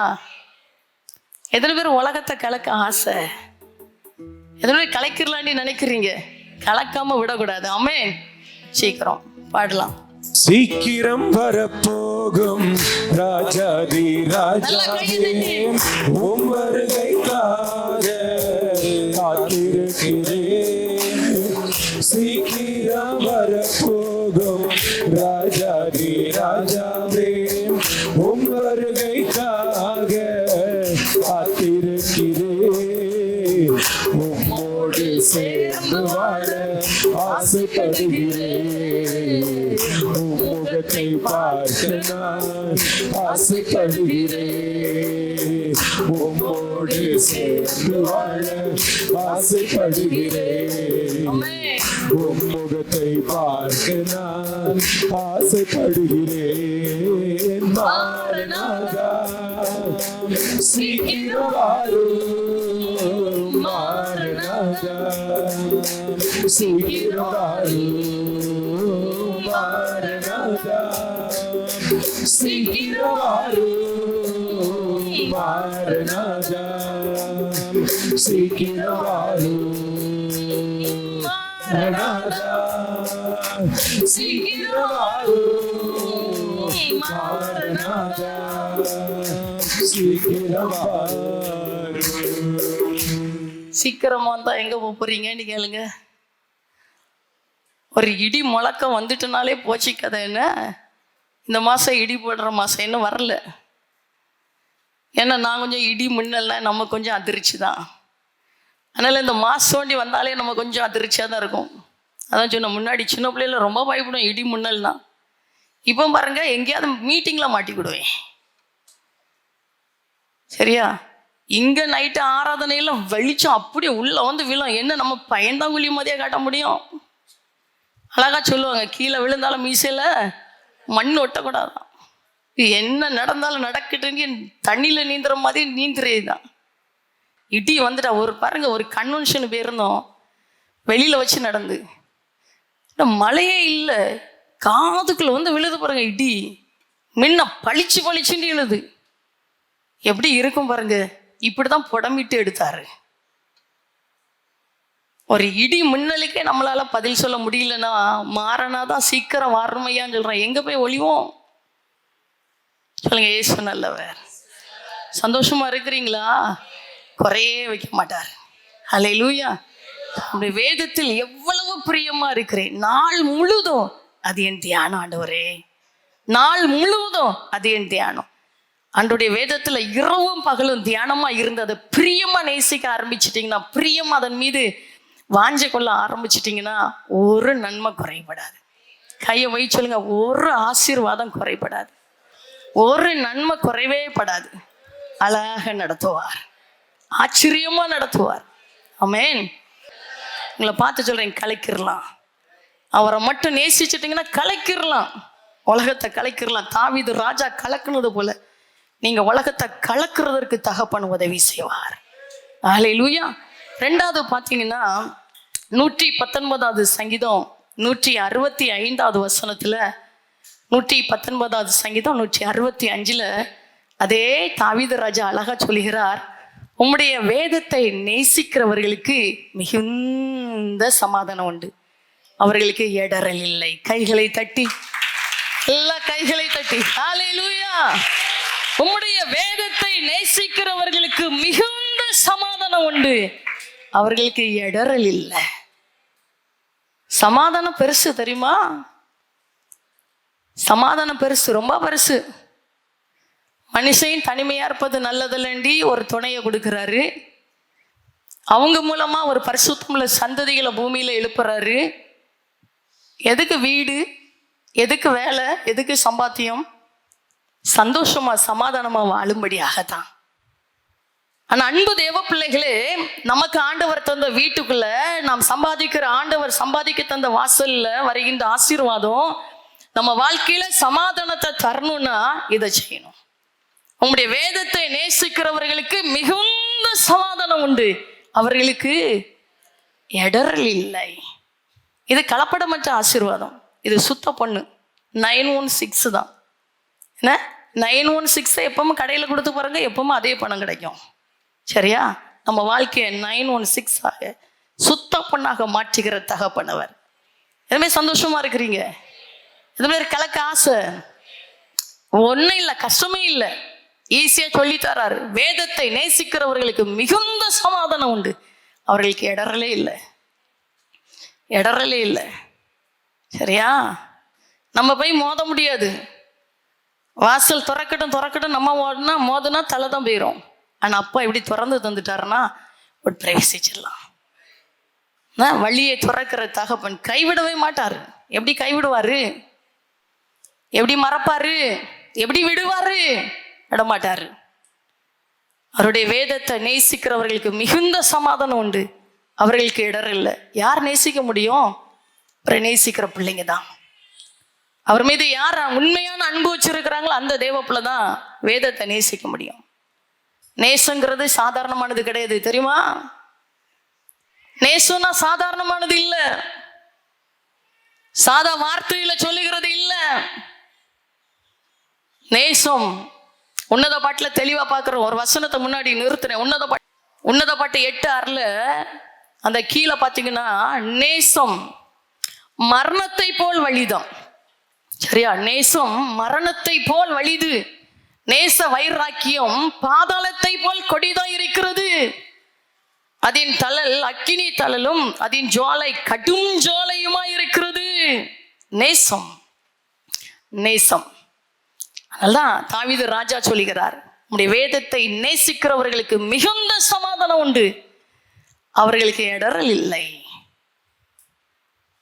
Speaker 1: எத்தனை பேர் உலகத்தை கலக்க ஆசை? எத்தனை பேர் கலைக்கிறலான்னு நினைக்கிறீங்க? கலக்காம விடக்கூடாது. ஆமென். சீக்கிரம் பாடலாம்.
Speaker 2: சீக்கிரம் வரப்போகும் ராஜாதி ராஜாவே, உம் வருகைக்காக காத்திருக்கிறேன். சீக்கிரம் வரப்போகும் ராஜாதி ராஜாவே, உம் வருகைக்காக காத்திருக்கிறேன். உம்மோடு சேர்ந்து வாழ ஆசைப்படுகிறேன். முகத்தை பார்க்க நான் ஆசைப்படுகிறேன். உம்மோடு சேர்ந்து வாழ ஆசைப்படுகிறேன். முகத்தை பார்க்க நான் ஆசைப்படுகிறேன். மாறனாதா சீக்கிரம் வாரும், மாறனாதா சீக்கிரம் வாரும், மாறனாதா சீக்கிரம் வாரும், மாறனாதா சீக்கிரம் வாரும், மாறனாதா சீக்கிரம் வாரும், மாரநாதா சீக்கிரம் வாரும்.
Speaker 1: சீக்கிரமா தான் எங்க போறீங்கன்னு கேளுங்க. ஒரு இடி முழக்கம் வந்துட்டுனாலே போச்சு கதை. என்ன இந்த மாதம் இடி போடுற மாதம் இன்னும் வரல. ஏன்னா நான் கொஞ்சம் இடி மின்னல்னா நம்ம கொஞ்சம் அதிர்ச்சி தான். அதனால் இந்த மாதம் வந்தாலே நம்ம கொஞ்சம் அதிர்ச்சியாக தான் இருக்கும். அதான் சொன்ன, முன்னாடி சின்ன பிள்ளைல ரொம்ப பயப்படும் இடி மின்னல்னா. இப்போ பாருங்க, எங்கேயாவது மீட்டிங்கில் மாட்டிக்கிடுவேன். சரியா? இங்கே நைட்டு ஆராதனையில் வெளிச்சம் அப்படியே உள்ளே வந்து விழும். என்ன நம்ம பயந்தாங்குழி மாதிரியாக காட்ட முடியும்? அழகாக சொல்லுவாங்க, கீழே விழுந்தாலும் மீசையில் மண் ஒட்டக்கூடாதான். என்ன நடந்தாலும் நடக்கட்டுங்க, தண்ணியில் நீந்துற மாதிரி நீந்துறது தான். இடி வந்துட்டா ஒரு பாருங்க, ஒரு கன்வென்ஷன் போயிருந்தோம், வெளியில் வச்சு நடந்து, மழையே இல்லை, காதுக்குள்ள வந்து விழுது பாருங்க இடி. முன்ன பளிச்சு பளிச்சுன்னு விழுது. எப்படி இருக்கும் பாருங்க. இப்படிதான் புடமிட்டு எடுத்தாரு. ஒரு இடி மின்னலுக்கே நம்மளால பதில் சொல்ல முடியலன்னா மாறனாதான் சீக்கிரம் வரணுமையான்னு சொல்றேன். எங்க போய் ஒளிவோம் சொல்லுங்க? ஏசு நல்லவர். சந்தோஷமா இருக்கிறீங்களா? குறையே வைக்க மாட்டார். ஹல்லேலூயா. நம்முடைய வேதத்தில் எவ்வளவு பிரியமா இருக்கிறேன். நாள் முழுதும் அது என் தியானம் ஆண்டவரே. நாள் முழுவதும் அது என் தியானம். அன்றைய வேதத்துல இரவும் பகலும் தியானமா இருந்து அதை பிரியமா நேசிக்க ஆரம்பிச்சிட்டிங்கன்னா, பிரியமா அதன் மீது வாஞ்சை கொள்ள ஆரம்பிச்சிட்டிங்கன்னா ஒரு நன்மை குறைபடாது. கையை வை சொல்லுங்க, ஒரு ஆசீர்வாதம் குறைபடாது, ஒரு நன்மை குறைவே படாது. அழகாக நடத்துவார், ஆச்சரியமா நடத்துவார். ஆமென். உங்களை பார்த்து சொல்றேன், கலைக்கிடலாம். அவரை மட்டும் நேசிச்சிட்டிங்கன்னா கலைக்கிடலாம், உலகத்தை கலைக்கிடலாம். தாவீது ராஜா கலக்குனது போல நீங்க உலகத்தை கலக்குறதற்கு தகப்பன் உதவி செய்வார். ஹல்லேலூயா. ரெண்டாவது பார்த்தீங்கன்னா 119வது சங்கீதம் 165வது வசனத்துல, 119வது சங்கீதம் 165ல் அதே தாவீது ராஜா அழகா சொல்கிறார், உம்முடைய வேதத்தை நேசிக்கிறவர்களுக்கு மிகுந்த சமாதானம் உண்டு, அவர்களுக்கு இடறல் இல்லை. கைகளை தட்டி, எல்லா கைகளை தட்டி ஹல்லேலூயா. உம்முடைய வேதத்தை நேசிக்கிறவர்களுக்கு மிகுந்த சமாதானம் உண்டு, அவர்களுக்கு இடறல் இல்லை. சமாதானம் பெருசு தெரியுமா? சமாதானம் பெருசு, ரொம்ப பெருசு. மனுஷன் தனிமையா இருப்பது நல்லதில்லண்டி ஒரு துணையை கொடுக்கிறாரு. அவங்க மூலமா ஒரு பரிசுத்தமுள்ள சந்ததிகளை பூமியில எழுப்புறாரு. எதுக்கு வீடு, எதுக்கு வேலை, எதுக்கு சம்பாத்தியம்? சந்தோஷமா சமாதானமா வாழும்படியாகத்தான். ஆனா அன்பு தேவ பிள்ளைகளே, நமக்கு ஆண்டவர் தந்த வீட்டுக்குள்ள நாம் சம்பாதிக்கிற, ஆண்டவர் சம்பாதிக்க தந்த வாசல்ல வருகின்ற ஆசீர்வாதம் நம்ம வாழ்க்கையில சமாதானத்தை தரணும்னா இதை செய்யணும். உங்களுடைய வேதத்தை நேசிக்கிறவர்களுக்கு மிகுந்த சமாதானம் உண்டு, அவர்களுக்கு இடறல் இல்லை. இது கலப்படமற்ற ஆசீர்வாதம். இது சுத்த பொண்ணு 916 தான். என்ன 916 எப்பவும் கடையில் கொடுத்து பாருங்க, எப்பவும் அதே பணம் கிடைக்கும். சரியா? நம்ம வாழ்க்கையை 916 சுத்த பொண்ணாக மாற்றுகிற தகப்பனவர். எதுவுமே சந்தோஷமா இருக்கிறீங்க? எதுவுமே கலக்க ஆசை ஒன்றும் இல்லை, கஷ்டமே இல்லை, ஈஸியா சொல்லி தராரு. வேதத்தை நேசிக்கிறவர்களுக்கு மிகுந்த சமாதானம் உண்டு, அவர்களுக்கு இடறலே இல்லை, இடறலே இல்லை. சரியா? நம்ம போய் மோத முடியாது. வாசல் திறக்கட்டும் திறக்கட்டும் நம்ம மோதுனா தலை தான் போயிடும். ஆனால் அப்பா இப்படி திறந்து தந்துட்டாருன்னா ஒரு பிரவேசிச்சிடலாம். வழியை துறக்கிற தகப்பன் கைவிடவே மாட்டார். எப்படி கைவிடுவாரு? எப்படி மறப்பாரு? எப்படி விடுவாரு? விடமாட்டாரு. அவருடைய வேதத்தை நேசிக்கிறவர்களுக்கு மிகுந்த சமாதானம் உண்டு, அவர்களுக்கு இடர் இல்லை. யார் நேசிக்க முடியும்? அவரை நேசிக்கிற பிள்ளைங்க தான். அவர் மீது யார் உண்மையான அன்பு வச்சிருக்கிறாங்களோ அந்த தேவப்புல தான் வேதத்தை நேசிக்க முடியும். நேசங்கிறது சாதாரணமானது கிடையாது, தெரியுமா? நேசம்னா சாதாரணமானது இல்ல, சாதா வார்த்தையில சொல்லுகிறது இல்ல. நேசம் உன்னத பாட்டுல தெளிவா பார்க்கிறோம். ஒரு வசனத்தை முன்னாடி நிறுத்துறேன். உன்னத பாட்டு 8:6 அந்த கீழே பார்த்தீங்கன்னா, நேசம் மரணத்தை போல் வழிதான், சரியா? நேசம் மரணத்தை போல் வலிது, நேச வைராக்கியம் பாதாளத்தை போல் கொடிதாய் இருக்கிறது. அதன் தழல் அக்கினி தழலும் அதன் ஜுவாலை கடும் ஜுவாலையுமாய் இருக்கிறது. நேசம், நேசம். அதனால்தான் தாவீது ராஜா சொல்லுகிறார், உம்முடைய வேதத்தை நேசிக்கிறவர்களுக்கு மிகுந்த சமாதானம் உண்டு, அவர்களுக்கு இடரல் இல்லை.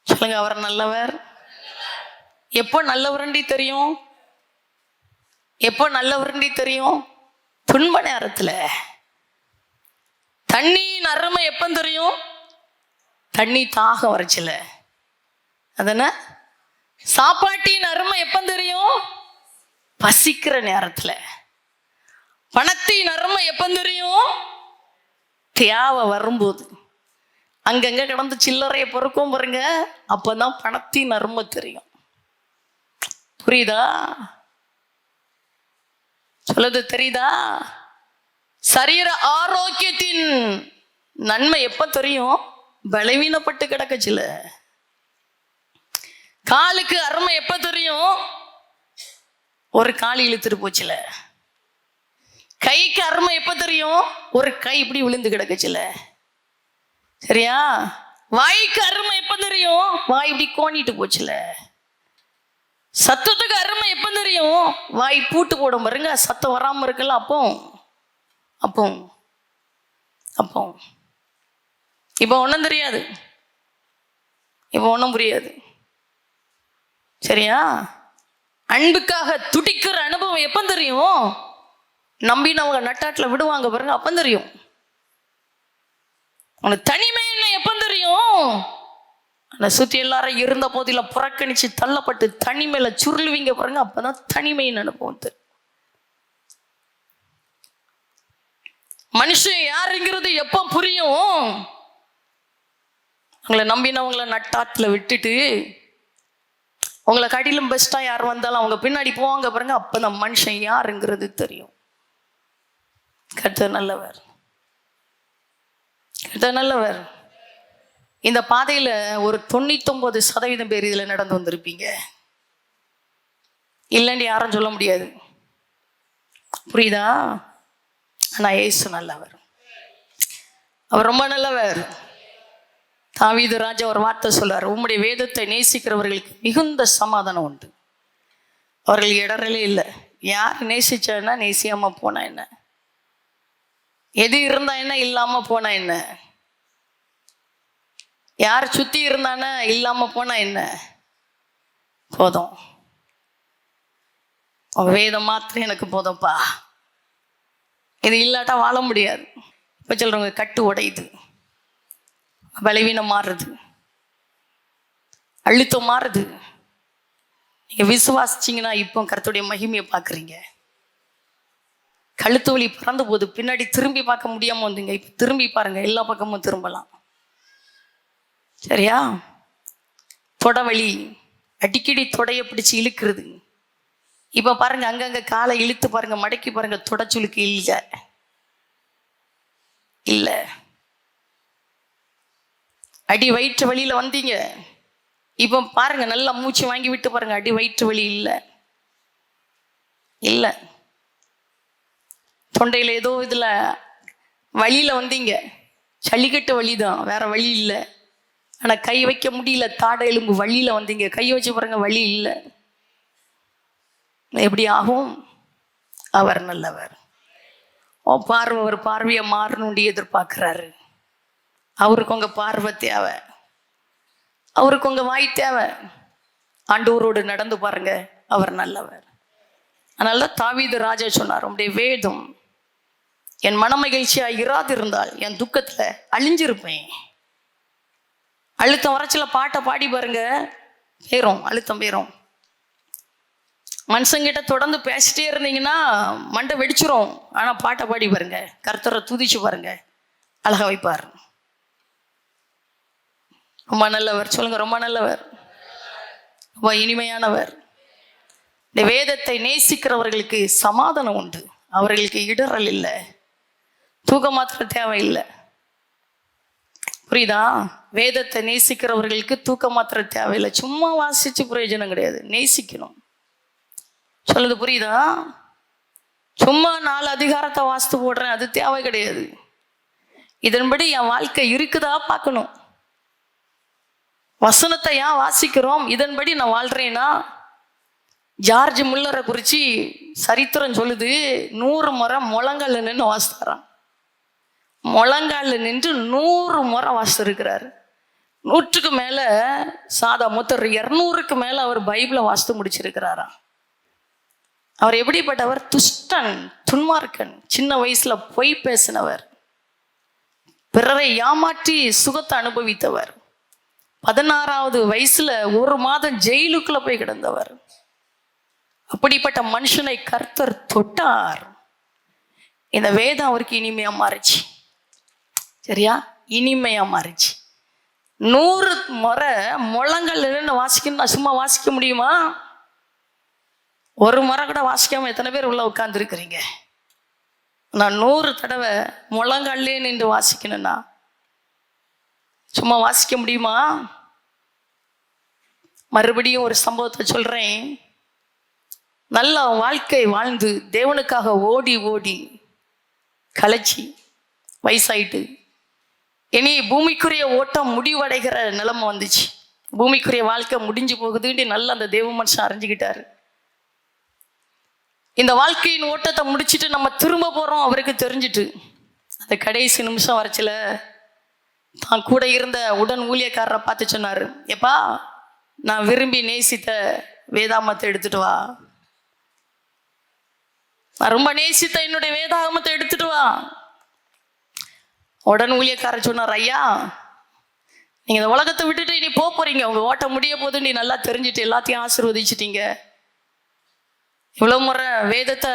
Speaker 1: சொல்லுங்க, அவர் நல்லவர். எப்போ நல்லவரண்டி தெரியும்? எப்போ நல்லவரண்டி தெரியும்? துன்ப நேரத்துல. தண்ணியின் அருமை எப்போ தெரியும்? தண்ணி தாகம் வரைச்சல. அதன சாப்பாட்டின் அருமை எப்போ தெரியும்? பசிக்கிற நேரத்துல. பணத்தின் அருமை எப்போ தெரியும்? தேவை வரும்போது. அங்கங்க கிடந்து சில்லறைய பொறுக்கும் பாருங்க, அப்பதான் பணத்தின் அருமை தெரியும். புரியுதா? சொல்லுது தெரியுதா? சரீர ஆரோக்கியத்தின் நன்மை எப்ப தெரியும்? பலவீனப்பட்டு கிடக்கச்சில. காலுக்கு அருமை எப்ப தெரியும்? ஒரு கால் இழுத்துட்டு போச்சுல. கைக்கு அருமை எப்ப தெரியும்? ஒரு கை இப்படி விழுந்து கிடக்கச்சில. சரியா? வாய்க்கு அருமை எப்ப தெரியும்? வாய் இப்படி கோணிட்டு போச்சுல. சத்தத்துக்கு அருமை எப்ப தெரியும்? வாய் பூட்டு போடும் பாருங்க, சத்தம் வராம இருக்குல்ல. அப்போ அப்போ அப்போ இப்போ ஒன்றும் தெரியாது, இப்போ ஒன்றும் புரியாது. சரியா? அன்புக்காக துடிக்கிற அனுபவம் எப்ப தெரியும்? நம்பினவங்க நட்டாட்டில் விடுவாங்க பாருங்க, அப்ப தெரியும். உனக்கு தனிமை என்ன எப்ப தெரியும்? அந்த சுத்தி எல்லாரும் இருந்த போதில புறக்கணிச்சு தள்ளப்பட்டு தனிமையில சுருளுவீங்க பாருங்க, அப்பதான் தனிமையின் அனுபவம் தெரியும். மனுஷன் யாருங்கிறது எப்ப புரியும்? உங்களை நம்பினவங்களை நட்டாத்துல விட்டுட்டு உங்களை கடிலும் பெஸ்டா யார் வந்தாலும் அவங்க பின்னாடி போவாங்க பாருங்க, அப்பதான் மனுஷன் யாருங்கிறது தெரியும். கர்த்தர் நல்லவர், கர்த்தர் நல்லவர். இந்த பாதையில ஒரு 99% பேர் இதுல நடந்து வந்திருப்பீங்க. இல்லைன்னு யாரும் சொல்ல முடியாது. புரியுதா? ஆனா இயேசு நல்லவர், அவர் ரொம்ப நல்லவர். தாவீது ராஜா ஒரு வார்த்தை சொல்றார், உம்முடைய வேதத்தை நேசிக்கிறவர்களுக்கு மிகுந்த சமாதானம் உண்டு, அவர்கள் இடரலே இல்லை. யார் நேசிச்சா நேசியாம போனா என்ன? எது இருந்தா என்ன, இல்லாம போனா என்ன? யார் சுத்தி இருந்தானா இல்லாம போனா என்ன? போதும், வேதம் மாத்திரம் எனக்கு போதும்ப்பா, இது இல்லாட்டா வாழ முடியாது. இப்ப சொல்றவங்க கட்டு உடையுது, பலவீனம் மாறுது, அழுத்தம் மாறுது. நீங்க விசுவாசிச்சீங்கன்னா இப்போ கர்த்தருடைய மகிமையை பார்க்குறீங்க. கழுத்து வலி பறந்து போகுது, பின்னாடி திரும்பி பார்க்க முடியாம வந்தீங்க, இப்போ திரும்பி பாருங்க, எல்லா பக்கமும் திரும்பலாம். சரியா? தொட வலி அடிக்கடி தொடைய பிடிச்சி இழுக்கிறது, இப்ப பாருங்க அங்கங்க காலை இழுத்து பாருங்க, மடக்கி பாருங்க, தொடச்சுலுக்கு இல்ல இல்ல. அடி வயிற்று வலியில வந்தீங்க, இப்ப பாருங்க நல்லா மூச்சு வாங்கி விட்டு பாருங்க, அடி வயிற்று வலி இல்ல இல்ல. தொண்டையில ஏதோ இதுல வலியில வந்தீங்க, சளிக்கட்டு வலிதான், வேற வழி இல்லை. ஆனா கை வைக்க முடியல, தாடை எலும்பு வலியில வந்தீங்க, கை வச்சு பாருங்க, வலி இல்லை. எப்படி ஆகும்? அவர் நல்லவர். பார்வை ஒரு பார்வையை மாறணும்னு எதிர்பார்க்கிறாரு. அவருக்கு உங்க பார்வை தேவை, அவருக்கு உங்க வாய் தேவை. ஆண்டவரோடு நடந்து பாருங்க, அவர் நல்லவர். அதனாலதான் தாவீது ராஜா சொன்னார், உம்முடைய வேதம் என் மன மகிழ்ச்சியா இராதிருந்தால் என் துக்கத்துல அழிஞ்சிருப்பேன். அழுத்தம் வரைச்சில பாட்டை பாடி பாருங்க, பேரும் அழுத்தம் பேரும். மனுஷங்கிட்ட தொடர்ந்து பேசிட்டே இருந்தீங்கன்னா மண்டை வெடிச்சிரும். ஆனா பாட்டை பாடி பாருங்க, கர்த்தரை துதிச்சு பாருங்க, அழகா வைப்பார். ரொம்ப நல்லவர். சொல்லுங்க, ரொம்ப நல்லவர், ரொம்ப இனிமையானவர். இந்த வேதத்தை நேசிக்கிறவர்களுக்கு சமாதானம் உண்டு, அவர்களுக்கு இடரல் இல்லை, தூக்க மாத்திர தேவையில்லை. புரியுதா? வேதத்தை நேசிக்கிறவர்களுக்கு தூக்க மாத்திர தேவையில்லை. சும்மா வாசிச்சு பிரயோஜனம் கிடையாது, நேசிக்கணும். சொல்லுது புரியுதா? சும்மா 4 அதிகாரத்தை வாசித்து போடுறேன், அது தேவை கிடையாது. இதன்படி என் வாழ்க்கை இருக்குதா பார்க்கணும். வசனத்தை ஏன் வாசிக்கிறோம்? இதன்படி நான் வாழ்றேன்னா. ஜார்ஜ் முல்லரை குறித்து சரித்திரம் சொல்லுது, 100 முறை முழங்கால நின்று வாசித்தாராம். முழங்கால நின்று 100 முறை வாசித்திருக்கிறார். 100க்கு மேலே சாதா மொத்தம் 200க்கு மேலே அவர் பைபிளை வாசித்து முடிச்சிருக்கிறாராம். அவர் எப்படிப்பட்டவர்? துஷ்டன், துன்மார்க்கன், சின்ன வயசுல பொய் பேசினவர், பிறரை ஏமாற்றி சுகத்தை அனுபவித்தவர், 16வது வயசுல 1 மாதம் ஜெயிலுக்குள்ள போய் கிடந்தவர். அப்படிப்பட்ட மனுஷனை கர்த்தர் தொட்டார். இந்த வேதம் அவருக்கு இனிமையா மாறிச்சு. சரியா? இனிமையா மாறிச்சு. 100 முறை முழங்கால் நின்று வாசிக்கணும். நான் சும்மா வாசிக்க முடியுமா? 1 முறை கூட வாசிக்காம எத்தனை பேர் உள்ள உட்கார்ந்து இருக்கிறீங்க? நான் 100 தடவை முழங்காலே நின்று வாசிக்கணும்னா சும்மா வாசிக்க முடியுமா? மறுபடியும் ஒரு சம்பவத்தை சொல்றேன். நல்ல வாழ்க்கை வாழ்ந்து தேவனுக்காக ஓடி ஓடி களைச்சி வயசாயிட்டு இனி பூமிக்குரிய ஓட்டம் முடிவடைகிற நிலைமை வந்துச்சு. பூமிக்குரிய வாழ்க்கை முடிஞ்சு போகுதுன்னு நல்ல அந்த தேவ மனுஷன் அறிஞ்சுக்கிட்டாரு. இந்த வாழ்க்கையின் ஓட்டத்தை முடிச்சுட்டு நம்ம திரும்ப போறோம் அவருக்கு தெரிஞ்சிட்டு. அந்த கடைசி நிமிஷம் வரச்சில தான் கூட இருந்த உடன் ஊழியக்காரரை பார்த்து சொன்னாரு, எப்பா, நான் விரும்பி நேசித்த வேதாகமத்தை எடுத்துட்டு வா. நான் ரொம்ப நேசித்த என்னுடைய வேதாகமத்தை எடுத்துட்டு வா. உடன் ஊழியக்காரர் சொன்னார், ஐயா, நீங்க இந்த உலகத்தை விட்டுட்டு இனி போறீங்க, உங்க ஓட்டம் முடிய போது நீ நல்லா தெரிஞ்சுட்டு எல்லாத்தையும் ஆசீர்வதிச்சிட்டீங்க. இவ்வளவு முறை வேதத்தை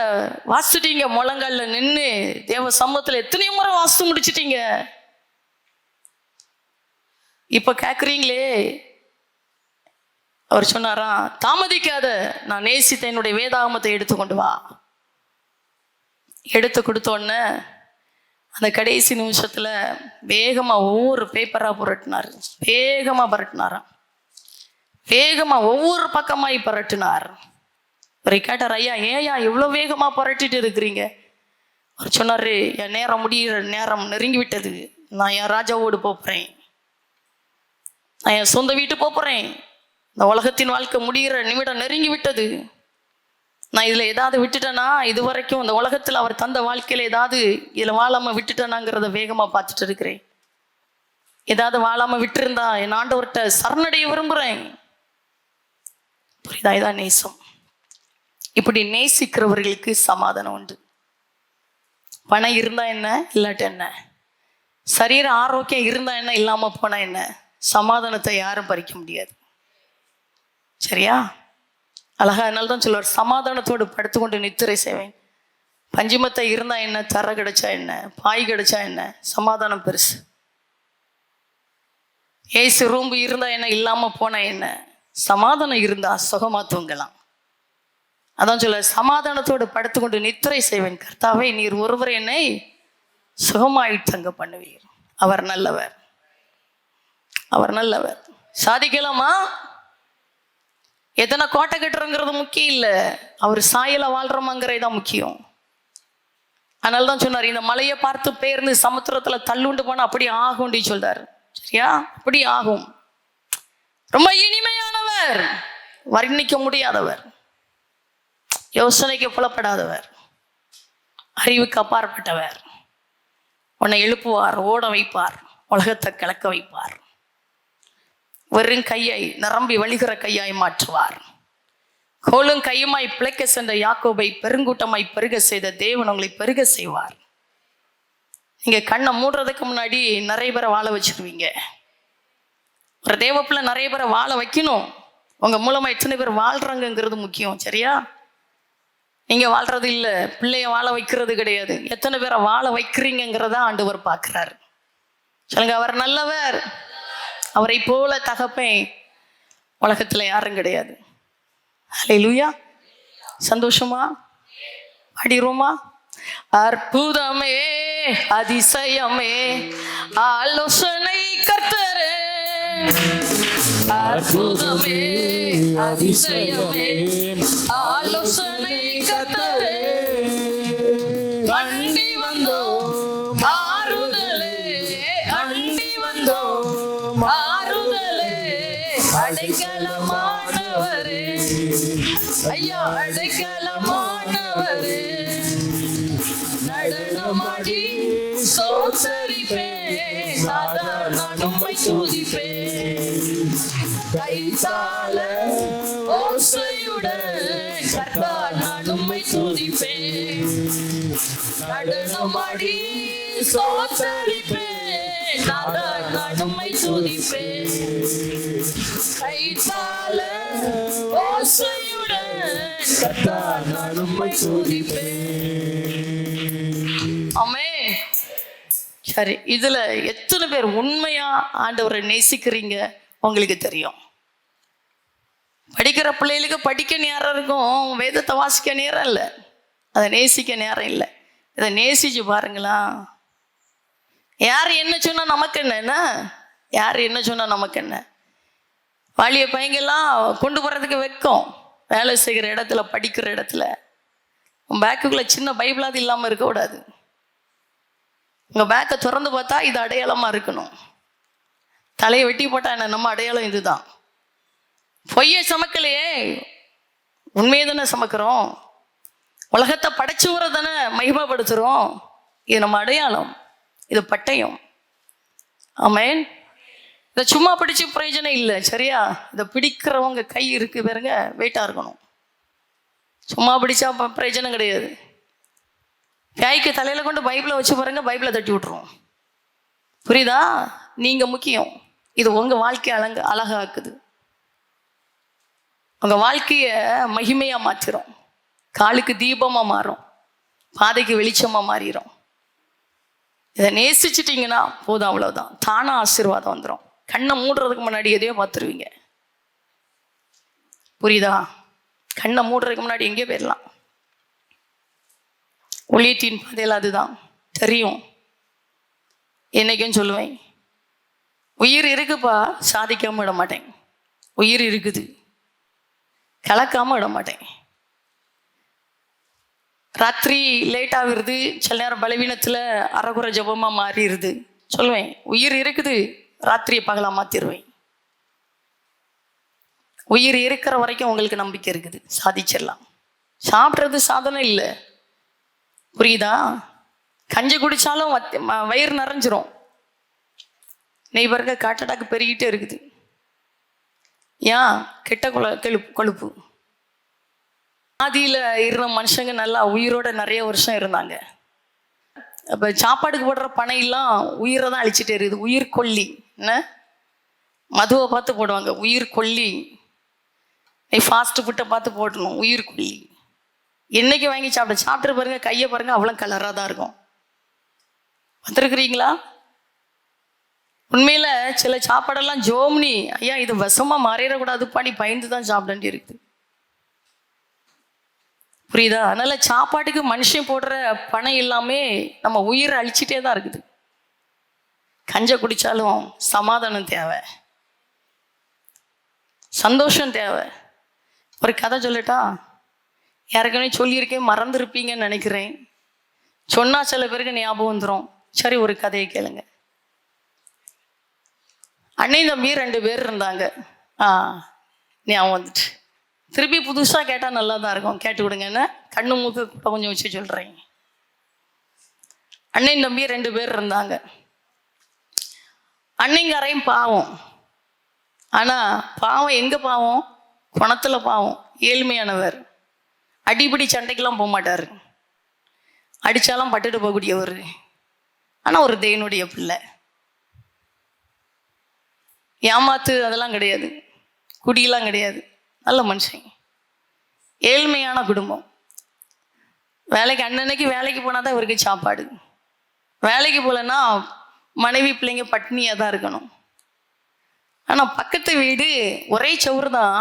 Speaker 1: வாசிட்டீங்க, முழங்கால நின்று தேவ சமூகத்துல எத்தனையோ முறை வாசித்து முடிச்சிட்டீங்க. இப்ப கேக்குறீங்களே. அவர் சொன்னாரா, தாமதிக்காத, நான் நேசித்த என்னுடைய வேதாகமத்தை எடுத்துக்கொண்டு வா. எடுத்து கொடுத்தோடனே அந்த கடைசி நிமிஷத்துல வேகமா ஒவ்வொரு பேப்பரா புரட்டினார். வேகமா புரட்டினாராம். வேகமா ஒவ்வொரு பக்கமாய் புரட்டினார். அவரை கேட்டார், ஐயா, ஏயா இவ்வளோ வேகமா புரட்டிட்டு இருக்கிறீங்க? அவர் சொன்னாரு, என் நேரம் முடிகிற நேரம் நெருங்கி விட்டது. நான் என் ராஜாவோடு போறேன். நான் என் சொந்த வீட்டு போறேன். இந்த உலகத்தின் வாழ்க்கை முடிகிற நிமிடம் நெருங்கி விட்டது. நான் இதில் ஏதாவது விட்டுட்டேன்னா, இது வரைக்கும் இந்த உலகத்தில் அவர் தந்த வாழ்க்கையில் ஏதாவது இதில் வாழாமல் விட்டுட்டேனாங்கிறத வேகமாக பார்த்துட்டு இருக்கிறேன். ஏதாவது வாழாமல் விட்டுருந்தா என் ஆண்டவர்கிட்ட சரணடைய விரும்புகிறேன். புரியுதா? இதான் நேசம். இப்படி நேசிக்கிறவர்களுக்கு சமாதானம் உண்டு. பணம் இருந்தா என்ன, இல்லாட்ட என்ன, சரீர ஆரோக்கியம் இருந்தா என்ன, இல்லாமல் போனால் என்ன, சமாதானத்தை யாரும் பறிக்க முடியாது. சரியா? அழகா அதனால தான் சொல்லுவார், சமாதானத்தோடு படுத்துக்கொண்டு நித்திரை செய்வேன். பஞ்சுமத்தை இருந்தா என்ன, தர கிடைச்சா என்ன, பாய் கிடைச்சா என்ன, சமாதானம் பெருசு. ஏசு ரூம்பு இருந்தா என்ன, இல்லாம போனா என்ன, சமாதானம் இருந்தா சுகமா தூங்கலாம். அதான் சொல்ல, சமாதானத்தோடு படுத்துக்கொண்டு நித்திரை செய்வேன். கர்த்தாவே, நீர் ஒருவர் என்னை சுகமாய் தங்க பண்ணுவீர். அவர் நல்லவர், அவர் நல்லவர். சாதிக்கலாமா? எத்தனை கோட்டை கட்டுறோங்கிறது முக்கியம் இல்லை, அவர் சாயல வாழ்றோமாங்கிறதான் முக்கியம். அதனால தான் சொன்னார், இந்த மலையை பார்த்து பெயர்ந்து சமுத்திரத்துல தள்ளுண்டு போனா அப்படி ஆகும்டி சொல்றாரு. சரியா? அப்படி ஆகும். ரொம்ப இனிமையானவர், வர்ணிக்க முடியாதவர், யோசனைக்கு புலப்படாதவர், அறிவுக்கு அப்பாற்பட்டவர். உன்னை எழுப்புவார், ஓட வைப்பார், உலகத்தை கலக்க வைப்பார். வெறும் கையை நிரம்பி வழிகிற கையாய் மாற்றுவார். கோலும் கையுமாய் பிழைக்க சென்ற யாக்கோபை பெருங்கூட்டமாய் பெருக செய்த தேவன் உங்களை பெருக செய்வார். நீங்க கண்ணை மூடுறதுக்கு முன்னாடி நிறைய பேரை வாழ வச்சிருவீங்க. ஒரு தேவப்பிள்ளை நிறைய பேரை வாழ வைக்கணும். உங்க மூலமா எத்தனை பேர் வாழ்றாங்கிறது முக்கியம். சரியா? நீங்க வாழ்றது இல்லை, பிள்ளைய வாழ வைக்கிறது கிடையாது. எத்தனை பேரை வாழ வைக்கிறீங்கிறத ஆண்டவர் பார்க்கிறார். சொல்லுங்க, அவர் நல்லவர். அவரை போல தகப்பேன் உலகத்துல யாரும் கிடையாது. ஹல்லேலூயா. சந்தோஷமா பாடிடுவோமா? அற்புதமே அதிசயமே ஆலோசனை கர்த்தரே, அற்புதமே அதிசயமே ஆலோசனை கர்த்தரே, அண்டி வந்தோம் மாறுதலே, அண்டி வந்தோம் மாறுதலே, அடைக்கலமானவரே ஐயா அடைக்கலமானவரே, நடனமாடி சோத்தரிப்பேன், சாதாரண உம்மை துதிப்பேன், கைத்தாள ஓசையுடன் கர்த்தர் நான் உம்மை துதிப்பேன், நடனமாடி சோத்தரிப்பேன், சாதாரண நான் உம்மை துதிப்பேன், கைத்தாள ஓசையுடன் கர்த்தர் நான் உம்மை துதிப்பேன். ஆமென். சரி, இதுல எத்தனை பேர் உண்மையா ஆண்டவரை நேசிக்கிறீங்க உங்களுக்கு தெரியும். படிக்கிற பிள்ளைகளுக்கு படிக்க நேரம் இருக்கும், வேதத்தை வாசிக்க நேரம் இல்லை, அதை நேசிக்க நேரம் இல்லை. இதை நேசிச்சு பாருங்களா. யார் என்ன சொன்னா நமக்கு என்ன, யார் என்ன சொன்னா நமக்கு என்ன. வாலிய பையங்கெல்லாம் கொண்டு போறதுக்கு வெக்கம், வேலை செய்கிற இடத்துல படிக்கிற இடத்துல பேக்குக்குள்ள சின்ன பைபிளாவது இல்லாமல் இருக்கக்கூடாது. உங்கள் பேக்கை திறந்து பார்த்தா இது அடையாளமாக இருக்கணும். தலையை வெட்டி போட்டா என்ன, நம்ம அடையாளம் இதுதான். பொய்யை சமைக்கலையே, உண்மையை தானே சமைக்கிறோம். உலகத்தை படைச்சுவரை தானே மகிமைப்படுத்துகிறோம். இது நம்ம அடையாளம், இது பட்டயம். ஆமென். இதை சும்மா பிடிச்சி பிரயோஜனம் இல்லை, சரியா? இதை பிடிக்கிறவங்க கை இருக்கு பாருங்க, வெயிட்டாக இருக்கணும். சும்மா பிடிச்சா பிரயோஜனம் கிடையாது. கைக்கு தலையில் கொண்டு பைபிளை வச்சு பாருங்க, பைபிளை தட்டி விட்டுருவோம். புரியுதா? நீங்கள் முக்கியம். இது உங்கள் வாழ்க்கையை அழகாக்குது, உங்கள் வாழ்க்கையை மகிமையாக மாற்றிடும், காலுக்கு தீபமாக மாறும், பாதைக்கு வெளிச்சமாக மாறிடும். இதை நேசிச்சிட்டிங்கன்னா போதும், அவ்வளோதான். தானாக ஆசீர்வாதம் வந்துடும். கண்ணை மூடுறதுக்கு முன்னாடி எதையோ பார்த்துருவீங்க. புரியுதா? கண்ணை மூடுறதுக்கு முன்னாடி எங்கேயோ போயிடலாம். ஒளியத்தின் பாதையில் அதுதான் தெரியும். என்னைக்கும் சொல்லுவேன், உயிர் இருக்குப்பா, சாதிக்காம விட மாட்டேன். உயிர் இருக்குது, கலக்காம விட மாட்டேன். ராத்திரி லேட் ஆகிருது, சில நேரம் பலவீனத்தில் அறகுறை ஜபமாக மாறிடுது. சொல்லுவேன், உயிர் இருக்குது, ராத்திரியை பகலாக மாற்றிடுவேன். உயிர் இருக்கிற வரைக்கும் உங்களுக்கு நம்பிக்கை இருக்குது, சாதிச்சிடலாம். சாப்பிட்றது சாதனை இல்லை, புரியுதா? கஞ்சி குடித்தாலும் வயிறு நிறைஞ்சிரும். நெய்பருங்க காட்டடாக்கு பெருகிட்டே இருக்குது. ஏன்? கெட்ட கொழுப்பு. ஆதியில் இருந்த மனுஷங்க நல்லா உயிரோட நிறைய வருஷம் இருந்தாங்க. அப்போ சாப்பாடுக்கு போடுற பனையெல்லாம் உயிரை தான் அழிச்சிட்டே இருக்குது. உயிர் கொல்லி என்ன, மதுவை பார்த்து போடுவாங்க, உயிர் கொல்லி. நீ ஃபாஸ்ட் ஃபுட்டை பார்த்து போடணும், உயிர் கொல்லி. என்னைக்கு வாங்கி சாப்பிட்டு பாருங்க, கையை பாருங்க, அவ்வளோ கலராக தான் இருக்கும். பார்த்துருக்குறீங்களா? உண்மையில் சில சாப்பாடெல்லாம் ஜோம்னி, ஐயா இது விஷமாக மாறிடக்கூடாதுப்பா, நீ பயந்து தான் சாப்பிட வேண்டி இருக்குது. புரியுதா? அதனால சாப்பாட்டுக்கு மனுஷன் போடுற பணம் எல்லாமே நம்ம உயிரை அழிச்சிட்டே தான் இருக்குது. கஞ்சை குடித்தாலும் சமாதானம் தேவை, சந்தோஷம் தேவை. ஒரு கதை சொல்லட்டா? ஏற்கனவே சொல்லியிருக்கேன், மறந்துருப்பீங்கன்னு நினைக்கிறேன். சொன்னால் சில பேருக்கு ஞாபகம் வந்துடும். சரி, ஒரு கதையை கேளுங்க. அண்ணன் தம்பி 2 பேர் இருந்தாங்க. ஞாபகம் வந்துட்டு. திருப்பி புதுசாக கேட்டால் நல்லா தான் இருக்கும், கேட்டு விடுங்கன்னு கண்ணு மூக்கு கூட கொஞ்சம் வச்சு சொல்கிறேன். அண்ணன் தம்பி 2 பேர் இருந்தாங்க. அண்ணங்காரையும் பாவம். ஆனால் பாவம் எங்கே பாவம்? குணத்தில் பாவம். ஏழ்மையானவர், அடிப்படி சண்டைக்கெல்லாம் போக மாட்டார், அடித்தாலும் பட்டுட்டு போகக்கூடியவர். ஆனால் ஒரு தேவனுடைய பிள்ளை. ஏமாத்து அதெல்லாம் கிடையாது, குடியெல்லாம் கிடையாது, நல்ல மனுஷன். ஏழ்மையான குடும்பம். வேலைக்கு அன்னன்னைக்கு வேலைக்கு போனால் தான் இவருக்கு சாப்பாடு. வேலைக்கு போகலன்னா மனைவி பிள்ளைங்க பட்னியாக தான் இருக்கணும். ஆனால் பக்கத்து வீடு ஒரே சவுறு தான்,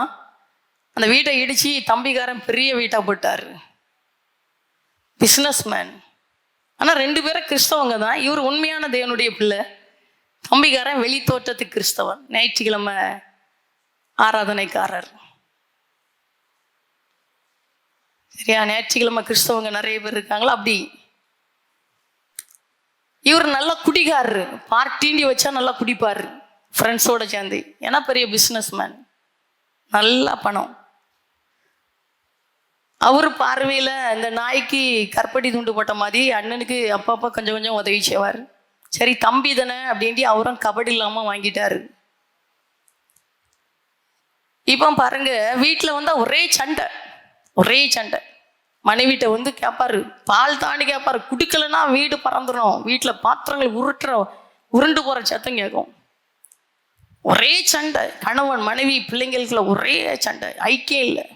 Speaker 1: அந்த வீட்டை இடித்து தம்பிக்காரன் பெரிய வீட்டாக போட்டார். Business man. ஆனால் 2 பேரும் கிறிஸ்தவங்க தான். இவர் உண்மையான தேவனுடைய பிள்ளை, தம்பிக்காரன் வெளி தோற்றத்துக்கு கிறிஸ்தவன், ஞாயிற்றுக்கிழமை ஆராதனைக்காரர். சரியா? ஞாயிற்றுக்கிழமை கிறிஸ்தவங்க நிறைய பேர் இருக்காங்களா? அப்படி இவர் நல்லா குடிக்காரரு, பார்ட்டிண்டி வச்சா நல்லா குடிப்பார் ஃப்ரெண்ட்ஸோட சேர்ந்து. ஏன்னா பெரிய பிஸ்னஸ் மேன், நல்லா பணம். அவர் பார்வையில் இந்த நாய்க்கு கற்படி துண்டு போட்ட மாதிரி அண்ணனுக்கு அப்பப்போ கொஞ்சம் கொஞ்சம் உதவி செய்வார். சரி தம்பி தானே அப்படின்ட்டு அவரும் கபடி இல்லாமல் வாங்கிட்டாரு. இப்போ பாருங்க, வீட்டில் வந்து ஒரே சண்டை. மனைவிட்ட வந்து கேட்பாரு, பால் தாண்டி கேட்பாரு, குடிக்கலைன்னா வீடு பறந்துடும், வீட்டில் பாத்திரங்கள் உருண்டு போகிற சத்தம் கேட்கும். ஒரே சண்டை, கணவன் மனைவி பிள்ளைங்களுக்குள்ள ஒரே சண்டை, ஐக்கியம் இல்லை.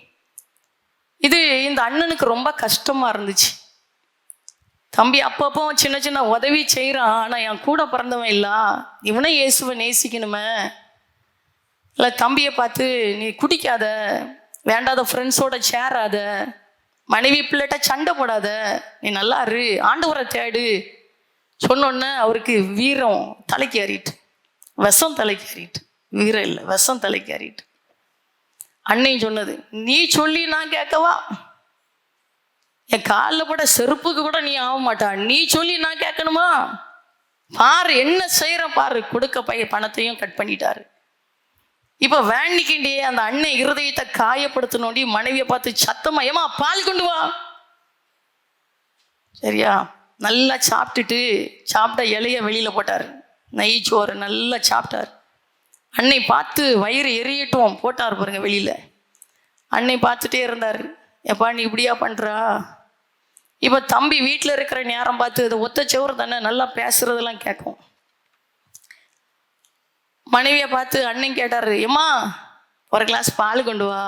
Speaker 1: இது இந்த அண்ணனுக்கு ரொம்ப கஷ்டமா இருந்துச்சு. தம்பி அப்பப்போ சின்ன சின்ன உதவி செய்கிறான், ஆனால் என் கூட பிறந்தவன் இல்லை, இவனை இயேசுவை நேசிக்கணுமே. இல்லை தம்பியை பார்த்து நீ குடிக்காத, வேண்டாத ஃப்ரெண்ட்ஸோட சேராத, மனைவி பிள்ளைகிட்ட சண்டை போடாத, நீ நல்லா இரு, ஆண்டவரை தேடு சொன்னோன்னே அவருக்கு வீரம் தலைக்கு ஏறிட்டு, விஷம் தலைக்கு ஏறிட்டு, வீரம் இல்லை விஷம் தலைக்கு ஏறிட்டு. அன்னையும் சொன்னது, நீ சொல்லி நான் கேட்கவா, என் காலில் போட செருப்புக்கு கூட நீ ஆக மாட்டா, நீ சொல்லி நான் கேட்கணுமா, பாரு என்ன செய்கிற பாரு. கொடுக்க பணத்தையும் கட் பண்ணிட்டாரு. இப்போ வேண்டிக்கிண்டே அந்த அண்ணன் இருதயத்தை காயப்படுத்தணுண்டி மனைவியை பார்த்து சத்தமா, ஏமா பால் கொண்டு வா. சரியா? நல்லா சாப்பிட்ட இலைய வெளியில போட்டார், நெய் சோறு நல்லா சாப்பிட்டார். அன்னை பார்த்து வயிறு எரியட்டும் போட்டார் பாருங்க வெளியில. அன்னை பார்த்துட்டே இருந்தார், எப்பா நீ இப்படியா பண்றா. இப்போ தம்பி வீட்டில் இருக்கிற நேரம் பார்த்து அது ஒத்த சோறு தானே, நல்லா பேசுறதெல்லாம் கேட்கும். மனைவியை பார்த்து அண்ணன் கேட்டாரு, ஏம்மா ஒரு கிளாஸ் பால் கொண்டு வா.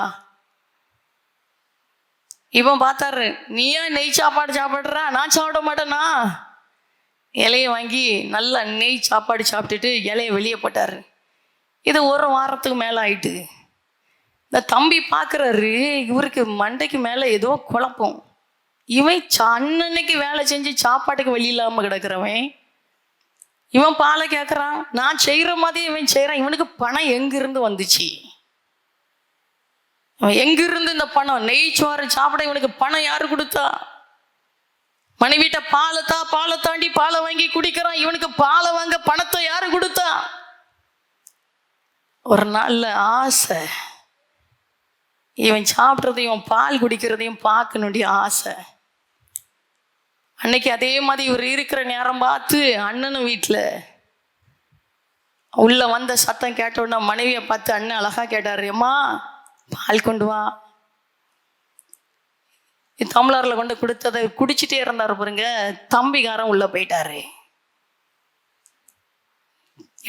Speaker 1: இவன் பார்த்தாரு, நீயா நெய் சாப்பாடு சாப்பிட்றா, நான் சாப்பிட மாட்டேனா. இலையை வாங்கி நல்லா நெய் சாப்பாடு சாப்பிட்டுட்டு இலையை வெளியே போட்டாரு. இது 1 வாரத்துக்கு மேலே ஆயிட்டு. இந்த தம்பி பார்க்குறாரு, இவருக்கு மண்டைக்கு மேலே ஏதோ குழப்பம். இவன் அண்ணனுக்கு வேலை செஞ்சு சாப்பாட்டுக்கு வழி இல்லாமல் கிடக்கிறவன், இவன் பாலை கேட்குறான், நான் செய்கிற மாதிரி இவன் செய்கிறான். இவனுக்கு பணம் எங்கிருந்து வந்துச்சு, எங்கிருந்து இந்த பணம்? நெய் சோறு சாப்பிட இவனுக்கு பணம் யாரு கொடுத்தா? மனைவிட்ட பாலை தாண்டி பாலை வாங்கி குடிக்கிறான். இவனுக்கு பாலை வாங்க பணத்தை யாரு கொடுத்தா? ஒரு நாள்ல ஆசை, இவன் சாப்பிட்றதையும் பால் குடிக்கிறதையும் பார்க்கணுடைய ஆசை. அன்னைக்கு அதே மாதிரி இவர் இருக்கிற நேரம் பார்த்து அண்ணனும் வீட்டில் உள்ள வந்த சத்தம் கேட்ட உடனே மனைவியை பார்த்து அண்ணன் அழகா கேட்டார், அம்மா பால் கொண்டு வா. டம்ளரில் கொண்டு கொடுத்ததை குடிச்சிட்டே இருந்தார் பாருங்க. தம்பிக்காரன் உள்ள போயிட்டாரு.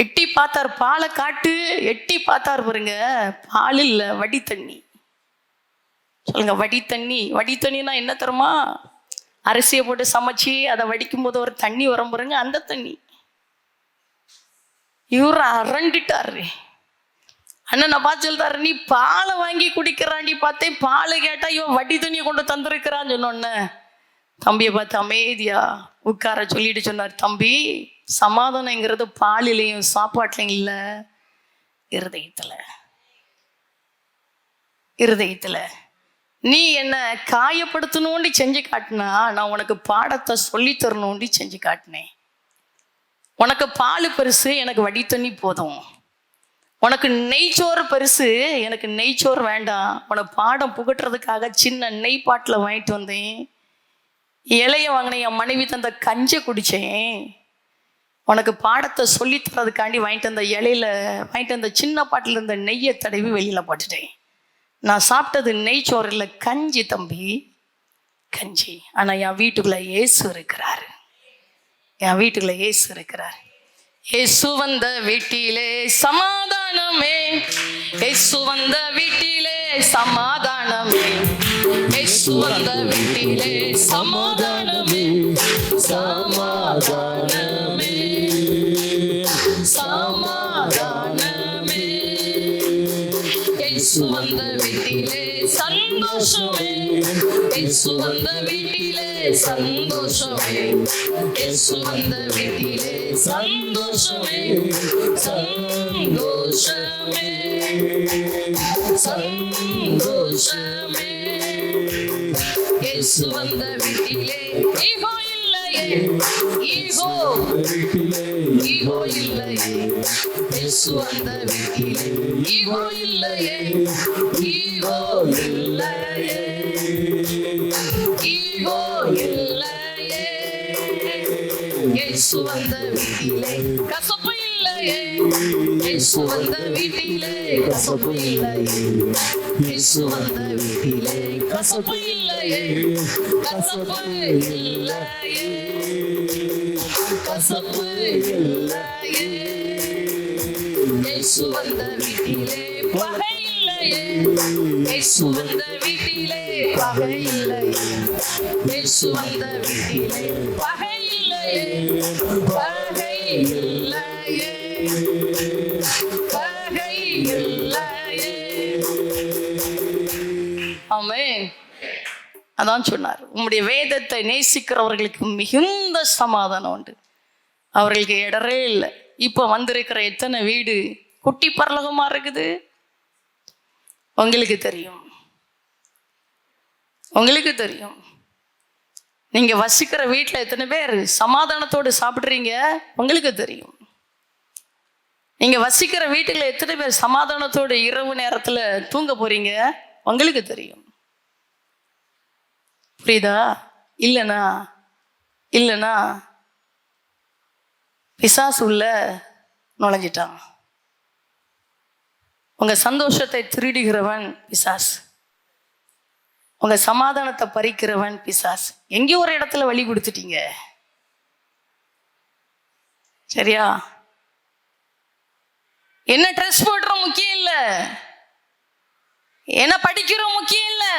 Speaker 1: எட்டி பார்த்தார், பாலை காட்டு. எட்டி பார்த்தார் பாருங்க, பால் இல்லை, வடி தண்ணி. சொல்லுங்க, வடி தண்ணினா என்ன தருமா? அரிசியை போட்டு சமைச்சு அதை வடிக்கும் போது ஒரு தண்ணி வரும் பாருங்க, அந்த தண்ணி. இவர் அரண்டிட்டாரு. அண்ணனை பார்த்து சொல்றாரு, நீ பாலை வாங்கி குடிக்கிறாண்டி பார்த்தேன், பாலை கேட்டா இவன் வடி தண்ணியை கொண்டு தந்திருக்கிறான்னு சொன்னோன்ன தம்பியை பார்த்து அமைதியா உட்கார சொல்லிட்டு சொன்னார், தம்பி சமாதானங்கிறது பாலிலையும் சாப்பாட்டுலையும் இல்லை, இருதயத்துல. நீ என்ன காயப்படுத்தணும்னு செஞ்சு காட்டினா, நான் உனக்கு பாடத்தை சொல்லி தரணும்னு செஞ்சு காட்டினேன். உனக்கு பால் பெருசு, எனக்கு வடி தண்ணி போதும். உனக்கு நெய்ச்சோறு பெருசு, எனக்கு நெய்ச்சோறு வேண்டாம். உனக்கு பாடம் புகட்டுறதுக்காக சின்ன நெய் பாட்டில் வாங்கிட்டு வந்தேன். இலைய வாங்கினேன், என் மனைவி தந்த கஞ்சை குடித்தேன். உனக்கு பாடத்தை சொல்லி தரதுக்காண்டி வாங்கிட்டு வந்த இலையில வாங்கிட்டு வந்த சின்ன பாட்டில் இருந்த நெய்யை தடவி வெளியில் போட்டுட்டேன். நான் சாப்பிட்டது நெய்ச்சோறு இல்லை, கஞ்சி தம்பி, கஞ்சி. ஆனால் என் வீட்டுக்குள்ள இயேசு இருக்கிறார். இயேசு வந்த வீட்டிலே சமாதானமே, இயேசு வந்த வீட்டிலே சமாதானமே, இயேசு வந்த வீட்டிலே சமாதானமே, சமாதானமே, சமாதானமே. இயேசு வந்த வீட்டிலே சந்தோஷமே, இயேசு வந்த வீட்டிலே சந்தோஷமே, இயேசு வந்த வீட்டிலே சந்தோஷமே, சந்தோஷமே, சந்தோஷமே. இயேசு வந்த வீட்டிலே ஈகோ இல்லையே, ஈகோ ஈகோ இல்லையே. இயேசு வந்த வீட்டிலே ஈகோ இல்லையே, ஈகோ இல்லையே, ஈகோ இல்லையே. இயேசு வந்த வீட்டிலே கசப்பு இல்லையே, இயேசு வந்த வீட்டிலே கசப்பு இல்லையே, இயேசு வந்த வீட்டிலே கசப்பு இல்லையே, கசப்பு இல்லையே, கசப்பு இல்லையே. இயேசு வந்த வீட்டிலே பகை இல்லையே, இயேசு வந்த வீட்டிலே பகை இல்லையே, இயேசு வந்த வீட்டிலே பகை இல்லையே, பகை இல்லையே, பகை இல்லையே. ஆமென். அதான் சொன்னார், உம்முடைய வேதத்தை நேசிக்கிறவர்களுக்கு மிகுந்த சமாதானம் உண்டு, அவர்களுக்கு இடரே இல்லை. இப்போ வந்திருக்கிற எத்தனை வீடு குட்டி பரலோகமா இருக்குது உங்களுக்கு தெரியும், உங்களுக்கு தெரியும். நீங்க வசிக்கிற வீட்டில் எத்தனை பேர் சமாதானத்தோடு சாப்பிட்றீங்க உங்களுக்கு தெரியும். நீங்க வசிக்கிற வீட்டுல எத்தனை பேர் சமாதானத்தோடு இரவு நேரத்துல தூங்க போறீங்க உங்களுக்கு தெரியும். புரியுதா? இல்லைனா இல்லைனா பிசாசு உள்ள நுழைஞ்சிட்டான். உங்க சந்தோஷத்தை திருடுகிறவன் பிசாசு, உங்க சமாதானத்தை பறிக்கிறவன் பிசாசு. எங்கேயோ ஒரு இடத்துல வழி கொடுத்துட்டீங்க, சரியா? என்ன ட்ரெஸ் போடுறோம் முக்கியம் இல்லை, என்ன படிக்கிறோம் முக்கியம் இல்லை,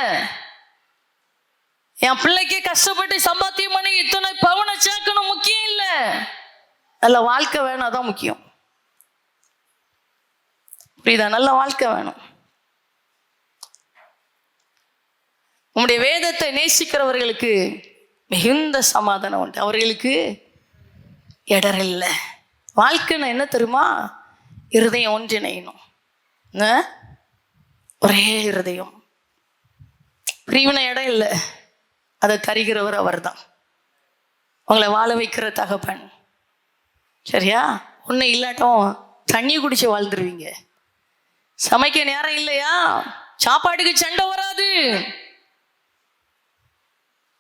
Speaker 1: என் பிள்ளைக்கு கஷ்டப்பட்டு சம்பாத்தியம் பண்ணி இத்தனை பவுனை சேர்க்கணும் முக்கியம் இல்லை, நல்ல வாழ்க்கை வேணும், அதான் முக்கியம். புரியுதா? நல்ல வாழ்க்கை வேணும். உம்முடைய வேதத்தை நேசிக்கிறவர்களுக்கு மிகுந்த சமாதானம் உண்டு, அவர்களுக்கு இடரில்லை. வாழ்க்கைன்னு என்ன தெரியுமா? இருதயம் ஒன்றிணையணும், ஒரே இருதயம். பிரிவினை இடம் இல்லை, அதை தருகிறவர் அவர் தான். உங்களை வாழ வைக்கிற தகப்பன், சரியா? ஒன்றும் இல்லாட்டும் தண்ணி குடிச்சு வாழ்ந்துருவீங்க. சமைக்க நேரம் இல்லையா, சாப்பாட்டுக்கு சண்டை வராது.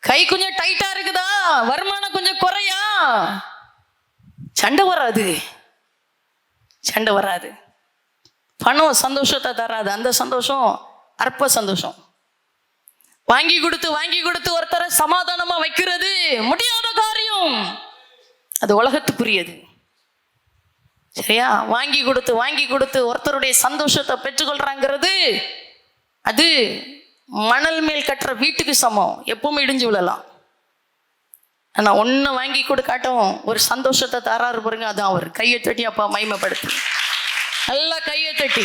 Speaker 1: கை கொஞ்சம் டைட்டா இருக்குதா, வருமானம் கொஞ்சம் குறையா, சண்டை வராது, சண்டை வராது. பணம் சந்தோஷத்தை தராது, அந்த சந்தோஷம் அற்ப சந்தோஷம். வாங்கி கொடுத்து ஒருத்தரை சமாதானமா வைக்கிறது முடியாத காரியம், அது உலகத்துக்குரியது, சரியா? வாங்கி கொடுத்து ஒருத்தருடைய சந்தோஷத்தை பெற்றுக்கொள்றாங்கிறது அது மணல் மேல் கட்டுற வீட்டுக்கு சமம், எப்பவுமே இடிஞ்சு விழலாம். ஆனா ஒன்னு வாங்கி கொடுக்காட்டும் ஒரு சந்தோஷத்தை தராரு பாருங்க, அதான் அவர். கையை தட்டி அப்பா மகிமைப்படுத்து, நல்லா கையை தட்டி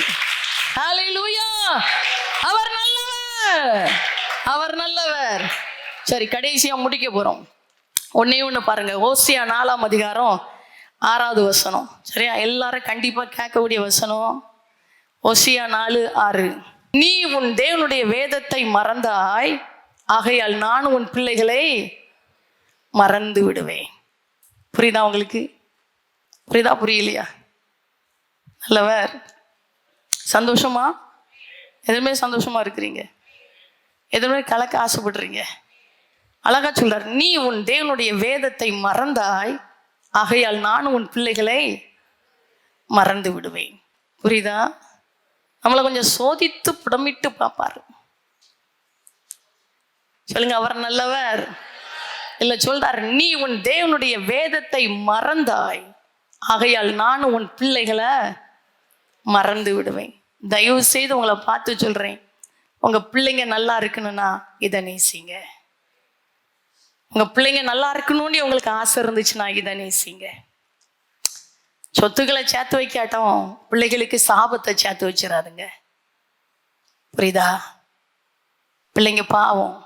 Speaker 1: ஹல்லேலூயா. அவர் நல்லவர், அவர் நல்லவர். சரி, கடைசியா முடிக்க போறோம். ஒன்னே ஒன்று பாருங்க, ஓசியா 4ஆம் அதிகாரம் 6வது வசனம், சரியா? எல்லாரும் கண்டிப்பா கேட்கக்கூடிய வசனம். ஓசியா 4:6. நீ உன் தேவனுடைய வேதத்தை மறந்தாய், ஆகையால் நான் உன் பிள்ளைகளை மறந்து விடுவேன். புரியுதா உங்களுக்கு? புரியுதா? புரியலையா? நல்லவர். சந்தோஷமா? எதுவுமே சந்தோஷமா இருக்கிறீங்க, எதுவுமே கலக்க ஆசைப்படுறீங்க. அழகா சொல்றார், நீ உன் தேவனுடைய வேதத்தை மறந்தாய், ஆகையால் நான் உன் பிள்ளைகளை மறந்து விடுவேன். புரியுதா? நம்மளை கொஞ்சம் சோதித்து புடமிட்டு பார்ப்பாரு. சொல்லுங்க, அவர் நல்லவர். இல்ல, சொல்றாரு, நீ உன் தேவனுடைய வேதத்தை மறந்தாய், ஆகையால் நான் உன் பிள்ளைகளை மறந்து விடுவேன். தயவு செய்து உங்களை பார்த்து சொல்றேன், உங்க பிள்ளைங்க நல்லா இருக்கணும்னா இதை நேசிங்க. உங்க பிள்ளைங்க நல்லா இருக்கணும்னு உங்களுக்கு ஆசை இருந்துச்சுன்னா இதை நேசிங்க. சொத்துக்களை சேர்த்து வைக்காட்டும் பிள்ளைகளுக்கு சாபத்தை சேர்த்து வச்சிடாதுங்க. புரியுதா? பிள்ளைங்க பாவம்,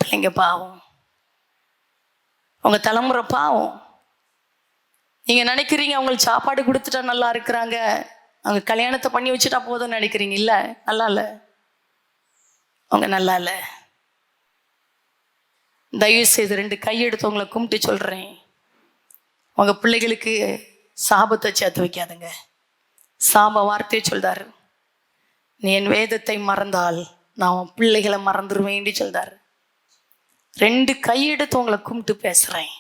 Speaker 1: பிள்ளைங்க பாவம். அவங்க தலைமுறை பாவம். நீங்க நினைக்கிறீங்க அவங்களுக்கு சாப்பாடு கொடுத்துட்டா நல்லா இருக்கிறாங்க, அவங்க கல்யாணத்தை பண்ணி வச்சுட்டா போதும்னு நினைக்கிறீங்க. இல்ல, நல்லா இல்லை, அவங்க நல்லா இல்லை. தயவு செய்து 2 கையெடுத்தவங்களை கும்பிட்டு சொல்றேன், உங்க பிள்ளைகளுக்கு சாபத்தை சேர்த்து வைக்காதுங்க. சாப வார்த்தையை சொல்றாரு, நீ என் வேதத்தை மறந்தால் நான் உன் பிள்ளைகளை மறந்துடுவேன் சொல்றாரு. 2 கையெடுத்தவங்களை கும்பிட்டு பேசுறேன்,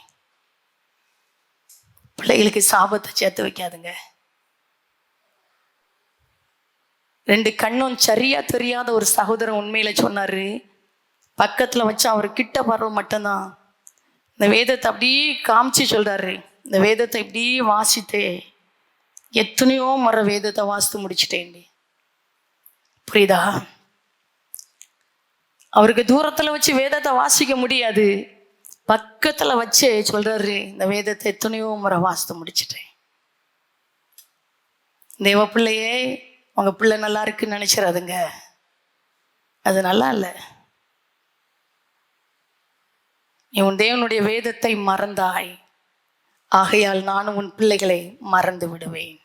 Speaker 1: பிள்ளைகளுக்கு சாபத்தை சேர்த்து வைக்காதுங்க. 2 கண்ணும் சரியா தெரியாத ஒரு சகோதரன் உண்மையில சொன்னாரு, பக்கத்துல வச்சு அவர் கிட்ட வர்றது மட்டும்தான் இந்த வேதத்தை அப்படியே காமிச்சு சொல்றாரு, இந்த வேதத்தை இப்படி வாசித்தே எத்தனையோ முறை வேதத்தை வாசித்து முடிச்சுட்டேன். புரியுதா? அவருக்கு தூரத்துல வச்சு வேதத்தை வாசிக்க முடியாது, பக்கத்துல வச்சு சொல்றாரு, இந்த வேதத்தை எத்தனையோ முறை வாசித்து முடிச்சுட்டேன். தேவ பிள்ளையே, உங்க பிள்ளை நல்லா இருக்குன்னு நினைச்சிடாதுங்க, அது நல்லா இல்லை. நீ உன் தேவனுடைய வேதத்தை மறந்தாய், ஆகையால் நானும் உன் பிள்ளைகளை மறந்து விடுவேன்.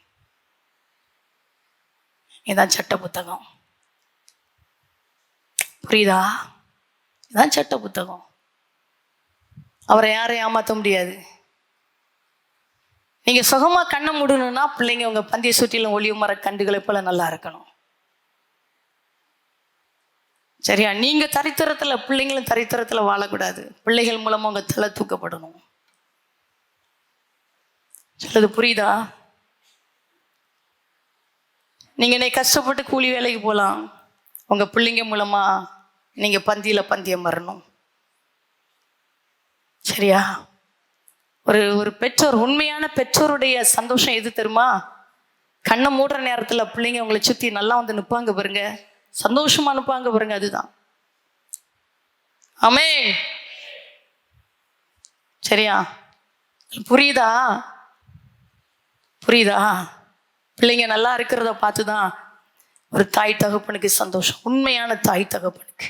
Speaker 1: இதுதான் சட்ட புத்தகம். புரியுதா? இதுதான் சட்ட புத்தகம். அவரை யாரையும் ஏமாற்ற முடியாது. நீங்க சுகமா கண்ணை மூடணும்னா பிள்ளைங்க உங்க பந்திய சுற்றிலும் ஒளிவு மர கண்டுகளை போல நல்லா இருக்கணும். சரியா? நீங்க தரித்திரத்துல, பிள்ளைங்களும் தரித்திரத்துல வாழக்கூடாது. பிள்ளைகள் மூலமா உங்க தலை தூக்கப்படணும். சொல்லுது புரியுதா? நீங்க இன்னைக்கு கஷ்டப்பட்டு கூலி வேலைக்கு போகலாம், உங்க பிள்ளைங்க மூலமா நீங்க பந்தியம் வரணும். சரியா? ஒரு பெற்றோர், உண்மையான பெற்றோருடைய சந்தோஷம் எது தெரியுமா? கண்ணை மூடுற நேரத்துல பிள்ளைங்க உங்களை சுத்தி நல்லா வந்து நிற்பாங்க பாருங்க, சந்தோஷமா அனுப்பாங்க பாருங்க, அதுதான். ஆமென். சரியா? புரியுதா? புரியுதா? பிள்ளைங்க நல்லா இருக்கிறத பார்த்துதான் ஒரு தாய் தகப்பனுக்கு சந்தோஷம், உண்மையான தாய் தகப்பனுக்கு.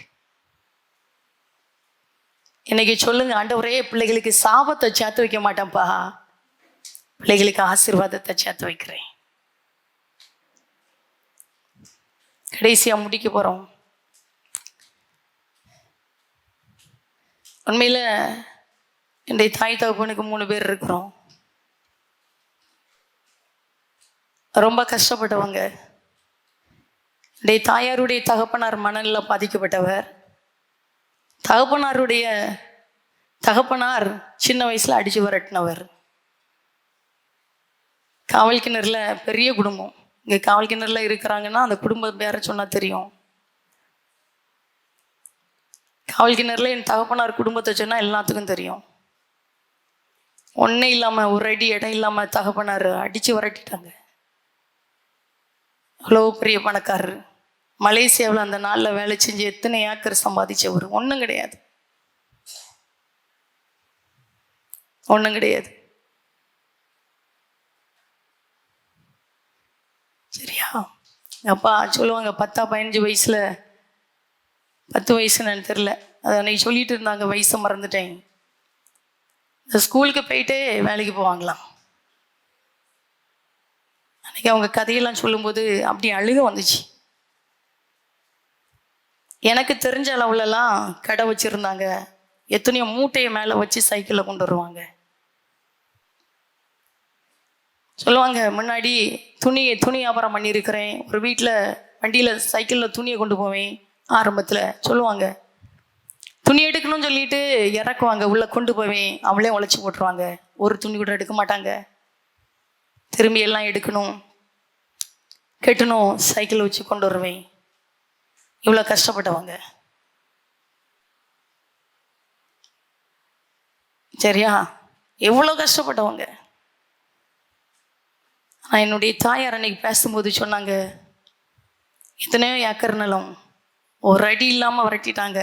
Speaker 1: இன்னைக்கு சொல்லுங்க, ஆண்டவரே பிள்ளைகளுக்கு சாபத்தை சேர்த்து வைக்க மாட்டேன்ப்பா, பிள்ளைகளுக்கு ஆசீர்வாதத்தை சேர்த்து வைக்கிறேன். கடைசியா முடிக்க போறோம். உண்மையில என்னுடைய தாய் தகப்பனுக்கு 3 பேர் இருக்கிறோம். ரொம்ப கஷ்டப்பட்டவங்க. என்னுடைய தாயாருடைய தகப்பனார் மனநல பாதிக்கப்பட்டவர். தகப்பனார் சின்ன வயசுல அடிச்சு விரட்டினவர். காவல் கிணறுல பெரிய குடும்பம். இங்க காவல் கிணறுல இருக்கிறாங்கன்னா அந்த குடும்பம் பேர சொன்னா தெரியும். காவல் கிணறுல என் தகப்பனார் குடும்பத்தை சொன்னா எல்லாத்துக்கும் தெரியும். ஒன்னே இல்லாம, ஒரு அடி இடம் இல்லாம தகப்பனார் அடிச்சு விரட்டிட்டாங்க. அவ்வளோ பெரிய பணக்காரர். மலேசியாவில் அந்த நாளில் வேலை செஞ்சு எத்தனை ஏக்கர் சம்பாதிச்சவர். ஒன்றும் கிடையாது, ஒன்றும் கிடையாது. சரியா? அப்பா சொல்லுவாங்க 10-15 வயசுல, 10 வயசுன்னு தெரில, அதை அன்னைக்கு சொல்லிட்டு இருந்தாங்க, வயசை மறந்துட்டேன். இந்த ஸ்கூலுக்கு போயிட்டே வேலைக்கு போவாங்களாம். அன்னைக்கு அவங்க கதையெல்லாம் சொல்லும்போது அப்படி அழுக வந்துச்சு. எனக்கு தெரிஞ்ச அளவுலலாம் கடை வச்சுருந்தாங்க, எத்தனையோ மூட்டையை மேலே வச்சு சைக்கிளில் கொண்டு வருவாங்க. சொல்லுவாங்க, முன்னாடி துணி வியாபாரம் பண்ணியிருக்கிறேன், ஒரு வீட்டில் வண்டியில் சைக்கிளில் துணியை கொண்டு போவேன். ஆரம்பத்தில் சொல்லுவாங்க, துணி எடுக்கணும்னு சொல்லிட்டு இறக்குவாங்க, உள்ளே கொண்டு போவேன், அவளே உழைச்சி போட்டுருவாங்க, ஒரு துணி கூட எடுக்க மாட்டாங்க. திரும்பி எல்லாம் எடுக்கணும், கெட்டணும், சைக்கிள் வச்சு கொண்டு வருவேன். இவ்வளோ கஷ்டப்பட்டவங்க. சரியா? எவ்வளோ கஷ்டப்பட்டவங்க. நான் என்னுடைய தாயார் அன்னைக்கு பேசும்போது சொன்னாங்க, எத்தனையோ ஏக்கர் நிலம் ஒரு அடி இல்லாமல் விரட்டிட்டாங்க,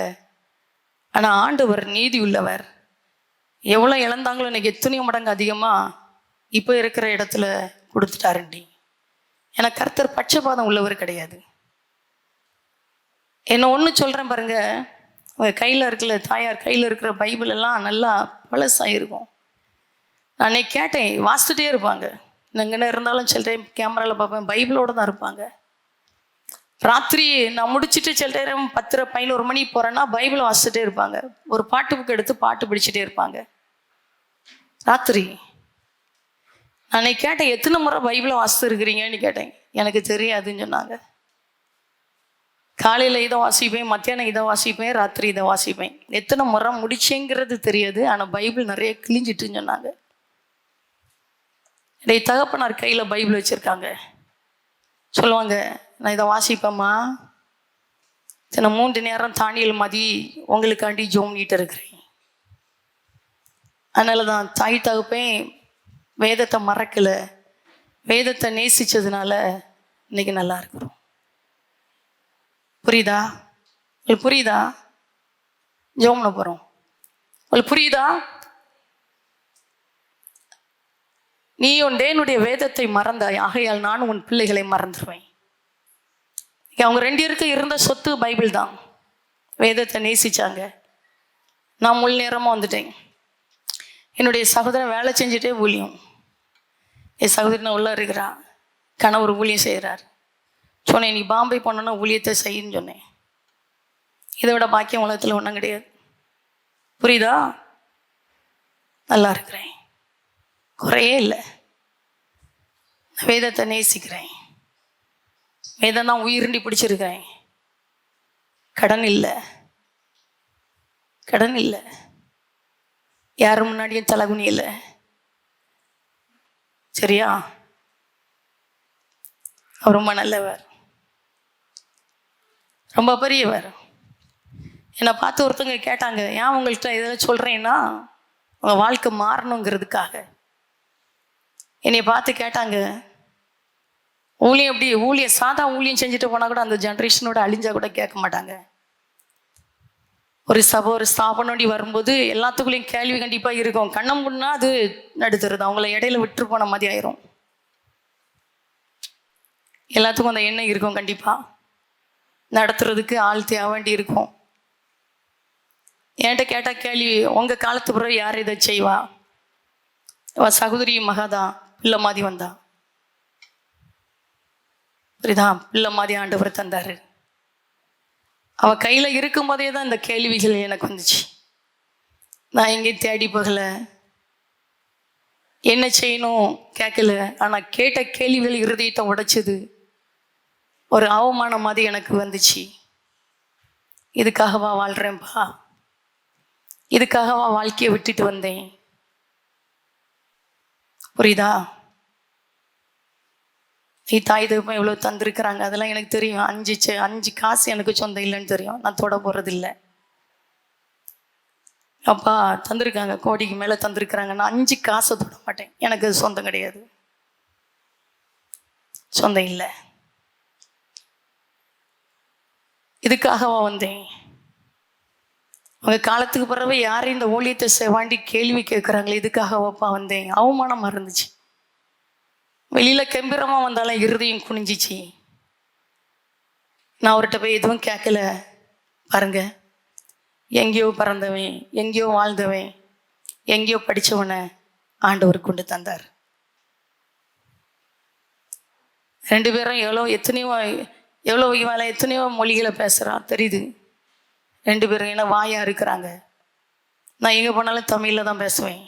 Speaker 1: ஆனால் ஆண்டவர் நீதி உள்ளவர். எவ்வளோ இழந்தாங்களோ இன்னைக்கு எத்தனையோ மடங்கு அதிகமாக இப்போ இருக்கிற இடத்துல கொடுத்துட்டாருண்டி. எனக்கு கர்த்தர் பட்சபாதம் உள்ளவர் கிடையாது. என்ன ஒன்று சொல்கிறேன் பாருங்க, உங்கள் கையில் இருக்கிற தாயார் கையில் இருக்கிற பைபிள் எல்லாம் நல்லா பழசாயிருக்கும். நான் அன்னைக்கு கேட்டேன், வாசிச்சுட்டே இருப்பாங்க. எங்கன்னா இருந்தாலும் சில டைம் கேமராவில் பார்ப்பேன், பைபிளோடு தான் இருப்பாங்க. ராத்திரி நான் முடிச்சுட்டு சில டைம் 10 11 மணி போகிறேன்னா பைபிளை வாசிச்சுட்டே இருப்பாங்க. ஒரு பாட்டு புக் எடுத்து பாட்டு பிடிச்சிட்டே இருப்பாங்க ராத்திரி. நான் அன்னைக்கு கேட்டேன், எத்தனை முறை பைபிளை வாசித்துருக்கிறீங்கன்னு கேட்டேன். எனக்கு தெரியாதுன்னு சொன்னாங்க. காலையில் இதை வாசிப்பேன், மத்தியானம் இதை வாசிப்பேன், ராத்திரி இதை வாசிப்பேன். எத்தனை முறை முடிச்சேங்கிறது தெரியாது, ஆனால் பைபிள் நிறைய கிழிஞ்சிட்டுன்னு சொன்னாங்க. என்னுடைய தகப்பனார் கையில் பைபிள் வச்சுருக்காங்க. சொல்லுவாங்க, நான் இதை வாசிப்பேம்மா, நான் 3 நேரம் தானியல் மதி உங்களுக்காண்டி ஜோம்னிட்டு இருக்கிறேன். அதனால தான் தாய் தகப்பேன் வேதத்தை மறக்கலை, வேதத்தை நேசித்ததுனால இன்னைக்கு நல்லா இருக்கிறோம். புரியுதா? உங்களுக்கு புரியுதா? ஜோம் பண்ண போகிறோம். உங்களுக்கு புரியுதா? நீ உன் தேவனுடைய வேதத்தை மறந்தாய், ஆகையால் நான் உன் பிள்ளைகளை மறந்துடுவேன். அவங்க 2 பேருக்கு இருந்த சொத்து பைபிள் தான். வேதத்தை நேசிச்சாங்க. நான் முழு நேரமாக வந்துட்டேன். என்னுடைய சகோதரன் வேலை செஞ்சுட்டே ஊழியம். என் சகோதரனை உள்ளே இருக்கிறா, கணவர் ஊழியம் செய்கிறார். சொன்னேன், நீ பாம்பே போனோன்னா ஊழியத்தை செய்யுன்னு சொன்னேன். இதை விட பாக்கியம் உலகத்தில் ஒன்றும் கிடையாது. புரியுதா? நல்லா இருக்கிறேன், குறையே இல்லை. வேதத்தை நேசிக்கிறேன், வேதம் தான் உயிர்ண்டி பிடிச்சிருக்கிறேன். கடன் இல்லை, கடன் இல்லை, யாரும் முன்னாடியும் தலகுனி இல்லை. சரியா? அவர் ரொம்ப நல்லவர், ரொம்ப பெரியவர். என்னை பார்த்து ஒருத்தவங்க கேட்டாங்க, ஏன் உங்கள்கிட்ட இதெல்லாம் சொல்கிறேன்னா உங்கள் வாழ்க்கை மாறணுங்கிறதுக்காக. என்னை பார்த்து கேட்டாங்க, ஊழியம் எப்படி, ஊழியம் சாதா ஊழியம் செஞ்சுட்டு போனால் கூட அந்த ஜென்ரேஷனோட அழிஞ்சா கூட கேட்க மாட்டாங்க. ஒரு சபை ஒரு ஸ்தாபனோடி வரும்போது எல்லாத்துக்குள்ளேயும் கேள்வி கண்டிப்பாக இருக்கும். கண்ணம் முன்னா அது நடுத்துறது, அவங்கள இடையில விட்டு போன மாதிரி ஆயிரும். எல்லாத்துக்கும் அந்த எண்ணம் இருக்கும். கண்டிப்பாக நடத்துறதுக்கு ஆள் தேவைண்டி இருக்கும். என்கிட்ட கேட்டால் கேள்வி, உங்கள் காலத்து பிறகு யார் இதை செய்வா? சகோதரி மகாதான் பிள்ளை மாதிரி வந்தா. புரியுதா? பிள்ளை மாதிரி ஆண்டவர் தந்தார். அவள் கையில் இருக்கும்போதே தான் இந்த கேள்விகள் எனக்கு வந்துச்சு. நான் எங்கேயும் தேடி போகலை, என்ன செய்யணும் கேட்கல. ஆனால் கேட்ட கேள்விகள் இருதயத்தை உடைச்சது. ஒரு அவமானம் மாதிரி எனக்கு வந்துச்சு. இதுக்காகவா வாழ்கிறேன்ப்பா, இதுக்காகவா வாழ்க்கையை விட்டுட்டு வந்தேன்? புரியுதா? நீ தாய் தகப்பன் எவ்வளோ தந்திருக்கிறாங்க, அதெல்லாம் எனக்கு தெரியும். 5 காசு எனக்கு சொந்தம் இல்லைன்னு தெரியும். நான் தொட போகிறது இல்லை. அப்பா தந்திருக்காங்க, கோடிக்கு மேலே தந்திருக்கிறாங்க. நான் 5 காசை தொட மாட்டேன். எனக்கு அது சொந்தம் கிடையாது, சொந்தம் இல்லை. இதுக்காகவா வந்தேன்? உங்கள் காலத்துக்கு பிறகு யாரும் இந்த ஊழியத்தை செவாண்டி கேள்வி கேட்குறாங்களே, இதுக்காகவாப்பா வந்தேன். அவமானமாக இருந்துச்சு. வெளியில் கம்பீரமாக வந்தாலும் இருதயம் குனிஞ்சிச்சு. நான் அவர்கிட்ட போய் எதுவும் கேட்கல. பாருங்க, எங்கேயோ பிறந்தவன், எங்கேயோ வாழ்ந்தவன், எங்கேயோ படித்தவனை ஆண்டவர் கொண்டு தந்தார். 2 பேரும் எத்தனையோ மொழிகளை பேசுகிறான் தெரியுது. 2 பேரும் என்ன வாயாக இருக்கிறாங்க. நான் எங்கே போனாலும் தமிழில் தான் பேசுவேன்.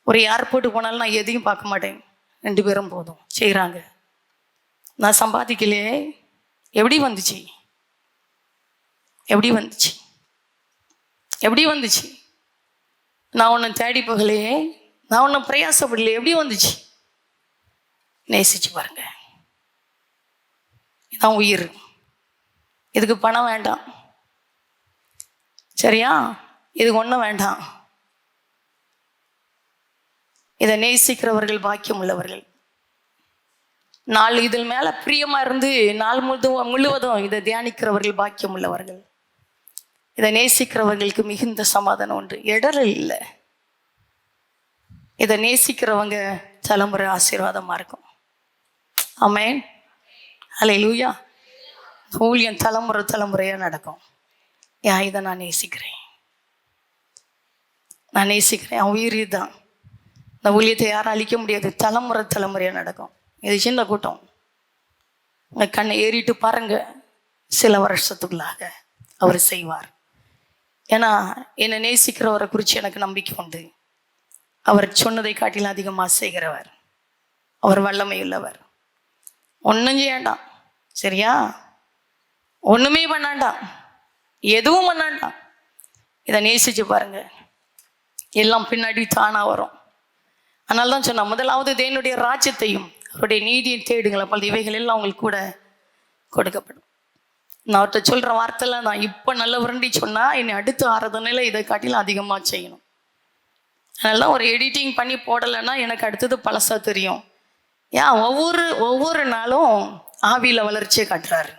Speaker 1: ஒரு ஏர்போர்ட்டு போனாலும் நான் எதையும் பார்க்க மாட்டேன். 2 பேரும் போதும் செய்கிறாங்க. நான் சம்பாதிக்கலையே. எப்படி வந்துச்சு? எப்படி வந்துச்சு? எப்படி வந்துச்சு? நான் ஒன்றும் தேடி போகலையே, நான் ஒன்றும் பிரயாசப்படலையே. எப்படி வந்துச்சு? நேசிச்சு பாருங்க. இதான் உயிர். இதுக்கு பணம் வேண்டாம், சரியா? இதுக்கு ஒன்றும் வேண்டாம். இதை நேசிக்கிறவர்கள் பாக்கியம் உள்ளவர்கள். நாள் இதில் மேலே பிரியமாக இருந்து நாள் முழுவதும் இதை தியானிக்கிறவர்கள் பாக்கியம் உள்ளவர்கள். இதை நேசிக்கிறவர்களுக்கு மிகுந்த சமாதானம் உண்டு, இடரல் இல்லை. இதை நேசிக்கிறவங்க தலைமுறை ஆசீர்வாதமாக இருக்கும். ஆமென், அல்லேலூயா. ஊழியம் தலைமுறையாக நடக்கும். இதை நான் நேசிக்கிறேன், நான் நேசிக்கிறேன். அவன் உயிர் தான். இந்த ஊழியத்தை யாரும் அழிக்க முடியாது. தலைமுறை தலைமுறையாக நடக்கும். இது சின்ன கூட்டம். உங்கள் கண்ணை ஏறிட்டு பாருங்க, சில வருஷத்துக்குள்ளாக அவர் செய்வார். ஏன்னா என்னை நேசிக்கிறவரை குறித்து எனக்கு நம்பிக்கை உண்டு. அவர் சொன்னதை காட்டிலும் அதிகமாக செய்கிறவர். அவர் வல்லமை உள்ளவர். ஒன்றும் செய்யாண்டாம், சரியா? ஒன்றுமே பண்ணாண்டாம், எதுவும் பண்ணாண்டாம். இதை நேசிச்சு பாருங்க, எல்லாம் பின்னாடி தானாக வரும். அதனால தான் சொன்னால், முதலாவது தேவனுடைய ராஜ்யத்தையும் அவருடைய நீதியும் தேடுங்கள், அப்போ இவைகள் எல்லாம் உங்களுக்கு கூட கொடுக்கப்படும். நான் அவர்கிட்ட சொல்கிற வார்த்தைலாம் தான், இப்போ நல்ல விரண்டி சொன்னால் என்னை அடுத்த ஆராதனையில் இதை காட்டிலும் அதிகமாக செய்யணும். அதனால ஒரு எடிட்டிங் பண்ணி போடலைன்னா எனக்கு அடுத்தது பழசாக தெரியும். ஏன் ஒவ்வொரு நாளும் ஆவியில் வளர்ச்சியை காட்டுறாரு.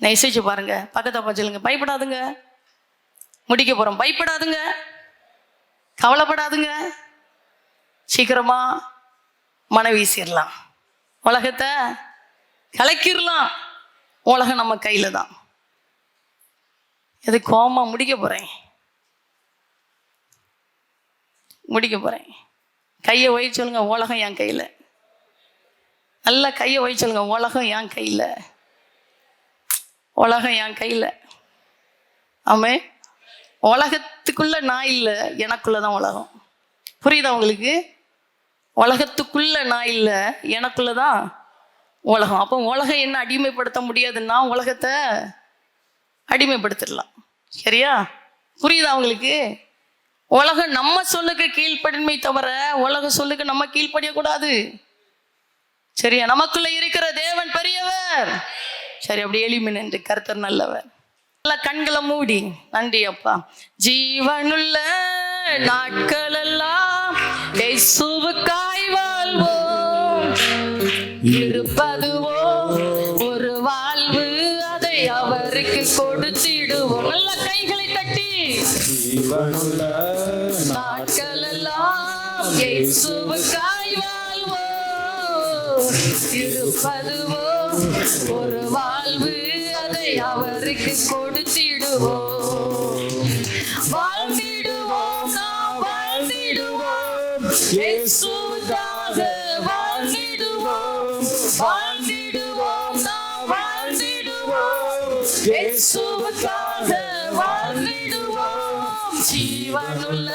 Speaker 1: நேசிச்சு பாருங்க. பக்கத்தை சொல்லுங்க, பயப்படாதுங்க, முடிக்க போகிறோம், பயப்படாதுங்க, கவலைப்படாதுங்க, சீக்கிரமா மன வீசிடலாம், உலகத்தை கலக்கிடலாம். உலகம் நம்ம கையில் தான். எது கோமா முடிக்க போகிறேன், கையை வை சொல்லுங்க, உலகம் என் கையில். நல்லா கையை வை சொல்லுங்க, உலகம் என் கையில், உலகம் என் கையில். ஆமே. உலகத்துக்குள்ள நான் இல்லை, எனக்குள்ளதான் உலகம். புரியுதா உங்களுக்கு? உலகத்துக்குள்ள நான் இல்லை, எனக்குள்ளதான் உலகம். அப்போ உலகம் என்ன அடிமைப்படுத்த முடியாதுன்னா உலகத்தை அடிமைப்படுத்திடலாம். சரியா? புரியுதா உங்களுக்கு? உலகம் நம்ம சொல்லுக்கு கீழ்ப்படிமை தவிர உலக சொல்லுக்கு நம்ம கீழ்ப்படியக்கூடாது. சரியா? நமக்குள்ள இருக்கிற தேவன் பெரியவர். சரி, அப்படி எளிமை நின்று கர்த்தர் நல்லவர். நல்ல கண்களை மூடி, நன்றி அப்பா. ஜீவனுள்ள நாட்கள் எல்லாம் இயேசுவுக்காய் வாழ்வோம், இருப்பதுவோ ஒரு வாழ்வு, அதை அவருக்கு கொடுத்திடுவோம். நல்ல கைகளை தட்டி,
Speaker 2: ஜீவனுள்ள
Speaker 1: நாட்கள் எல்லாம் இயேசுவுக்காய் வாழ்வோம், இருப்பதுவோ ஒரு வாழ்வு, அதை அவருக்கு கொடுத்திடுவோம். வாழ்ந்திடுவோம், நாம் வாழ்ந்திடுவோம், இயேசுவுக்காக வாழ்ந்திடுவோம். வாழ்ந்திடுவோம், நாம் வாழ்ந்திடுவோம், இயேசுவுக்காக வாழ்ந்திடுவோம். ஜீவனுள்ள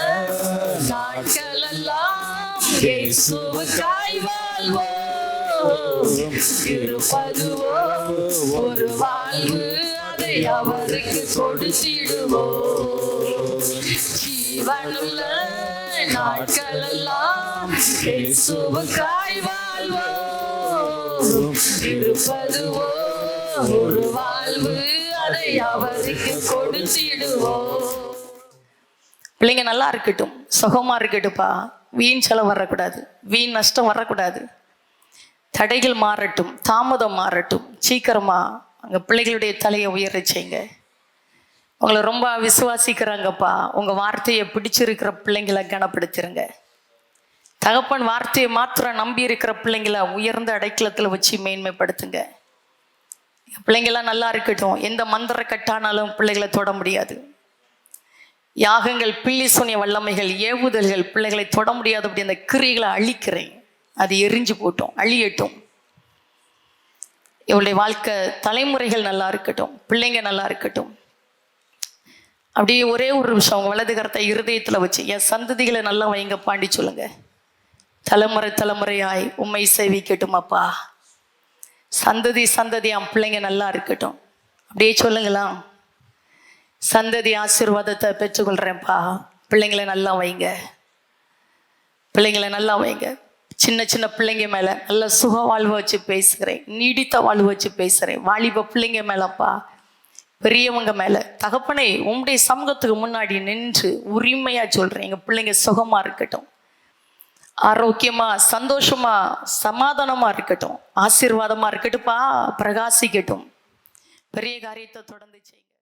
Speaker 1: நாட்கள் எல்லாம் இயேசுவுக்காய் வாழ்வோம், இருப்பதுவோ ஒரு வாழ்வு, அதை அவருக்கு கொடுத்திடுவோம். ஜீவனுள்ள நாட்கள் எல்லாம் இயேசுவுக்காய் வாழ்வோம், இருப்பதுவோ ஒரு வாழ்வு, அதை அவருக்கு கொடுத்திடுவோம். பிள்ளைங்க நல்லா இருக்கட்டும், சுகமா இருக்கட்டும்ப்பா. வீண் செலவு வரக்கூடாது, வீண் நஷ்டம் வரக்கூடாது. தடைகள் மாறட்டும், தாமதம் மாறட்டும். சீக்கிரமா அங்கே பிள்ளைகளுடைய தலையை உயர செய்யுங்க. உங்களை ரொம்ப விசுவாசிக்கிறாங்கப்பா. உங்கள் வார்த்தையை பிடிச்சிருக்கிற பிள்ளைங்களை கனப்படுத்திருங்க. தகப்பன் வார்த்தையை மாத்திரம் நம்பி இருக்கிற பிள்ளைங்களை உயர்ந்த அடைக்கலத்தில் வச்சு மேன்மைப்படுத்துங்க. பிள்ளைங்கள்லாம் நல்லா இருக்கட்டும். எந்த மந்திர கட்டானாலும் பிள்ளைகளை தொட முடியாது. யாகங்கள், பில்லி சூனிய வல்லமைகள், ஏவுதல்கள் பிள்ளைகளை தொட முடியாது. அப்படி அந்த கிரிகளை அழிக்கிறேன். அது எரிஞ்சு போட்டோம், அழியட்டும். இவளுடைய வாழ்க்கை தலைமுறைகள் நல்லா இருக்கட்டும், பிள்ளைங்க நல்லா இருக்கட்டும். அப்படியே ஒரே ஒரு நிமிஷம் அவங்க வலது கரத்தை இருதயத்தில் வச்சு, என் சந்ததிகளை நல்லா வைங்க பாண்டி சொல்லுங்க. தலைமுறை தலைமுறையாய் உம்மை சேவிக்கட்டும் அப்பா. சந்ததி சந்ததியாம் பிள்ளைங்க நல்லா இருக்கட்டும். அப்படியே சொல்லுங்களா? சந்ததி ஆசீர்வாதத்தை பெற்றுக்கொள்கிறேன்ப்பா. பிள்ளைங்களை நல்லா வைங்க, பிள்ளைங்களை நல்லா வைங்க. சின்ன சின்ன பிள்ளைங்க மேலே நல்ல சுக வாழ்வு வச்சு பேசுகிறேன், நீடித்த வாழ்வு வச்சு பேசுகிறேன். வாலிப பிள்ளைங்க மேலப்பா, பெரியவங்க மேலே தகப்பனே உம்முடைய சமூகத்துக்கு முன்னாடி நின்று உரிமையாக சொல்கிறேன், எங்கள் பிள்ளைங்க சுகமாக இருக்கட்டும், ஆரோக்கியமாக, சந்தோஷமாக, சமாதானமாக இருக்கட்டும், ஆசீர்வாதமாக இருக்கட்டும்ப்பா, பிரகாசிக்கட்டும். பெரிய காரியத்தை தொடர்ந்து செய்யுங்க.